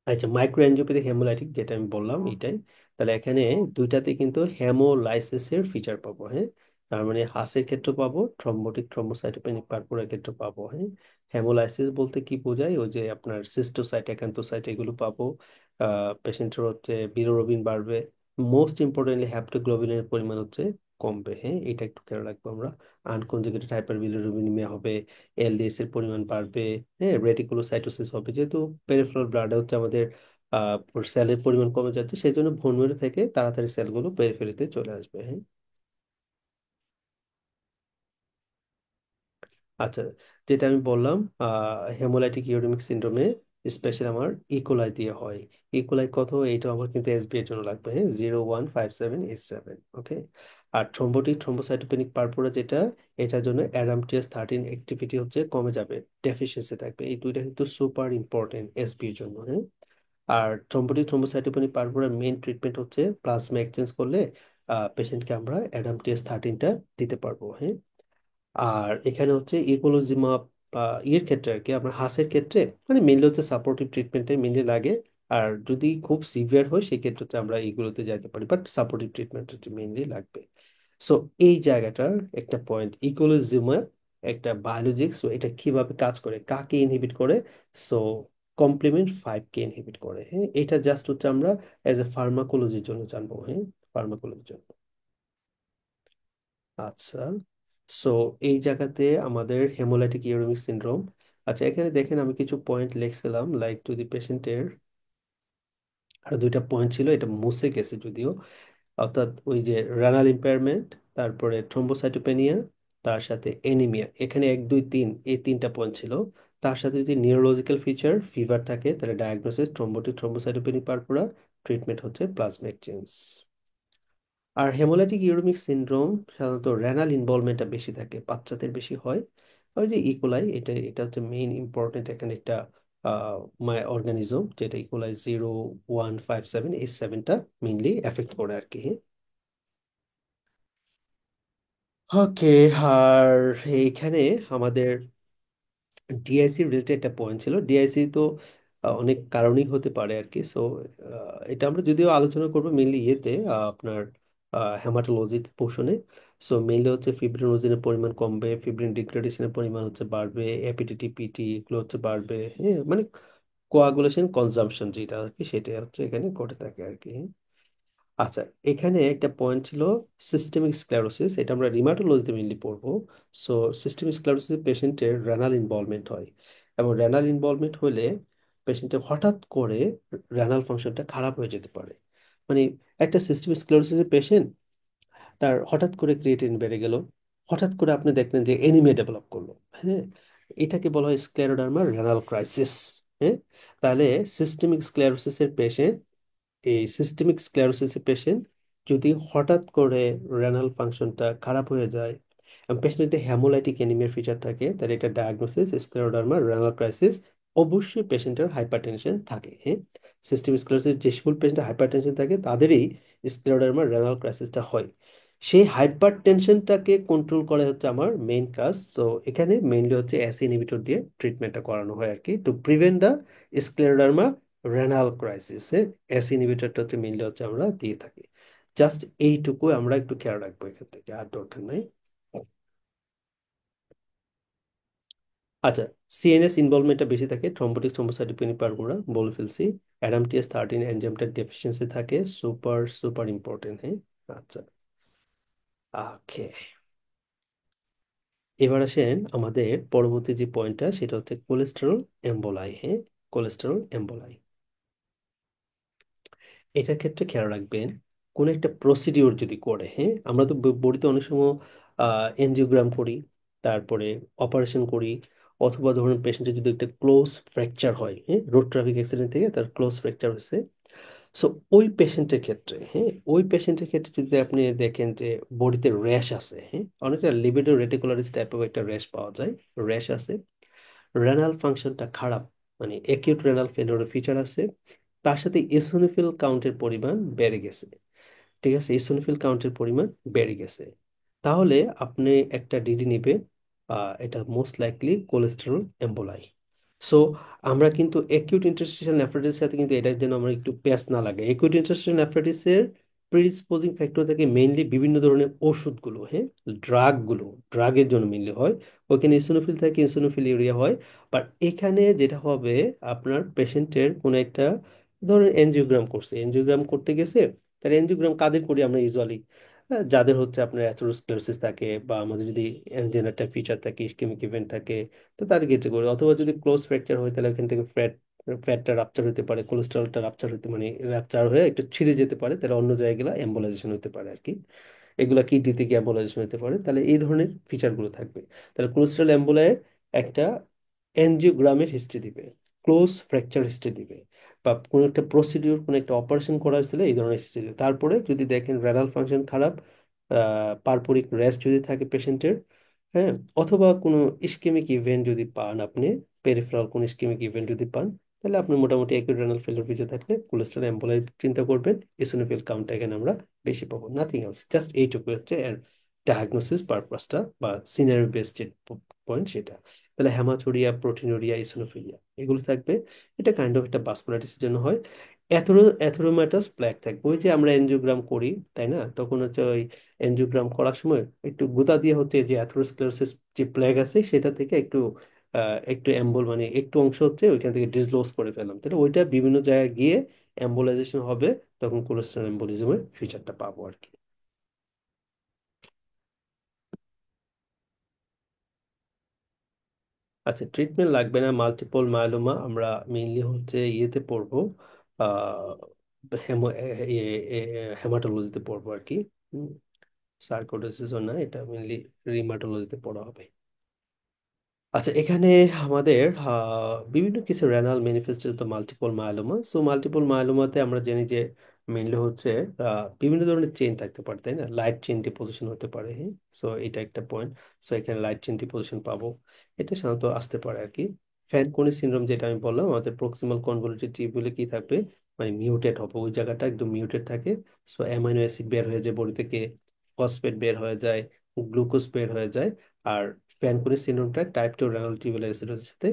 আচ্ছা, মাইক্রো এনজিওপ্যাথিক হেমোলাইটিক যেটা আমি বললাম এটাই। তাহলে এখানে দুইটাতে কিন্তু হেমোলাইসিসের ফিচার পাবো। হ্যাঁ, তার মানে হাসের ক্ষেত্রে পাবো, থ্রম্বোটিক থ্রম্বোসাইটোপেনিক পারপুরার ক্ষেত্রে পাবো। হ্যাঁ, হেমোলাইসিস বলতে কি বোঝায়? ওই যে আপনার সিস্টোসাইট একান্তোসাইট এগুলো পাবো। পেশেন্টের হচ্ছে বিলিরুবিন বাড়বে। মোস্ট ইম্পর্টেন্টলি হ্যাপ্টোগ্লোবিনের পরিমাণ হচ্ছে কমবে। হ্যাঁ, এটা একটু খেয়াল রাখবো আমরা। আনকনজুগেটেড হাইপার বিলিরুবিনিমিয়া হবে, এলডিএস এর পরিমাণ বাড়বে। হ্যাঁ, রেটিকুলোসাইটোসিস হবে, যেহেতু পেরিফেরাল ব্লাডে হচ্ছে আমাদের সেলের পরিমাণ কমে যাচ্ছে, সেই জন্য ভোন মেরু থেকে তাড়াতাড়ি সেলগুলো পেরিফেরিতে চলে আসবে। হ্যাঁ, আচ্ছা, যেটা আমি বললাম, হেমোলাইটিক ইউরেমিক সিন্ড্রোমে স্পেশালি আমার ইকোলাই দিয়ে হয়। ইকোলাই কত, এইটা আমার কিন্তু এসবি এর জন্য লাগবে। হ্যাঁ, 01578 ওকে। আর থ্রম্বোটিক থ্রম্বোসাইটোপেনিক পারপুরা যেটা, এটার জন্য অ্যাডামটিয়াস 13 অ্যাক্টিভিটি হচ্ছে কমে যাবে, ডেফিসিয়েন্সি থাকবে। এই দুইটা কিন্তু সুপার ইম্পর্টেন্ট এসবি এর জন্য। হ্যাঁ, আর থ্রম্বোটিক থ্রম্বোসাইটোপেনিক পারপুরার মেইন ট্রিটমেন্ট হচ্ছে প্লাজমা এক্সচেঞ্জ করলে পেশেন্টকে আমরা অ্যাডামটিয়াস 13টা দিতে পারবো। হ্যাঁ, আর এখানে হচ্ছে ইপোলোজিমাব বা ইয়ের ক্ষেত্রে আর কি, আমরা হাঁসের ক্ষেত্রে মানে মেনলি হচ্ছে সাপোর্টিভ ট্রিটমেন্টে মেনলি লাগে। আর যদি খুব সিভিয়ার হয় সেক্ষেত্রে হচ্ছে আমরা এইগুলোতে যাইতে পারি, বাট সাপোর্টিভ ট্রিটমেন্ট হচ্ছে মেনলি লাগবে। সো এই জায়গাটার একটা পয়েন্ট, ইকোলোজিমাব একটা বায়োলজিক, সো এটা কিভাবে কাজ করে, কাকে ইনহিবিট করে? সো কমপ্লিমেন্ট 5কে ইনহিবিট করে। হ্যাঁ, এটা জাস্ট হচ্ছে আমরা এজ এ ফার্মাকোলজির জন্য জানবো। হ্যাঁ, ফার্মাকোলজির জন্য। আচ্ছা, সো এই জায়গাতে আমাদের হেমোলাইটিক ইউরেমিক সিনড্রোম। আচ্ছা, এখানে দেখেন আমি কিছু পয়েন্ট লিখছিলাম, লাইক টু দি পেশেন্টের, আর দুইটা পয়েন্ট ছিল, এটা মুছে গেছে যদিও। অর্থাৎ ওই যে রেনাল ইম্পায়ারমেন্ট, তারপরে থ্রম্বোসাইটোপেনিয়া, তার সাথে এনিমিয়া, এখানে 1 2 3 এই 3টা পয়েন্ট ছিল। তার সাথে যদি নিউরোলজিক্যাল ফিচার ফিভার থাকে তাহলে ডায়াগনোসিস থ্রম্বোটিক থ্রম্বোসাইটোপেনি পারপুরা, ট্রিটমেন্ট হচ্ছে প্লাজমা এক্সচেঞ্জ। আর হেমোলাইটিক ইউরেমিক সিনড্রোম সাধারণত রেনাল ইনভলভমেন্টটা বেশি থাকে, বাচ্চাদের বেশি হয়। ওই যে ইকোলাই, এটা এটা হচ্ছে মেইন ইম্পর্টেন্ট এখানে একটা মাই অর্গানিজম, যেটা ইকোলাই 0157, এই 7টা মেইনলি এফেক্ট করে আর কি। ওকে। আর এইখানে আমাদের ডিআইসি রিলেটেড একটা পয়েন্ট ছিল। ডিআইসি তো অনেক কারণই হতে পারে আর কি। সো এটা আমরা যদিও আলোচনা করবো মেইনলি ইয়েতে আপনার হেমাটোলজি পোর্শনে। সো মেইনলি হচ্ছে ফিব্রিনোজেনের পরিমাণ কমবে, ফিব্রিন ডিগ্রেডেশনের পরিমাণ হচ্ছে বাড়বে, এপিডিটি পিটি এগুলো হচ্ছে বাড়বে। হ্যাঁ, মানে কোয়াগুলেশন কনজাম্পশন যেটা আর কি, সেটা হচ্ছে এখানে ঘটে থাকে আর কি। আচ্ছা, এখানে একটা পয়েন্ট ছিল সিস্টেমিক স্ক্লেরোসিস, এটা আমরা রিমাটোলজিতে মেনলি পড়বো। সো সিস্টেমিক স্ক্লেরোসিস পেশেন্টের রেনাল ইনভলভমেন্ট হয়, এবং রেনাল ইনভলভমেন্ট হলে পেশেন্টের হঠাৎ করে রেনাল ফাংশনটা খারাপ হয়ে যেতে পারে। মানে একটা সিস্টেমিক স্ক্লেরোসিসের পেশেন্ট, তার হঠাৎ করে ক্রিয়েটিনিন বেড়ে গেল, হঠাৎ করে আপনি দেখলেন যে এনিমিয়া ডেভেলপ করলো। হ্যাঁ, এটাকে বলা হয় স্ক্লেরোডার্মা রেনাল ক্রাইসিস। হ্যাঁ, তাহলে সিস্টেমিক স্ক্লেরোসিসের পেশেন্ট, এই সিস্টেমিক স্ক্লেরোসিসের পেশেন্ট যদি হঠাৎ করে রেনাল ফাংশনটা খারাপ হয়ে যায় এবং পেশেন্টের যদি হেমোলাইটিক অ্যানিমিয়ার ফিচার থাকে, তাহলে এটা ডায়াগনোসিস স্ক্লেরোডার্মা রেনাল ক্রাইসিস। অবশ্যই পেশেন্টের হাইপারটেনশন থাকে। হ্যাঁ, সিস্টেমিক স্ক্লেরোসিস যে সকল পেশেন্টের হাইপারটেনশন থাকে তাদেরই স্ক্লেরোডার্মা রেনাল ক্রাইসিসটা হয়। সেই হাইপার টেনশনটাকে কন্ট্রোল করা হচ্ছে আমার মেইন কাজ। সো এখানে মেইনলি হচ্ছে অ্যাসি ইনহিবিটর দিয়ে ট্রিটমেন্টটা করানো হয় আর কি, to prevent the scleroderma renal crisis. ACE ইনহিবিটরটা হচ্ছে মেইনলি হচ্ছে আমরা দিয়ে থাকি। জাস্ট এইটুকু আমরা একটু খেয়াল রাখবো, এখান থেকে আর দরকার নাই। আচ্ছা, সিএনএস ইনভলভমেন্টটা বেশি থাকে, থ্রম্বোটিক থ্রম্বোসাইটোপেনি পারপুরা বলে ফেলছি। অ্যাডামটিএস 13 এনজাইমটার ডেফিসিয়েন্সি থাকে, সুপার সুপার ইম্পর্টেন্ট। হ্যাঁ, আচ্ছা, ওকে। এবার আসেন আমাদের পরবর্তী যে পয়েন্টটা, সেটা হচ্ছে কোলেস্টেরল এম্বোলাই। হ্যাঁ, কোলেস্টেরল এম্বোলাই, এটার ক্ষেত্রে খেয়াল রাখবেন কোন একটা প্রসিডিওর যদি করে। হ্যাঁ, আমরা তো বডিতে অনেক সময় এনজিওগ্রাম করি, তারপরে অপারেশন করি, অথবা ধরুন পেশেন্টের যদি একটা ক্লোজ ফ্র্যাকচার হয়, হ্যাঁ, রোড ট্রাফিক অ্যাক্সিডেন্ট থেকে তার ক্লোজ ফ্র্যাকচার হয়েছে। সো ওই পেশেন্টের ক্ষেত্রে, হ্যাঁ, ওই পেশেন্টের ক্ষেত্রে যদি আপনি দেখেন যে বডিতে র্যাশ আছে, হ্যাঁ, অনেকটা লিবিডো রেটিকুলারিস টাইপের একটা র্যাশ পাওয়া যায়, র্যাশ আছে, রেনাল ফাংশনটা খারাপ, মানে অ্যাকিউট রেনাল ফেলিওরের ফিচার আছে, তার সাথে ইসোনিফিল কাউন্টের পরিমাণ বেড়ে গেছে। ঠিক আছে, ইসোনিফিল কাউন্টের পরিমাণ বেড়ে গেছে, তাহলে আপনি একটা ডিডি নিবেন। এটা মোস্ট লাইকলি কোলেস্টেরল এম্বোলাই। সো আমরা কিন্তু অ্যাকিউট ইন্টারস্টিশিয়াল নেফ্রাইটিসের সাথে কিন্তু এটার জন্য আমরা একটু প্যাচ না লাগে। অ্যাকিউট ইন্টারস্টিশিয়াল নেফ্রাইটিসের প্রিডিসপোজিং ফ্যাক্টর থেকে মেইনলি বিভিন্ন ধরনের ওষুধগুলো, হ্যাঁ, ড্রাগগুলো, ড্রাগের জন্য মেইনলি হয়। ওইখানে ইসোনোফিল থাকে, ইসোনোফিল ইউরিয়া হয়। বাট এখানে যেটা হবে, আপনার পেশেন্টের কোনো একটা, ধরুন এনজিওগ্রাম করছে, এনজিওগ্রাম করতে গেছে, তাহলে এনজিওগ্রাম কাদের করি আমরা ইউজুয়ালি, যাদের হচ্ছে আপনার অ্যাথেরোস্ক্লেরোসিস থাকে, বা আমাদের যদি অ্যাঞ্জিনার টাইপ ফিচার থাকে, ইসকেমিক ইভেন্ট থাকে, তো তার ক্ষেত্রে করি। অথবা যদি ক্লোজ ফ্র্যাকচার হয় তাহলে ওখান থেকে ফ্যাটটা রাপচার হতে পারে, কোলেস্ট্রলটা রাপচার হতে, মানে রাপচার হয়ে একটু ছিঁড়ে যেতে পারে, তাহলে অন্য জায়গায় এম্বোলাইজেশন হতে পারে আর কি। এগুলা কিডনিতে গিয়ে এম্বোলাইজেশন হতে পারে, তাহলে এই ধরনের ফিচারগুলো থাকবে। তাহলে কোলেস্ট্রল এম্বোলায়ের একটা এনজিওগ্রামের হিস্ট্রি দিবে, ক্লোজ ফ্র্যাকচার হিস্ট্রি দিবে, বা কোনো একটা প্রসিডিওর, কোনো একটা অপারেশন করা হয়েছিল এই ধরনের হিস্ট্রি দিবে। তারপরে যদি দেখেন রেনাল ফাংশন খারাপ, পারপোরিক রেস্ট যদি থাকে পেশেন্টের, হ্যাঁ, অথবা কোনো ইসকেমিক ইভেন্ট যদি পান আপনি, পেরিফেরাল কোনো ইসকেমিক ইভেন্ট যদি পান, তাহলে আপনি মোটামুটি অ্যাকিউট রেনাল ফেলিওর ভিতরে থাকলে কোলেস্ট্রল এম্বোলাই চিন্তা করবেন। ইসোনোফিল কাউন্টটা এখানে আমরা বেশি পাবো, নাথিং এলস, জাস্ট এইটুকু হচ্ছে এর ডায়াগনোসিস পারপাসটা বা সিনারিও বেসড যে পয়েন্ট সেটা। তাহলে হ্যামাথুরিয়া, প্রোটিনুরিয়া, ইসোনোফিলিয়া এগুলো থাকবে। এটা কাইন্ড অফ একটা ভাস্কুলাইটিসের জন্য হয়। অ্যাথেরোমাটাস প্ল্যাক থাকবে, ওই যে আমরা এনজিওগ্রাম করি, তাই না, তখন হচ্ছে ওই এনজিওগ্রাম করার সময় একটু গুঁতা দিয়ে হচ্ছে যে অ্যাথেরোস্ক্লেরোসিস যে প্ল্যাক আছে সেটা থেকে একটু একটু অ্যাম্বল, মানে একটু অংশ হচ্ছে ওইখান থেকে ডিসলোজ করে ফেলাম, তাহলে ওইটা বিভিন্ন জায়গায় গিয়ে অ্যাম্বোলাইজেশন হবে, তখন কোলেস্ট্রল এম্বোলিজমের ফিচারটা পাবো আর কি। আচ্ছা, ট্রিটমেন্ট লাগবে না মাল্টিপল মায়োলোমা, আমরা মেইনলি হচ্ছে ইয়েতে পড়বো, হেমো হেমাটোলজিতে পড়বো আর কি। সার্কোডোসিসও না, এটা মেনলি রিমাটোলজিতে পড়া হবে। আচ্ছা, এখানে আমাদের বিভিন্ন কিছু রেনাল ম্যানিফেস্টেশন তো মাল্টিপল মায়োলোমা। সো মাল্টিপল মায়োলোমাতে আমরা জানি যে মেনলি হচ্ছে বিভিন্ন ধরনের চেইন থাকতে পারে, তাই না? লাইট চেইন ডিপোজিশন হতে পারে, হ্যাঁ। সো এটা একটা পয়েন্ট। সো এখানে লাইট চেইন ডিপোজিশন পাবো, এটা সাধারণত আসতে পারে আর কি। ফ্যানকোনি সিনড্রোম যেটা আমি বললাম, আমাদের প্রক্সিমাল কনভলিউটেড টিউবুলে কি থাকবে, মানে মিউটেট হবে, ওই জায়গাটা একদম মিউটেট থাকে। সো অ্যামাইনো অ্যাসিড বের হয়ে যায় বডি থেকে, ফসফেট বের হয়ে যায়, গ্লুকোজ বের হয়ে যায়। আর ফ্যানকুনি সিনড্রোমটা টাইপ 2 রেনাল টিউবুলার অ্যাসিডোসিসের সাথে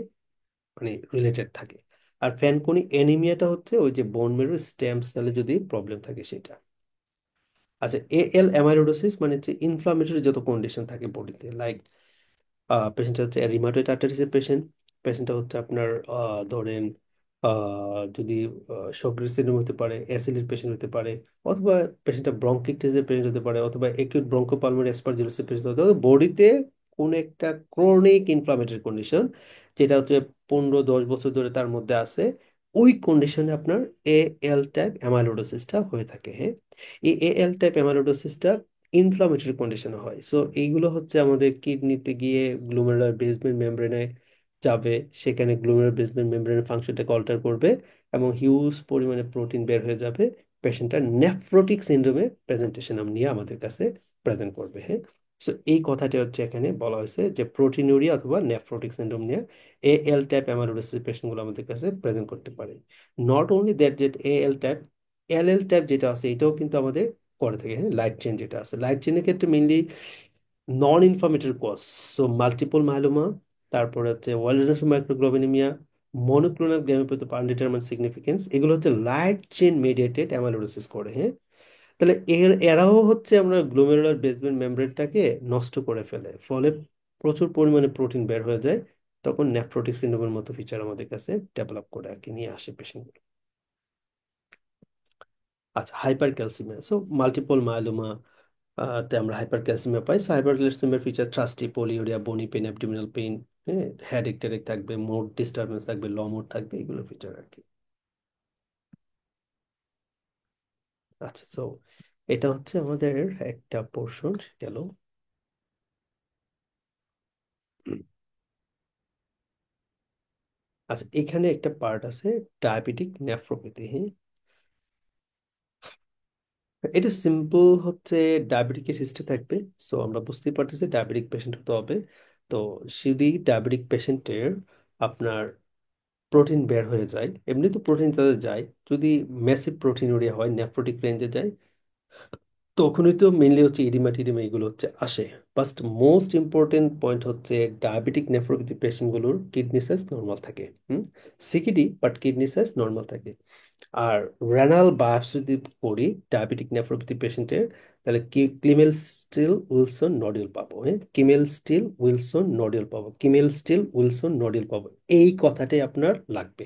মানে রিলেটেড থাকে। আর ফ্যানকুনি অ্যানিমিয়াটা হচ্ছে ওই যে বোন মেরু স্টেম সেলে যদি প্রবলেম থাকে সেটা। আচ্ছা, এএল অ্যামাইলোডোসিস মানে হচ্ছে ইনফ্লামেটরি যত কন্ডিশন থাকে বডিতে, লাইক পেশেন্টটা হচ্ছে রিমাটয়েড আর্টারিসের পেশেন্ট, পেশেন্টটা হচ্ছে আপনার ধরেন যদি শোকরের সিনড্রোম হতে পারে, অ্যাসিলির পেশেন্ট হতে পারে, অথবা পেশেন্টটা ব্রঙ্কিটিসের পেশেন্ট হতে পারে, অথবা একিউট ব্রঙ্কোপালমোনারি অ্যাসপারজিলোসিস পেশেন্ট হতে পারে। বডিতে কোন একটা ক্রনিক ইনফ্লামেটরি কন্ডিশন যেটা হচ্ছে 15-10 বছর ধরে তার মধ্যে আছে, ওই কন্ডিশনে আপনার এ এল টাইপ অ্যামাইলোডোসিসটা হয়ে থাকে, হ্যাঁ। এই এ এল টাইপ অ্যামাইলোডোসিসটা ইনফ্লামেটরি কন্ডিশনে হয়। সো এইগুলো হচ্ছে আমাদের কিডনিতে গিয়ে গ্লুমেরুলার বেসমেন্ট মেমব্রেনে যাবে, সেখানে গ্লুমেরুলার বেসমেন্ট মেমব্রেনের ফাংশনটাকে অল্টার করবে, এবং হিউজ পরিমাণে প্রোটিন বের হয়ে যাবে। পেশেন্টটা নেফ্রোটিক সিনড্রোমে প্রেজেন্টেশন নিয়ে আমাদের কাছে প্রেজেন্ট করবে, হ্যাঁ। সো এই কথাটা হচ্ছে এখানে বলা হয়েছে যে প্রোটিনুরিয়া অথবা নেফ্রোটিক সিনড্রোম নিয়ে এ এল টাইপ অ্যামাইলোডোসিস পেশেন্টগুলো আমাদের কাছে প্রেজেন্ট করতে পারে। নট অনলি দ্যাট, যে এ এল টাইপ, এল এল টাইপ যেটা আছে এটাও কিন্তু আমাদের করে থাকে, হ্যাঁ। লাইট চেন যেটা আছে, লাইট চেনের ক্ষেত্রে mainly non inflammatory cause, so multiple myeloma, তারপরে হচ্ছে ওয়ালডেনাস মাইক্রোগ্লোবিনেমিয়া, মনোক্লোনাল গ্যামেটোপ্যাথি আনডিটারমাইন্ড সিগনিফিকেন্স, এগুলো হচ্ছে লাইট চেন মেডিয়েটেড অ্যামাইলোডোসিস করে, হ্যাঁ। তাহলে এরাও হচ্ছে আমরা গ্লোমেরুলার বেসমেন্ট মেমব্রেনটাকে নষ্ট করে ফেলে, ফলে প্রচুর পরিমাণে প্রোটিন বের হয়ে যায়। তখন নেফ্রোটিক সিন্ড্রোমের মতো ফিচার আমাদের কাছে ডেভেলপ করে আর কি, নিয়ে আসে পেশেন্টগুলো। আচ্ছা, hypercalcaemia, so multiple myeloma তে আমরা হাইপার ক্যালসিমিয়া পাই। সো হাইপার ক্যালসিমিয়ার feature thirsty, polyuria, bony pain, abdominal pain, হ্যাঁ, হেডেক টেডেক থাকবে, মোড ডিস্টারবেন্স থাকবে, ল মোড থাকবে, এগুলো ফিচার আর কি। আচ্ছা, সো এটা হচ্ছে আমাদের একটা পোর্শন গেল। আচ্ছা, এখানে একটা পার্ট আছে ডায়াবেটিক নেফ্রোপ্যাথি, হ্যাঁ। এটা সিম্পল হচ্ছে ডায়াবেটিকের হিস্ট্রি থাকবে। সো আমরা বুঝতেই পারতেছি ডায়াবেটিক পেশেন্ট হতে হবে। তো যদি ডায়াবেটিক পেশেন্টের আপনার প্রোটিন বের হয়ে যায়, এমনি তো প্রোটিন তাদের যায়, যদি ম্যাসিভ প্রোটিনুরিয়া হয়, নেফ্রোটিক রেঞ্জে যায়, তখনই তো মেইনলি হচ্ছে ইডিমা টিডিমা এগুলো হচ্ছে আসে। ফার্স্ট মোস্ট ইম্পর্টেন্ট পয়েন্ট হচ্ছে ডায়াবেটিক নেফ্রোপ্যাথি পেশেন্টগুলোর কিডনি সাইজ নর্মাল থাকে, CKD but kidney size normal থাকে। আর রেনাল বায়োপসি যদি করি ডায়াবেটিক নেফ্রোপ্যাথি পেশেন্টের, তাহলে কি ক্লিমেল স্টিল উইলসন নডিউল পাবো, হ্যাঁ। কিমেল স্টিল উইলসন নডিউল পাবো, কিমেল স্টিল উইলসন নডিউল পাবো, এই কথাটাই আপনার লাগবে।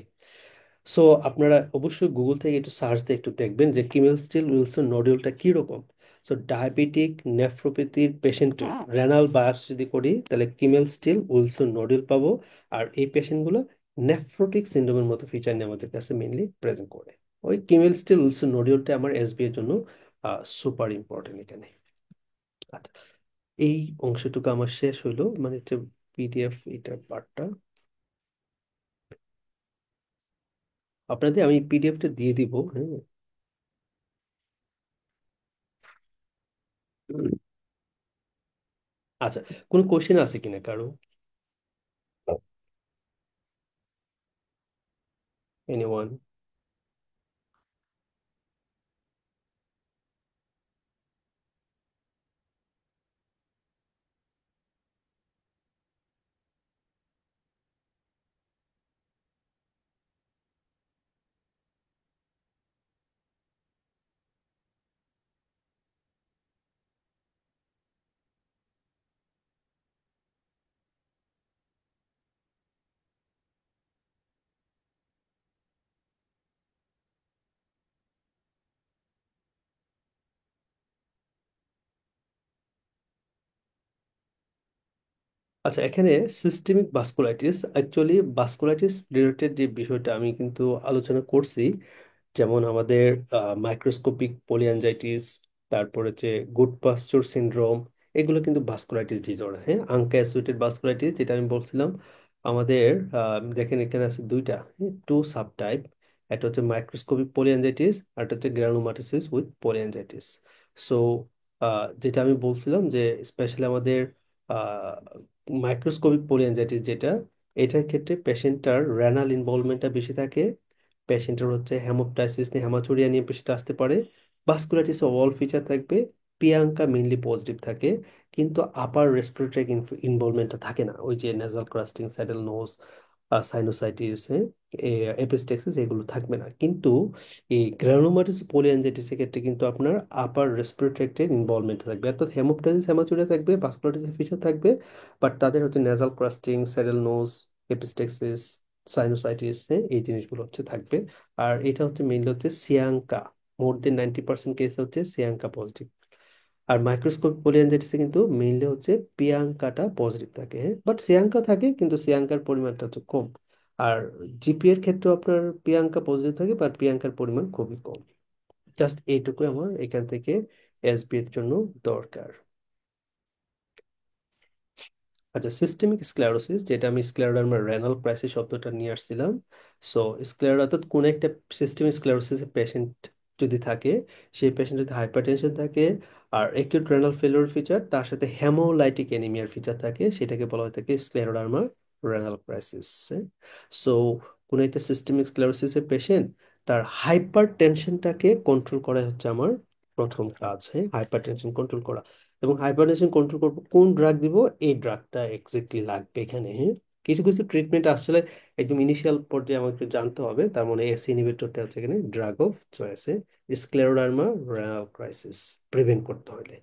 সো আপনারা অবশ্যই গুগল থেকে একটু সার্চ দিয়ে একটু দেখবেন যে কিমেল স্টিল উইলসন নডিউলটা কীরকম। সো ডায়াবেটিক নেফ্রোপ্যাথির পেশেন্টের রেনাল বায়োপসি যদি করি তাহলে কিমেল স্টিল উইলসন নডিউল পাবো। আর এই পেশেন্টগুলো নেফ্রোটিক সিন্ড্রোমের মতো ফিচার নিয়ে আমাদের কাছে মেইনলি প্রেজেন্ট করে। ওই কিমেল স্টিল উইলসন নডিউলটা আমার এসবি এর জন্য সুপার ইম্পর্টেন্ট এখানে। আচ্ছা, এই অংশটুকু আমার শেষ হইলো, মানে হচ্ছে পিডিএফ এটার পার্টটা আপনাদের আমি পিডিএফটা দিয়ে দিব, হ্যাঁ। আচ্ছা, কোনো কোশ্চেন আছে কিনা কারো? এনিওয়ান? আচ্ছা, এখানে systemic vasculitis, actually vasculitis related যে বিষয়টা আমি কিন্তু আলোচনা করছি, যেমন আমাদের মাইক্রোস্কোপিক পলিঅ্যাঞ্জাইটিস, তারপরে যে গুড পাস্চুর সিনড্রোম, এগুলো কিন্তু ভাস্কুলাইটিস ডিসঅর্ডার। হ্যাঁ, আনকা অ্যাসোসিয়েটেড ভাস্কুলাইটিস যেটা আমি বলছিলাম, আমাদের দেখেন এখানে আছে দুইটা, টু সাব টাইপ। একটা হচ্ছে মাইক্রোস্কোপিক পলিঅ্যাঞ্জাইটিস, আর একটা হচ্ছে গ্রানুলোমাটোসিস উইথ পলিঅ্যাঞ্জাইটিস। সো যেটা আমি বলছিলাম যে স্পেশালি আমাদের মাইক্রোস্কোপিক পলিঅ্যাঞ্জাইটিস যেটা, এটার ক্ষেত্রে পেশেন্টটার রেনাল ইনভলভমেন্টটা বেশি থাকে। পেশেন্টের হচ্ছে হেমোপটাইসিস নিয়ে, হেমাচুরিয়া নিয়ে পেশেন্ট আসতে পারে। ভাস্কুলাইটিস অল ফিচার থাকবে। পিয়াঙ্কা মেইনলি পজিটিভ থাকে, কিন্তু আপার রেসপিরেটরি ইনভলভমেন্টটা থাকে না। ওই যে নেজাল ক্রাস্টিং, স্যাডেল নোজ, সাইনোসাইটিস, এপিস্টেক্সিস, এগুলো থাকবে না। কিন্তু এই গ্রানুলোমাটোসিস পলিঅ্যাঞ্জাইটিসের ক্ষেত্রে কিন্তু আপনার আপার রেসপিরেটরি ইনভলভমেন্ট থাকবে, অর্থাৎ হেমোপটাইসিস, হেমাচুরিয়া থাকবে, ভাস্কুলাইটিস ফিচার থাকবে, বাট তাদের হচ্ছে নেজাল ক্রাস্টিং, স্যাডেল নোজ, এপিস্টেক্সিস, সাইনোসাইটিস, এই জিনিসগুলো হচ্ছে থাকবে। আর এটা হচ্ছে মেইনলি হচ্ছে সিয়াঙ্কা, মোর দেন 90% কেস হচ্ছে সিয়াঙ্কা পজিটিভ। আর মাইক্রোস্কোপ পলিঅ্যাঞ্জাইটিসে কিন্তু মেইনলি হচ্ছে পিয়াঙ্কাটা পজিটিভ থাকে, হ্যাঁ, বাট সিয়াঙ্কা থাকে কিন্তু সিয়াঙ্কার পরিমাণটা হচ্ছে কম। আর জিপি এর ক্ষেত্রে আপনার পিয়াঙ্কা পজিটিভ থাকে, বাট পিয়াঙ্কার পরিমাণ খুবই কম। জাস্ট এইটুকু আমার এখান থেকে এসবি এর জন্য দরকার। আচ্ছা, সিস্টেমিক স্ক্লেরোসিস, যেটা আমি স্ক্লেরোডার্মা রেনাল ক্রাইসিস শব্দটা নিয়ে আসছিলাম। সো স্ক্লেরো অর্থাৎ কোন একটা সিস্টেমিক স্ক্লেরোসিসের পেশেন্ট যদি থাকে, সেই পেশেন্ট যদি হাইপারটেনশন থাকে, আর একিউট রেনাল ফেলিওর ফিচার, তার সাথে হেমোলাইটিক অ্যানিমিয়ার ফিচার থাকে, সেটাকে বলা হয়ে থাকে স্ক্লেরোডার্মা রেনাল ক্রাইসিস। সো কোন একটা সিস্টেমিক স্ক্লেরোসিসের পেশেন্ট, তার হাইপার টেনশনটাকে কন্ট্রোল করা হচ্ছে আমার প্রথম কাজ। হ্যাঁ, হাইপার টেনশন কন্ট্রোল করা। এবং হাইপারটেনশন কন্ট্রোল করবো, কোন ড্রাগ দিব, এই ড্রাগটা এক্স্যাক্টলি লাগবে এখানে। হ্যাঁ, কিছু কিছু ট্রিটমেন্ট আসলে একদম ইনিশিয়াল পর্যায়ে আমাকে জানতে হবে, তার মানে এস ইনহিবিটরটা হচ্ছে এখানে ড্রাগ অফ চয়েসে স্ক্লেরোডার্মা রেনাল ক্রাইসিস প্রিভেন্ট করতে হলে।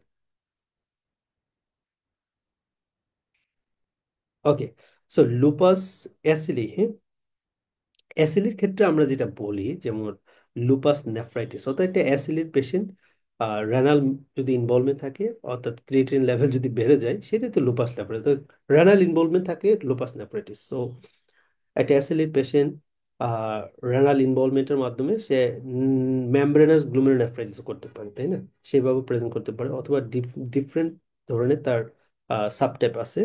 ওকে, সো লুপাস এসিলি, হ্যাঁ, অ্যাসিলির ক্ষেত্রে আমরা যেটা বলি, যেমন লুপাস নেফ্রাইটিস, অর্থাৎ একটা অ্যাসিলির পেশেন্ট, রেনাল যদি ইনভলভমেন্ট থাকে, অর্থাৎ ক্রিয়েটিনিন লেভেল যদি বেড়ে যায়, সেটাই তো লুপাস নেফ্রাইটিস। রেনাল ইনভলভমেন্ট থাকলে লুপাস নেফ্রাইটিস। সো একটা অ্যাসিলির পেশেন্ট রেনাল ইনভলভমেন্টের মাধ্যমে সে মেমব্রেনাস গ্লুমেরুনেফ্রাইটিস করতে পারে, তাই না? সেভাবে প্রেজেন্ট করতে পারে, অথবা ডিফারেন্ট ধরনের তার সাবটাইপ আছে।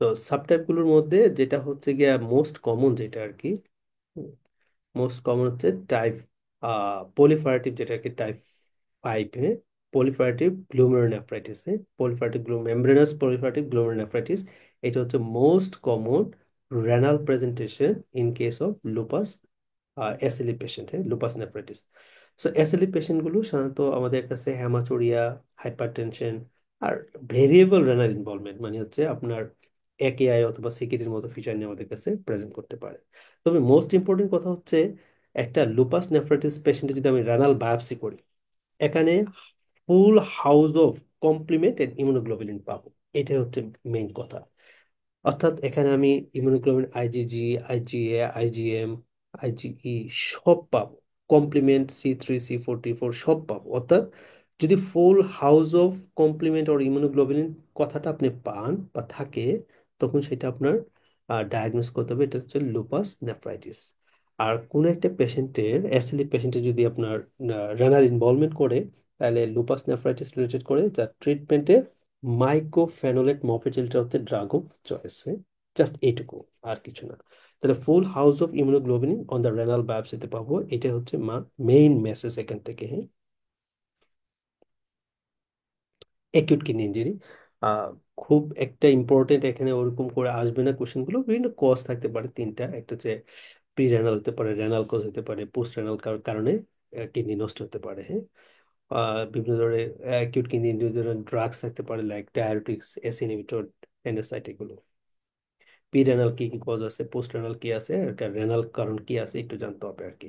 তো সাবটাইপ গুলোর মধ্যে যেটা হচ্ছে গিয়া মোস্ট কমন, যেটা আর কি মোস্ট কমন হচ্ছে টাইপ পলিফারেটিভ, যেটাকে type 5, proliferative glomerulonephritis. Proliferative membranous proliferative glomerulonephritis, এটা হচ্ছে most common renal presentation in case of lupus SLE patient, হ্যাঁ, লুপাস নেফ্রাইটিস। সো এসএলই পেশেন্টগুলো সাধারণত আমাদের কাছে হেমাচুরিয়া, হাইপারটেনশন, আর ভেরিয়েবল রেনাল ইনভলভমেন্ট, মানে হচ্ছে আপনার একেআই অথবা সিকিটির মতো ফিচার নিয়ে আমাদের কাছে প্রেজেন্ট করতে পারে। তবে মোস্ট ইম্পর্টেন্ট কথা হচ্ছে, একটা লুপাস নেফ্রাইটিস পেশেন্টে যদি আমি রেনাল বায়োপসি করি, এখানে full house of complement and immunoglobulin পাবো। এটাই হচ্ছে মেইন কথা। অর্থাৎ এখানে আমি immunoglobin IgG, IgA, IgM, IgE সব পাবো। কমপ্লিমেন্ট C3, C4, T4 সব পাবো। অর্থাৎ যদি full house of complement or immunoglobin কথাটা আপনি পান বা থাকে, তখন সেটা আপনার ডায়াগনোস করতে হবে, এটা হচ্ছে লুপাস নেফ্রাইটিস। আর কোনো একটা পেশেন্টের, অ্যাসিলি পেশেন্টের যদি আপনার রেনাল ইনভলভমেন্ট করে, তাহলে লুপাস নেফ্রাইটিস রিলেটেড করে যার ট্রিটমেন্টে মাইকোফেনোলেট মফেটিলটা হচ্ছে ড্রাগ অফ চয়েস। জাস্ট এইটুকু, আর কিছু না। তাহলে full house of immunoglobulin on the renal বায়োপসিতে পাবো, এটা হচ্ছে মেইন মেসেজ এখান থেকে। হ্যাঁ, অ্যাকিউট কিডনি ইনজুরি খুব একটা ইম্পর্টেন্ট, এখানে ওরকম করে আসবে না কোশ্চেনগুলো। বিভিন্ন কজ থাকতে পারে তিনটা, একটা হচ্ছে প্রি রেনাল হতে পারে, রেনাল কজ হতে পারে, পোস্ট রেনাল কারণে কিডনি নষ্ট হতে পারে। হ্যাঁ, বিভিন্ন ধরনের অ্যাকিউট কিডনি ইনজুরি ড্রাগস থাকতে পারে, লাইক ডায়াবেটিক্স, এস ইনহিবিটর, এনএসআইটি গুলো। প্রি রেনাল কি কি কজ আছে, পোস্ট রেনাল কি আছে, আর রেনাল কারণ কি আছে, একটু জানতে হবে আর কি।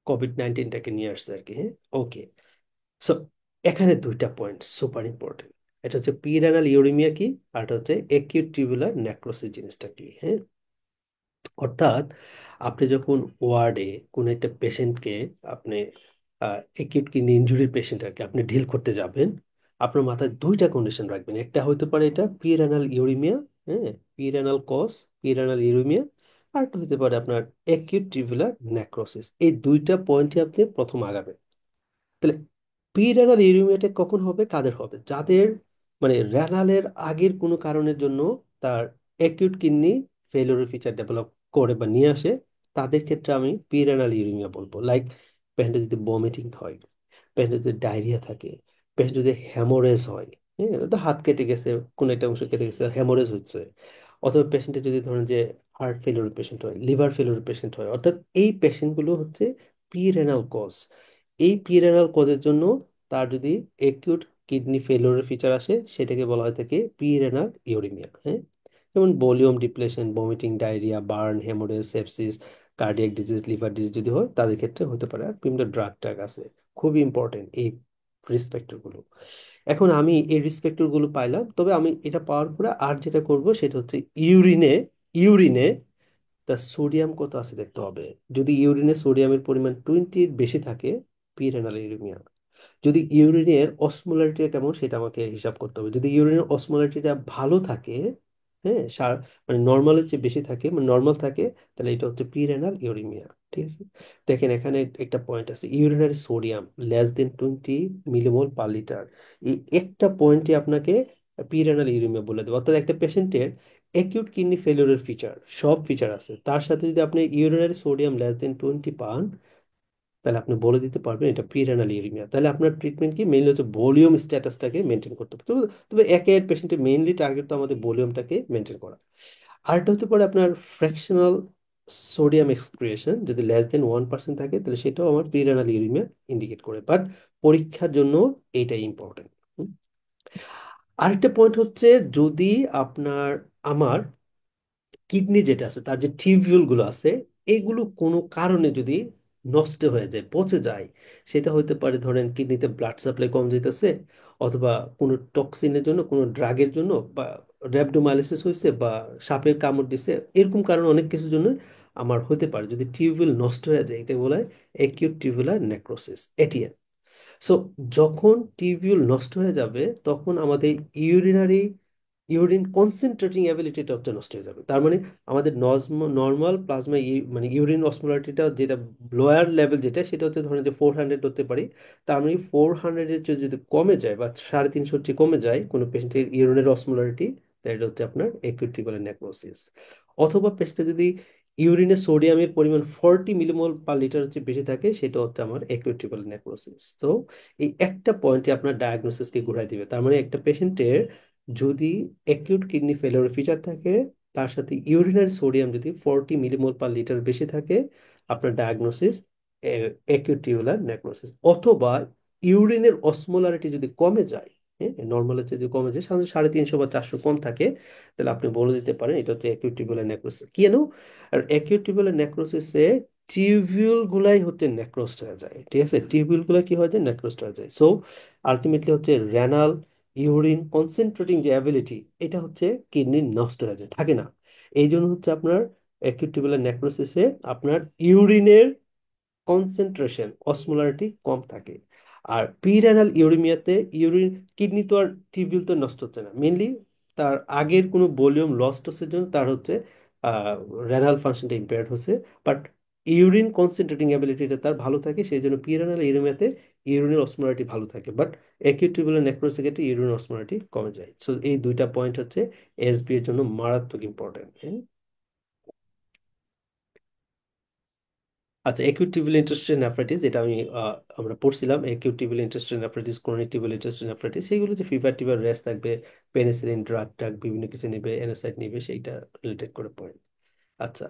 কোভিড-19টাকে নিয়ে আসছে আর কি। হ্যাঁ, ওকে। সো এখানে দুইটা পয়েন্ট সুপার ইম্পর্টেন্ট। এটা হচ্ছে প্রি রেনাল ইউরেমিয়া কি, আর এটা হচ্ছে একিউট টিউবুলার নেক্রোসিস জিনিসটা কি। হ্যাঁ, অর্থাৎ আপনি যখন ওয়ার্ডে কোন একটা পেশেন্টকে, আপনি একিউট কিডনি ইনজুরির পেশেন্ট আর কি, আপনি ডিল করতে যাবেন, আপনার মাথায় দুইটা কন্ডিশন রাখবেন। একটা হতে পারে এটা প্রি রেনাল ইউরেমিয়া, হ্যাঁ, পিরেনাল কজ, পিরেনাল ইউরেমিয়া, আর একটা হতে পারে আপনার অ্যাকিউট টিউবুলার নেক্রোসিস। এই দুইটা পয়েন্টই আপনি প্রথম আগাবেন। তাহলে প্রিরেনাল ইউরেমিয়াটা কখন হবে, কাদের হবে? যাদের মানে রেনালের আগের কোনো কারণের জন্য তার অ্যাকিউট কিডনি ফেলিওরের ফিচার ডেভেলপ করে বা নিয়ে আসে, তাদের ক্ষেত্রে আমি প্রিরেনাল ইউরেমিয়া বলবো। লাইক পেশেন্টের যদি বমিটিং হয়, পেশেন্টের যদি ডায়রিয়া থাকে, পেশেন্ট যদি হ্যামোরেজ হয়, হ্যাঁ, তো হাত কেটে গেছে, কোনো একটা অংশ কেটে গেছে, হ্যামোরেজ হচ্ছে, অথবা পেশেন্টের যদি ধরেন যে হার্ট ফেলিওর পেশেন্ট হয়, লিভার ফেলিওর পেশেন্ট হয়, অর্থাৎ এই পেশেন্টগুলো হচ্ছে প্রিরেনাল কজ। এই প্রিরেনাল কজের জন্য তার যদি একিউট কিডনি ফেলিওরের ফিচার আসে, সেটাকে বলা হয় থাকে প্রিরেনাল ইউরেমিয়া। হ্যাঁ, যেমন volume depletion, vomiting, diarrhoea, burn, haemorrhage, sepsis, cardiac disease, liver disease যদি হয়, তাদের ক্ষেত্রে হতে পারে। আর বিভিন্ন ড্রাগ ট্রাগ আছে, খুবই ইম্পর্টেন্ট এই রিস্ক গুলো। এখন আমি এই রিস্ক গুলো পাইলাম, তবে আমি এটা পাওয়ার পরে আর যেটা করব সেটা হচ্ছে ইউরিনে, ইউরিনে তার সোডিয়াম কত আছে দেখতে হবে। যদি ইউরিনে সোডিয়ামের পরিমাণ 20-র বেশি থাকে, প্রিরেনাল ইউরেমিয়া। যদি ইউরিনের অসমোলারিটিটা কেমন সেটা আমাকে হিসাব করতে হবে। যদি ইউরিনের অসমোলারিটিটা ভালো থাকে, হ্যাঁ, মানে নর্মালের চেয়ে বেশি থাকে, মানে নর্মাল থাকে, তাহলে এটা হচ্ছে প্রিরেনাল ইউরেমিয়া। ঠিক আছে, দেখেন এখানে একটা পয়েন্ট আছে, ইউরিনারি সোডিয়াম <20 মিলিমোল/লিটার। এই একটা পয়েন্টে আপনাকে প্রিরেনাল ইউরেমিয়া বলে দেবে। অর্থাৎ একটা পেশেন্টের অ্যাকিউট কিডনি ফেলিওরের ফিচার, সব ফিচার আছে, তার সাথে যদি আপনি ইউরিনারি সোডিয়াম <20 পান, তাহলে আপনি বলে দিতে পারবেন এটা প্রিরেনাল ইউরেমিয়া। তাহলে আপনার ট্রিটমেন্ট কি, মেইনলি হচ্ছে ভলিউম স্ট্যাটাসটাকে মেনটেন করতে হবে। তবে একে এর পেশেন্টের মেইনলি টার্গেট তো আমাদের ভলিউমটাকে মেনটেন করা। আরেকটা হতে পারে আপনার ফ্র্যাকশনাল সোডিয়াম এক্সক্রিয়েশন, যদি <1% থাকে, তাহলে সেটাও আমার প্রিরেনাল ইউরেমিয়া ইন্ডিকেট করে। বাট পরীক্ষার জন্য এইটাই ইম্পর্টেন্ট। আরেকটা পয়েন্ট হচ্ছে, যদি আপনার আমার কিডনি যেটা আছে তার যে টিউবিউল গুলো আছে, এগুলো কোনো কারণে যদি নষ্ট হয়ে যায়, পচে যায়, সেটা হতে পারে ধরেন কিডনিতে ব্লাড সাপ্লাই কম যেতেছে, অথবা কোনো টক্সিনের জন্য, কোনো ড্রাগের জন্য, বা র্যাবডোমাইলিসিস হয়েছে, বা সাপে কামড় দিছে, এরকম কারণ অনেক কিছুর জন্য আমার হতে পারে। যদি টিউবিউল নষ্ট হয়ে যায়, এটা বলা হয় acute tubular necrosis, ATN. So যখন টিবিউল নষ্ট হয়ে যাবে, তখন আমাদের ইউরিনারি ইউরিন কনসেন্ট্রেটিং অ্যাবিলিটিটা হচ্ছে নষ্ট হয়ে যাবে। তার মানে আমাদের নর্মাল প্লাজমা মানে ইউরিন অসমোলারিটিটা যেটা লোয়ার লেভেল, যেটা সেটা হচ্ছে ধরেন যে 400 ধরতে পারি। তার মানে 400-এর চেয়ে যদি কমে যায় বা 350-র চেয়ে কমে যায় কোনো পেশেন্টের ইউরিনের অসমোলারিটি, তাহলে এটা হচ্ছে আপনার অ্যাকিউট টিউবুলার নেক্রোসিস। অথবা পেশেন্টে যদি ইউরিনে সোডিয়ামের পরিমাণ 40 মিলিমোল/লিটার হচ্ছে বেশি থাকে, সেটা হচ্ছে আমার অ্যাকিউট টিউবুলার নেক্রোসিস। তো এই একটা পয়েন্টে আপনার ডায়াগনোসিসকে ঘুরাই দিবে। তার মানে একটা পেশেন্টের যদি অ্যাকিউট কিডনি ফেলিওর ফিচার থাকে, তার সাথে ইউরিনারি সোডিয়াম যদি 40 মিলিমোল/লিটার বেশি থাকে, আপনার ডায়াগনোসিস অ্যাকিউট টিউবুলার নেক্রোসিস। অথবা ইউরিনের অসমোলারিটি যদি কমে যায়, হ্যাঁ, নর্মালের চেয়ে যদি কমে যায়, সাধারণত 350 বা 400 কম থাকে, তাহলে আপনি বলে দিতে পারেন এটা হচ্ছে অ্যাকিউট টিউবুলার নেক্রোসিস। কেন? আর অ্যাকিউট টিউবুলার নেক্রোসিসে টিউবিউল গুলাই হচ্ছে নেক্রোস্ট হয়ে যায়। ঠিক আছে, টিউবিউল গুলা কি হয়ে যায়, নেক্রোস্ট হয়ে যায়। সো আলটিমেটলি হচ্ছে রেনাল ইউরিন কনসেন্ট্রেটিং যে অ্যাবিলিটি, এটা হচ্ছে কিডনির নষ্ট হয়ে যায়, থাকে না। এই জন্য হচ্ছে আপনার অ্যাকিউট টিউবুলার নেক্রোসিসে আপনার ইউরিনের কনসেন্ট্রেশন, অসমোলারিটি কম থাকে। আর প্রিরেনাল ইউরেমিয়াতে ইউরিন, কিডনি তো আর টিবিউল তো নষ্ট হচ্ছে না, মেনলি তার আগের কোনো ভলিউম লস্ট হচ্ছে জন্য তার হচ্ছে রেনাল ফাংশনটা ইম্পেয়ার্ড হচ্ছে। বাট ইউরিন কনসেন্ট্রেটিং অ্যাবিলিটিটা তার ভালো থাকে, সেই জন্য প্রিরেনাল ইউরেমিয়াতে ইউরিনের অসমোলারিটি ভালো থাকে। বাট অ্যাকিউট টিউবুলার নেক্রোসিসের ক্ষেত্রে ইউরিন অসমোলারিটি কমে যায়। সো এই দুইটা পয়েন্ট হচ্ছে এসবি এর জন্য মারাত্মক ইম্পর্টেন্ট। আচ্ছা, অ্যাকিউট টিউবুলার ইন্টারস্টিশিয়াল নেফ্রাইটিস, এটা আমরা পড়ছিলাম। Acute tubular interstitial nephritis, chronic tubular interstitial nephritis, সেগুলো যে ফিভার টিভার র্যাশ থাকবে, পেনিসিলিন ড্রাগ টাগ বিভিন্ন কিছু নেবে, এনএসআইড নেবে, সেইটা রিলেটেড করে পয়েন্ট। আচ্ছা,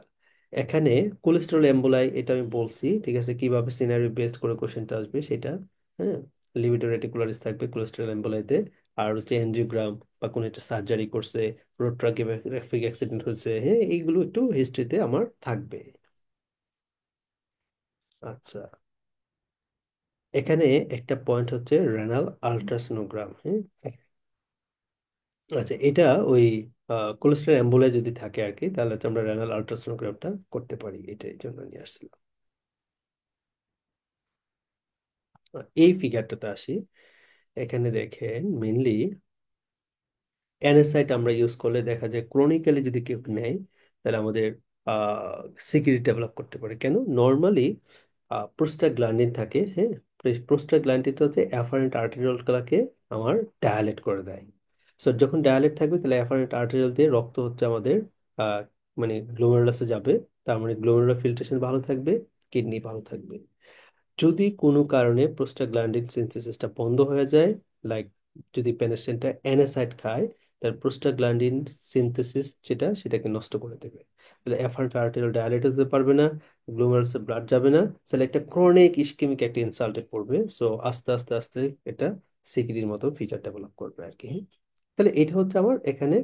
এখানে কোলেস্টেরল এম্বোলাই, এটা আমি বলছি, ঠিক আছে, কিভাবে সিনারি বেসড করে কোশ্চেনটা আসবে সেটা। হ্যাঁ, লিপিড রেটিকুলারিস থাকবে কোলেস্টেরল এম্বোলাইতে। আর হচ্ছে এনজিওগ্রাম বা কোনো একটা সার্জারি করছে, রোড ট্রাফিক অ্যাক্সিডেন্ট হয়েছে, হ্যাঁ, এইগুলো একটু হিস্ট্রিতে আমার থাকবে। আচ্ছা, এখানে একটা পয়েন্ট হচ্ছে রেনাল আল্ট্রাসোনোগ্রাম। হ্যাঁ, আচ্ছা, এটা ওই কোলেস্ট্রল এম্বোলাই যদি থাকে আর কি, তাহলে হচ্ছে আমরা রেনাল আল্ট্রাসোনোগ্রামটা করতে পারি, এটাই জন্য নিয়ে আসছিলাম। এই ফিগারটাতে আসি। এখানে দেখেন মেনলি অ্যানাসাইড আমরা ইউজ করলে দেখা যায় ক্রনিক্যালি যদি কেউ নেয় তাহলে আমাদের সিকিউরিটি ডেভেলপ করতে পারে। কেন? নর্মালি প্রোস্টাগ্ল্যান্ডিন থাকে, হ্যাঁ। প্রোস্টাগ্ল্যান্ডিনটা হচ্ছে অ্যাফারেন্ট আর্টেরিয়লগুলোকে আমার ডায়ালেট করে দেয়। সো যখন ডায়ালেট থাকবে তাহলে অ্যাফারেন্ট আর্টেরিয়ল দিয়ে রক্ত হচ্ছে আমাদের আহ, মানে গ্লোমেরুলাসে যাবে। তার মানে গ্লোমেরুলার ফিল্ট্রেশন ভালো থাকবে, কিডনি ভালো থাকবে। যদি কোনো কারণে প্রোস্টাগ্ল্যান্ডিন সিনথেসিসটা বন্ধ হয়ে যায়, লাইক যদি পেশেন্টটা অ্যানাসাইড খায়, তার প্রোস্টাগ্ল্যান্ডিন সিনথেসিস সেটাকে নষ্ট করে দেবে। তাহলে এফারেন্ট আর্টেরিয়াল ডায়ালেট হতে পারবে না, গ্লোমেরুলাসে ব্লাড যাবে না, তাহলে একটা ক্রনিক ইসকেমিক একটা ইনসাল্টে পড়বে। সো আস্তে আস্তে আস্তে এটা সিকিডির মতো ফিচার ডেভেলপ করবে আর কি, হ্যাঁ? তাহলে এটা হচ্ছে আমার এখানে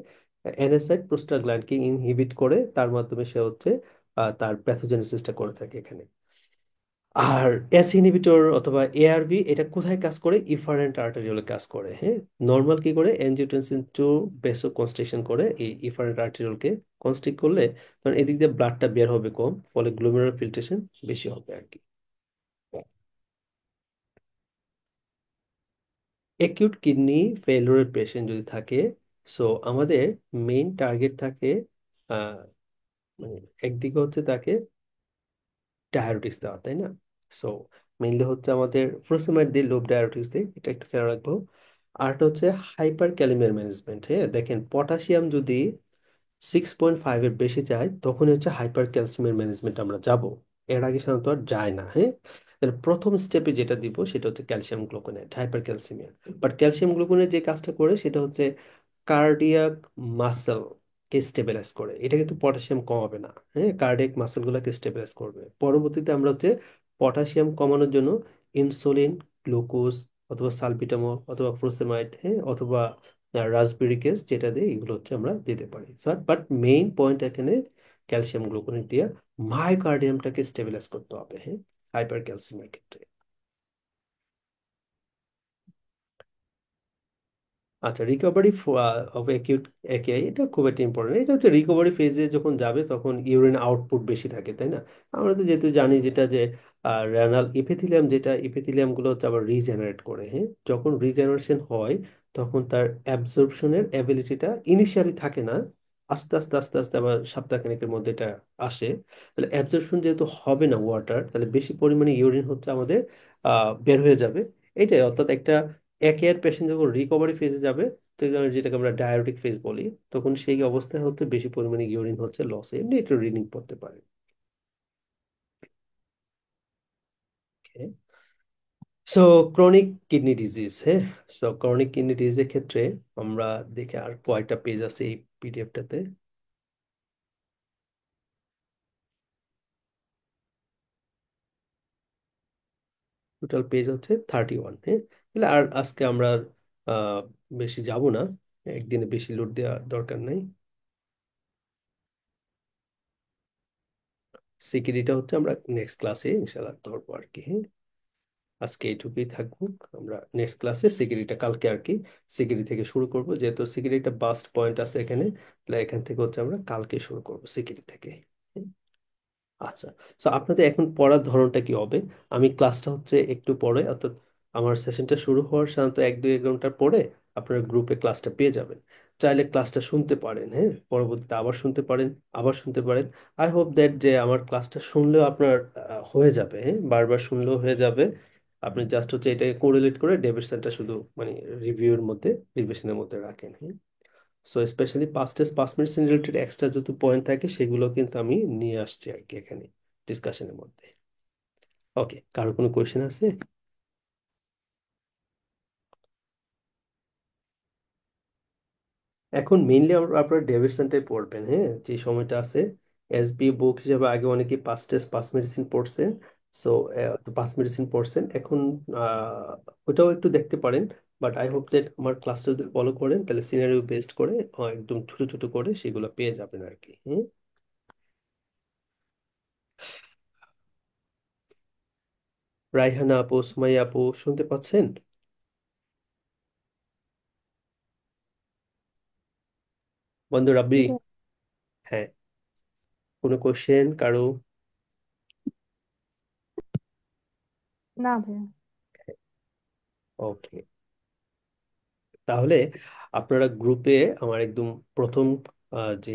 অ্যানাসাইড প্রোস্টাগ্ল্যান্ডকে ইনহিবিট করে, তার মাধ্যমে সে হচ্ছে তার প্যাথোজেনেসিসটা করে থাকে এখানে। আর এস ইনহিবিটর অথবা এআরবি এটা কোথায় কাজ করে? ইফারেন্ট আর্টারিওলে কাজ করে, হ্যাঁ। নর্মাল কি করে? এনজিওটেনসিন টু বেসো কনস্ট্রিকশন করে এই ইফারেন্ট আর্টারিওলকে কনস্ট্রিক্ট করলে, তখন এদিক দিয়ে ব্লাডটা বের হবে কম, ফলে গ্লোমেরুলার ফিল্ট্রেশন বেশি হবে আর কি। অ্যাকিউট কিডনি ফেলিওরের পেশেন্ট যদি থাকে, সো আমাদের মেইন টার্গেট থাকে আহ মানে একদিকে হচ্ছে তাকে ডায়াবেটিস দেওয়া, তাই না? সো মেইনলি হচ্ছে আমাদের ফুরোসেমাইড দিয়ে লোভ ডায়াবেটিস দিয়ে, এটা একটু খেয়াল রাখবো। আরটা হচ্ছে হাইপার ক্যালিমিয়ার ম্যানেজমেন্ট, হ্যাঁ। দেখেন পটাশিয়াম যদি 6.5-এর বেশি যায় তখনই হচ্ছে হাইপার ক্যালসিয়ামের ম্যানেজমেন্ট আমরা যাব। এর আগে সাধারণত আর যায় না, হ্যাঁ। তাহলে প্রথম স্টেপে যেটা দিব সেটা হচ্ছে calcium gluconate, hyper calcaemia. But calcium gluconate যে কাজটা করে সেটা হচ্ছে কার্ডিয়াক মাসেল কে স্টেবিলাইজ করে, এটা কিন্তু পটাশিয়াম কমাবে না, হ্যাঁ। কার্ডিয়াক মাসেল গুলাকে স্টেবিলাইজ করবে। পরবর্তীতে আমরা হচ্ছে পটাশিয়াম কমানোর জন্য ইনসুলিন, গ্লুকোজ অথবা সালবিটামল অথবা ফুরোসেমাইড, হ্যাঁ, অথবা রাসবেরিক অ্যাসিড, যেটা দিয়ে এগুলো হচ্ছে আমরা দিতে পারি স্যার। বাট মেইন পয়েন্ট এখানে ক্যালসিয়াম গ্লুকোনেট দিয়ে মায়োকার্ডিয়ামটাকে স্টেবিলাইজ করতে হবে, হ্যাঁ, হাইপার ক্যালসিয়ামের ক্ষেত্রে। আচ্ছা, রিকভারি অফ অ্যাকিউট একেআই এটা খুব একটা ইম্পর্টেন্ট। এটা হচ্ছে রিকভারি ফেজে যখন যাবে তখন ইউরিন আউটপুট বেশি থাকে, তাই না? আমরা তো যেহেতু জানি যেটা যে রেনাল ইপিথেলিয়াম, যেটা ইপিথেলিয়াম গুলো হচ্ছে আবার রিজেনারেট করে, হ্যাঁ। যখন রিজেনারেশন হয় তখন তার অ্যাবজর্পশনের অ্যাবিলিটিটা ইনিশিয়ালি থাকে না, আস্তে আস্তে আস্তে আস্তে আবার সপ্তাহখানেকের মধ্যে এটা আসে। তাহলে অ্যাবজর্পশন যেহেতু হবে না ওয়াটার, তাহলে বেশি পরিমাণে ইউরিন হচ্ছে আমাদের বের হয়ে যাবে। এটাই অর্থাৎ একটা একের পেশেন্ট যখন রিকভারি ফেজে যাবে, তো যেটাকে আমরা ডায়াবেটিক ফেজ বলি, তখন সেই অবস্থায় হচ্ছে বেশি পরিমাণে ইউরিন হচ্ছে লস, এমনি একটু রিডিং পড়তে পারে। সো ক্রনিক কিডনি ডিজিজ, হ্যাঁ। সো ক্রনিক কিডনি ডিজিজের ক্ষেত্রে আমরা দেখে আর কয়টা পেজ আছে এই পিডিএফটাতে। টোটাল পেজ হচ্ছে 31, হ্যাঁ। তাহলে আর আজকে আমরা আর, আহ, বেশি যাব না, একদিনে বেশি লোড দেওয়া দরকার নাই। সিকিউরিটা হচ্ছে আমরা নেক্সট ক্লাসে ইনশাআল্লাহ ধরবো আর কি, হ্যাঁ। আজকে এইটুকুই থাকবো। আমরা নেক্সট ক্লাসে সিকিউরিটা কালকে আর কি সিকিউরিটি থেকে শুরু করব, যেহেতু সিকিউরিটা বাস্ট পয়েন্ট আছে এখানে, তাহলে এখান থেকে হচ্ছে আমরা কালকে শুরু করব সিকিউরিটি থেকে। আচ্ছা, তো আপনাদের এখন পড়ার ধরনটা কি হবে? আমি ক্লাসটা হচ্ছে একটু পরে, অর্থাৎ আমার সেশনটা শুরু হওয়ার সাধারণত 1-2 ঘন্টা পরে আপনারা গ্রুপে ক্লাসটা পেয়ে যাবেন। চাইলে ক্লাসটা শুনতে পারেন, হ্যাঁ, পরবর্তীতে আবার শুনতে পারেন, আবার শুনতে পারেন। আই হোপ দ্যাট যে আমার ক্লাসটা শুনলেও আপনার হয়ে যাবে, হ্যাঁ, বারবার শুনলেও হয়ে যাবে। আপনি জাস্ট হচ্ছে এটাকে কোরিলেট করে ডেভিশনটা শুধু মানে রিভিউর মধ্যে, রিভিশনের মধ্যে রাখেন, হ্যাঁ। So specially past medicine related extra যত পয়েন্ট থাকে সেগুলো কিন্তু আমি নিয়ে আসছি আর কি এখানে ডিসকাশনের মধ্যে। ওকে, কারো কোনো কোয়েশ্চেন আছে? এখন মেইনলি আপনারা ডেভিশনটাই পড়বেন, হ্যাঁ, যে সময়টা আছে। এসবি বুক হিসাবে আগে অনেকে পাস্ট মেডিসিন পড়ছেন। সো পাস্ট মেডিসিন পড়ছেন এখন, ওটাও একটু দেখতে পারেন। বাট আই হোপ দ্যাট আমার ক্লাসটা যদি ফলো করেন তাহলে সিনারিও বেসড করে একদম ছোট ছোট করে সেগুলো পেয়ে যাবেন আর কি, হ্যাঁ। রাইহানা আপু, সুমাইয়া আপু, শুনতে পাচ্ছেন? বন্ধু রাব্বি? জি। হ্যাঁ, কোনো কোশ্চেন কারো? না ভাইয়া। ওকে। তাহলে আপনারা গ্রুপে আমার একদম প্রথম যে